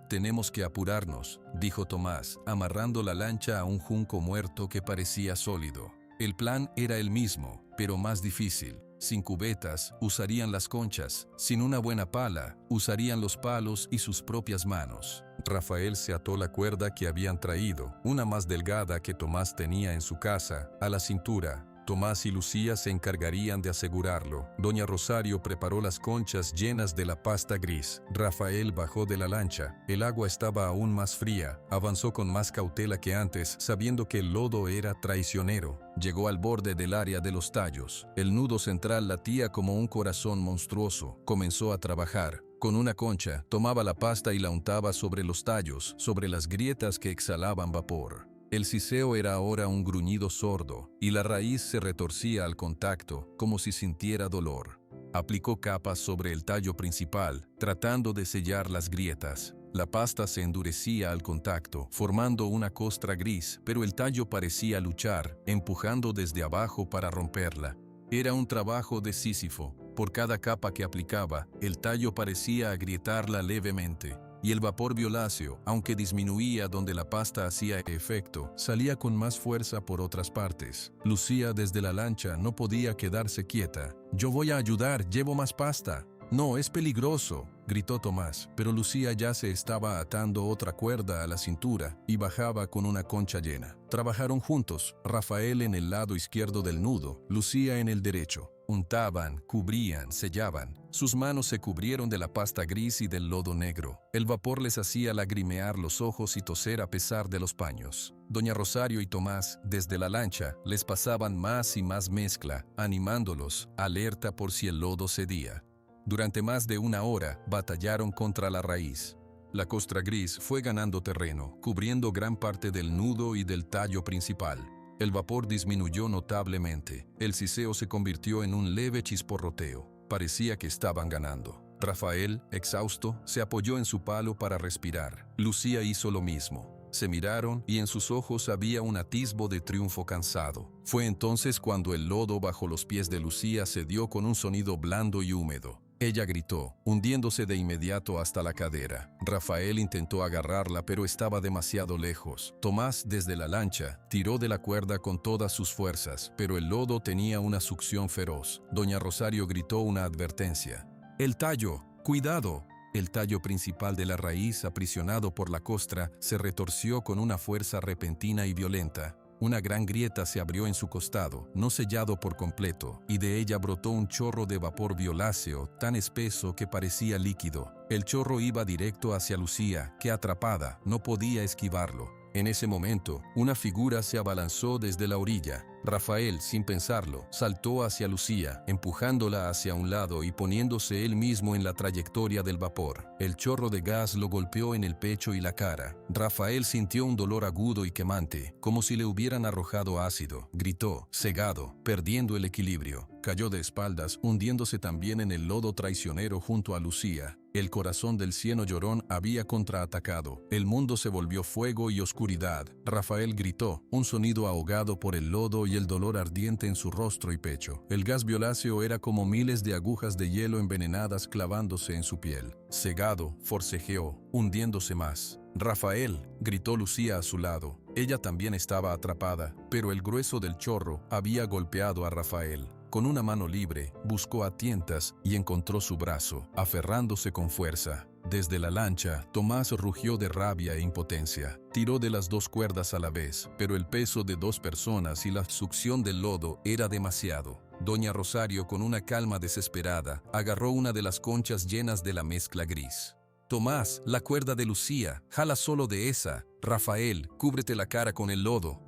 «Tenemos que apurarnos», dijo Tomás, amarrando la lancha a un junco muerto que parecía sólido. El plan era el mismo, pero más difícil. Sin cubetas, usarían las conchas. Sin una buena pala, usarían los palos y sus propias manos. Rafael se ató la cuerda que habían traído, una más delgada que Tomás tenía en su casa, a la cintura. Tomás y Lucía se encargarían de asegurarlo. Doña Rosario preparó las conchas llenas de la pasta gris. Rafael bajó de la lancha. El agua estaba aún más fría. Avanzó con más cautela que antes, sabiendo que el lodo era traicionero. Llegó al borde del área de los tallos. El nudo central latía como un corazón monstruoso. Comenzó a trabajar. Con una concha, tomaba la pasta y la untaba sobre los tallos, sobre las grietas que exhalaban vapor. El siseo era ahora un gruñido sordo, y la raíz se retorcía al contacto, como si sintiera dolor. Aplicó capas sobre el tallo principal, tratando de sellar las grietas. La pasta se endurecía al contacto, formando una costra gris, pero el tallo parecía luchar, empujando desde abajo para romperla. Era un trabajo de Sísifo. Por cada capa que aplicaba, el tallo parecía agrietarla levemente. Y el vapor violáceo, aunque disminuía donde la pasta hacía efecto, salía con más fuerza por otras partes. Lucía desde la lancha no podía quedarse quieta. «Yo voy a ayudar, llevo más pasta». «No, es peligroso», gritó Tomás, pero Lucía ya se estaba atando otra cuerda a la cintura y bajaba con una concha llena. Trabajaron juntos, Rafael en el lado izquierdo del nudo, Lucía en el derecho. Untaban, cubrían, sellaban. Sus manos se cubrieron de la pasta gris y del lodo negro. El vapor les hacía lagrimear los ojos y toser a pesar de los paños. Doña Rosario y Tomás, desde la lancha, les pasaban más y más mezcla, animándolos, alerta por si el lodo cedía. Durante más de 1 hora, batallaron contra la raíz. La costra gris fue ganando terreno, cubriendo gran parte del nudo y del tallo principal. El vapor disminuyó notablemente. El siseo se convirtió en un leve chisporroteo. Parecía que estaban ganando. Rafael, exhausto, se apoyó en su palo para respirar. Lucía hizo lo mismo. Se miraron y en sus ojos había un atisbo de triunfo cansado. Fue entonces cuando el lodo bajo los pies de Lucía cedió con un sonido blando y húmedo. Ella gritó, hundiéndose de inmediato hasta la cadera. Rafael intentó agarrarla, pero estaba demasiado lejos. Tomás, desde la lancha, tiró de la cuerda con todas sus fuerzas, pero el lodo tenía una succión feroz. Doña Rosario gritó una advertencia. «¡El tallo! ¡Cuidado!». El tallo principal de la raíz, aprisionado por la costra, se retorció con una fuerza repentina y violenta. Una gran grieta se abrió en su costado, no sellado por completo, y de ella brotó un chorro de vapor violáceo, tan espeso que parecía líquido. El chorro iba directo hacia Lucía, que atrapada, no podía esquivarlo. En ese momento, una figura se abalanzó desde la orilla. Rafael, sin pensarlo, saltó hacia Lucía, empujándola hacia un lado y poniéndose él mismo en la trayectoria del vapor. El chorro de gas lo golpeó en el pecho y la cara. Rafael sintió un dolor agudo y quemante, como si le hubieran arrojado ácido. Gritó, cegado, perdiendo el equilibrio. Cayó de espaldas, hundiéndose también en el lodo traicionero junto a Lucía. El corazón del cieno llorón había contraatacado. El mundo se volvió fuego y oscuridad. Rafael gritó, un sonido ahogado por el lodo y el dolor ardiente en su rostro y pecho. El gas violáceo era como miles de agujas de hielo envenenadas clavándose en su piel. Cegado, forcejeó, hundiéndose más. Rafael, gritó Lucía a su lado. Ella también estaba atrapada, pero el grueso del chorro había golpeado a Rafael. Con una mano libre, buscó a tientas y encontró su brazo, aferrándose con fuerza. Desde la lancha, Tomás rugió de rabia e impotencia. Tiró de las dos cuerdas a la vez, pero el peso de dos personas y la succión del lodo era demasiado. Doña Rosario, con una calma desesperada, agarró una de las conchas llenas de la mezcla gris. Tomás, la cuerda de Lucía, jala solo de esa. Rafael, cúbrete la cara con el lodo.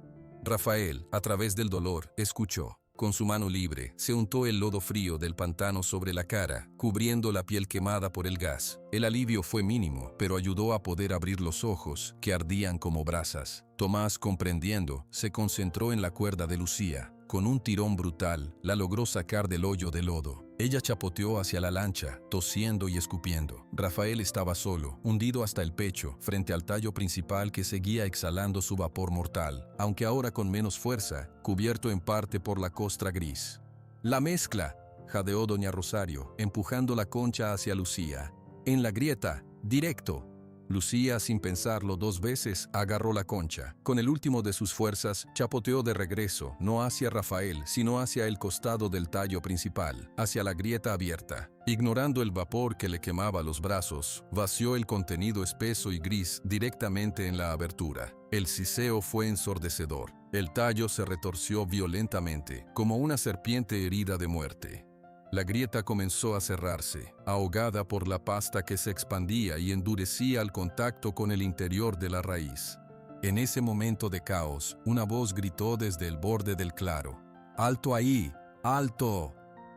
Rafael, a través del dolor, escuchó. Con su mano libre, se untó el lodo frío del pantano sobre la cara, cubriendo la piel quemada por el gas. El alivio fue mínimo, pero ayudó a poder abrir los ojos, que ardían como brasas. Tomás, comprendiendo, se concentró en la cuerda de Lucía. Con un tirón brutal, la logró sacar del hoyo de lodo. Ella chapoteó hacia la lancha, tosiendo y escupiendo. Rafael estaba solo, hundido hasta el pecho, frente al tallo principal que seguía exhalando su vapor mortal, aunque ahora con menos fuerza, cubierto en parte por la costra gris. «¡La mezcla!», jadeó doña Rosario, empujando la concha hacia Lucía. «En la grieta, directo». Lucía, sin pensarlo dos veces, agarró la concha. Con el último de sus fuerzas, chapoteó de regreso, no hacia Rafael, sino hacia el costado del tallo principal, hacia la grieta abierta. Ignorando el vapor que le quemaba los brazos, vació el contenido espeso y gris directamente en la abertura. El siseo fue ensordecedor. El tallo se retorció violentamente, como una serpiente herida de muerte. La grieta comenzó a cerrarse, ahogada por la pasta que se expandía y endurecía al contacto con el interior de la raíz. En ese momento de caos, una voz gritó desde el borde del claro. «¡Alto ahí! ¡Alto!».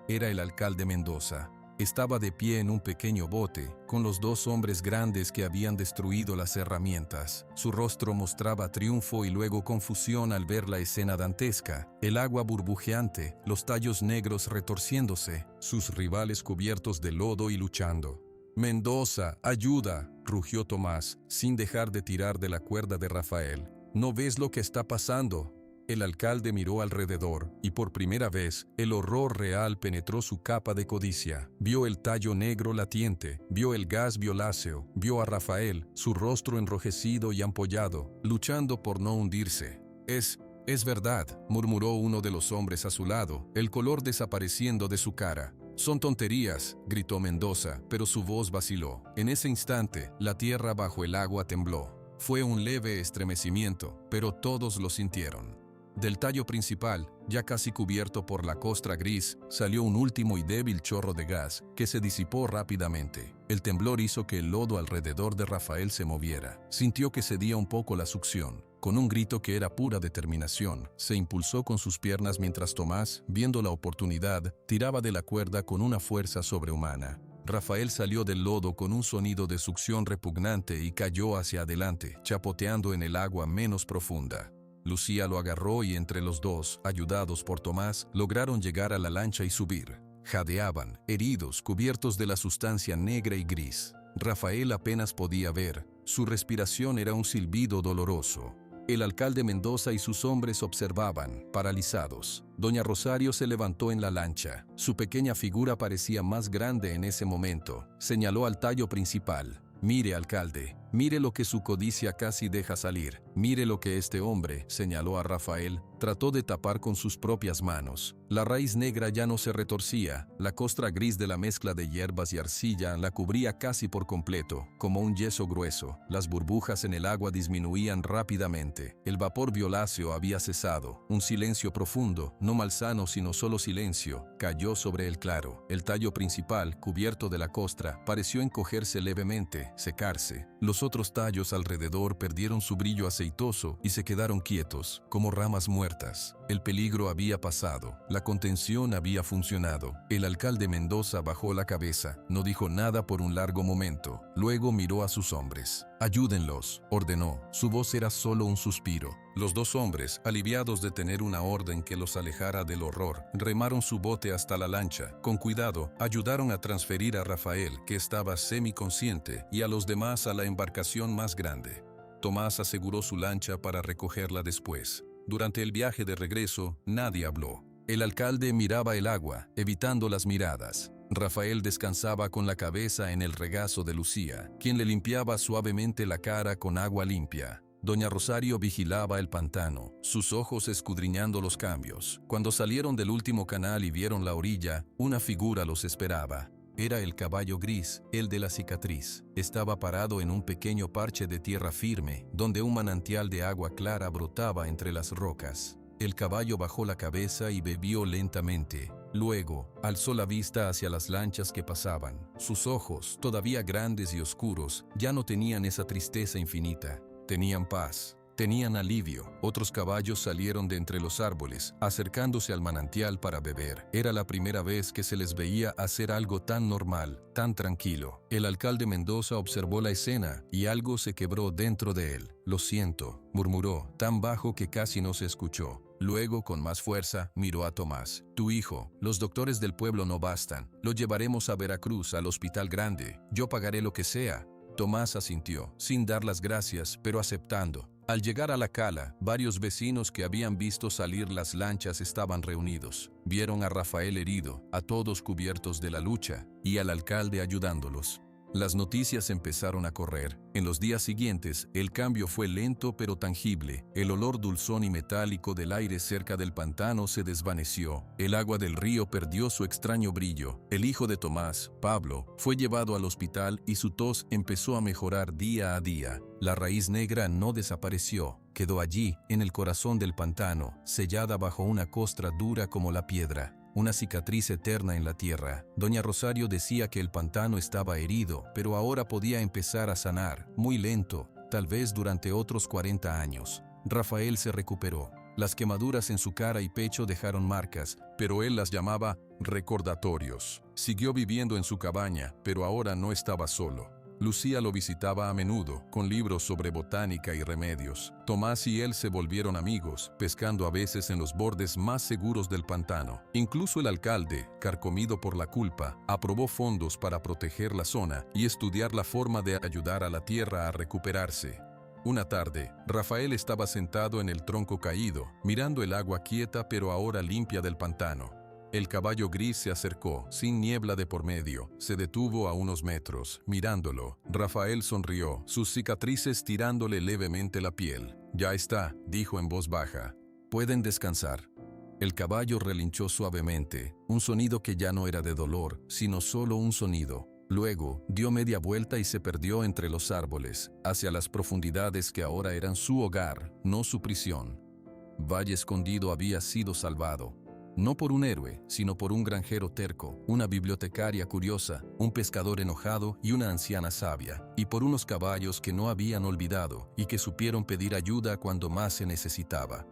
Era el alcalde Mendoza. Estaba de pie en un pequeño bote, con los dos hombres grandes que habían destruido las herramientas. Su rostro mostraba triunfo y luego confusión al ver la escena dantesca, el agua burbujeante, los tallos negros retorciéndose, sus rivales cubiertos de lodo y luchando. «¡Mendoza, ayuda!», rugió Tomás, sin dejar de tirar de la cuerda de Rafael. «¿No ves lo que está pasando?». El alcalde miró alrededor, y por primera vez, el horror real penetró su capa de codicia. Vio el tallo negro latiente, vio el gas violáceo, vio a Rafael, su rostro enrojecido y ampollado, luchando por no hundirse. Es verdad», murmuró uno de los hombres a su lado, el color desapareciendo de su cara. «Son tonterías», gritó Mendoza, pero su voz vaciló. En ese instante, la tierra bajo el agua tembló. Fue un leve estremecimiento, pero todos lo sintieron. Del tallo principal, ya casi cubierto por la costra gris, salió un último y débil chorro de gas, que se disipó rápidamente. El temblor hizo que el lodo alrededor de Rafael se moviera. Sintió que cedía un poco la succión. Con un grito que era pura determinación, se impulsó con sus piernas mientras Tomás, viendo la oportunidad, tiraba de la cuerda con una fuerza sobrehumana. Rafael salió del lodo con un sonido de succión repugnante y cayó hacia adelante, chapoteando en el agua menos profunda. Lucía lo agarró y entre los dos, ayudados por Tomás, lograron llegar a la lancha y subir. Jadeaban, heridos, cubiertos de la sustancia negra y gris. Rafael apenas podía ver. Su respiración era un silbido doloroso. El alcalde Mendoza y sus hombres observaban, paralizados. Doña Rosario se levantó en la lancha. Su pequeña figura parecía más grande en ese momento. Señaló al tallo principal. «Mire, alcalde, mire lo que su codicia casi deja salir. Mire lo que este hombre», señaló a Rafael, trató de tapar con sus propias manos. La raíz negra ya no se retorcía, la costra gris de la mezcla de hierbas y arcilla la cubría casi por completo, como un yeso grueso. Las burbujas en el agua disminuían rápidamente. El vapor violáceo había cesado. Un silencio profundo, no malsano sino solo silencio, cayó sobre el claro. El tallo principal, cubierto de la costra, pareció encogerse levemente, secarse. Los otros tallos alrededor perdieron su brillo aceitoso y se quedaron quietos, como ramas muertas. El peligro había pasado, la contención había funcionado. El alcalde Mendoza bajó la cabeza, no dijo nada por un largo momento. Luego miró a sus hombres. «Ayúdenlos», ordenó. Su voz era solo un suspiro. Los dos hombres, aliviados de tener una orden que los alejara del horror, remaron su bote hasta la lancha. Con cuidado, ayudaron a transferir a Rafael, que estaba semiconsciente, y a los demás a la embarcación más grande. Tomás aseguró su lancha para recogerla después. Durante el viaje de regreso, nadie habló. El alcalde miraba el agua, evitando las miradas. Rafael descansaba con la cabeza en el regazo de Lucía, quien le limpiaba suavemente la cara con agua limpia. Doña Rosario vigilaba el pantano, sus ojos escudriñando los cambios. Cuando salieron del último canal y vieron la orilla, una figura los esperaba. Era el caballo gris, el de la cicatriz. Estaba parado en un pequeño parche de tierra firme, donde un manantial de agua clara brotaba entre las rocas. El caballo bajó la cabeza y bebió lentamente. Luego, alzó la vista hacia las lanchas que pasaban. Sus ojos, todavía grandes y oscuros, ya no tenían esa tristeza infinita. Tenían paz, tenían alivio. Otros caballos salieron de entre los árboles, acercándose al manantial para beber. Era la primera vez que se les veía hacer algo tan normal, tan tranquilo. El alcalde Mendoza observó la escena y algo se quebró dentro de él. «Lo siento», murmuró, tan bajo que casi no se escuchó. Luego, con más fuerza, miró a Tomás. «Tu hijo, los doctores del pueblo no bastan. Lo llevaremos a Veracruz, al hospital grande. Yo pagaré lo que sea». Tomás asintió, sin dar las gracias, pero aceptando. Al llegar a la cala, varios vecinos que habían visto salir las lanchas estaban reunidos. Vieron a Rafael herido, a todos cubiertos de la lucha, y al alcalde ayudándolos. Las noticias empezaron a correr. En los días siguientes, el cambio fue lento pero tangible. El olor dulzón y metálico del aire cerca del pantano se desvaneció. El agua del río perdió su extraño brillo. El hijo de Tomás, Pablo, fue llevado al hospital y su tos empezó a mejorar día a día. La raíz negra no desapareció. Quedó allí, en el corazón del pantano, sellada bajo una costra dura como la piedra. Una cicatriz eterna en la tierra. Doña Rosario decía que el pantano estaba herido, pero ahora podía empezar a sanar, muy lento, tal vez durante otros 40 años. Rafael se recuperó. Las quemaduras en su cara y pecho dejaron marcas, pero él las llamaba recordatorios. Siguió viviendo en su cabaña, pero ahora no estaba solo. Lucía lo visitaba a menudo, con libros sobre botánica y remedios. Tomás y él se volvieron amigos, pescando a veces en los bordes más seguros del pantano. Incluso el alcalde, carcomido por la culpa, aprobó fondos para proteger la zona y estudiar la forma de ayudar a la tierra a recuperarse. Una tarde, Rafael estaba sentado en el tronco caído, mirando el agua quieta pero ahora limpia del pantano. El caballo gris se acercó, sin niebla de por medio. Se detuvo a unos metros, mirándolo. Rafael sonrió, sus cicatrices tirándole levemente la piel. «Ya está», dijo en voz baja. «Pueden descansar». El caballo relinchó suavemente, un sonido que ya no era de dolor, sino solo un sonido. Luego, dio media vuelta y se perdió entre los árboles, hacia las profundidades que ahora eran su hogar, no su prisión. Valle Escondido había sido salvado. No por un héroe, sino por un granjero terco, una bibliotecaria curiosa, un pescador enojado y una anciana sabia, y por unos caballos que no habían olvidado y que supieron pedir ayuda cuando más se necesitaba.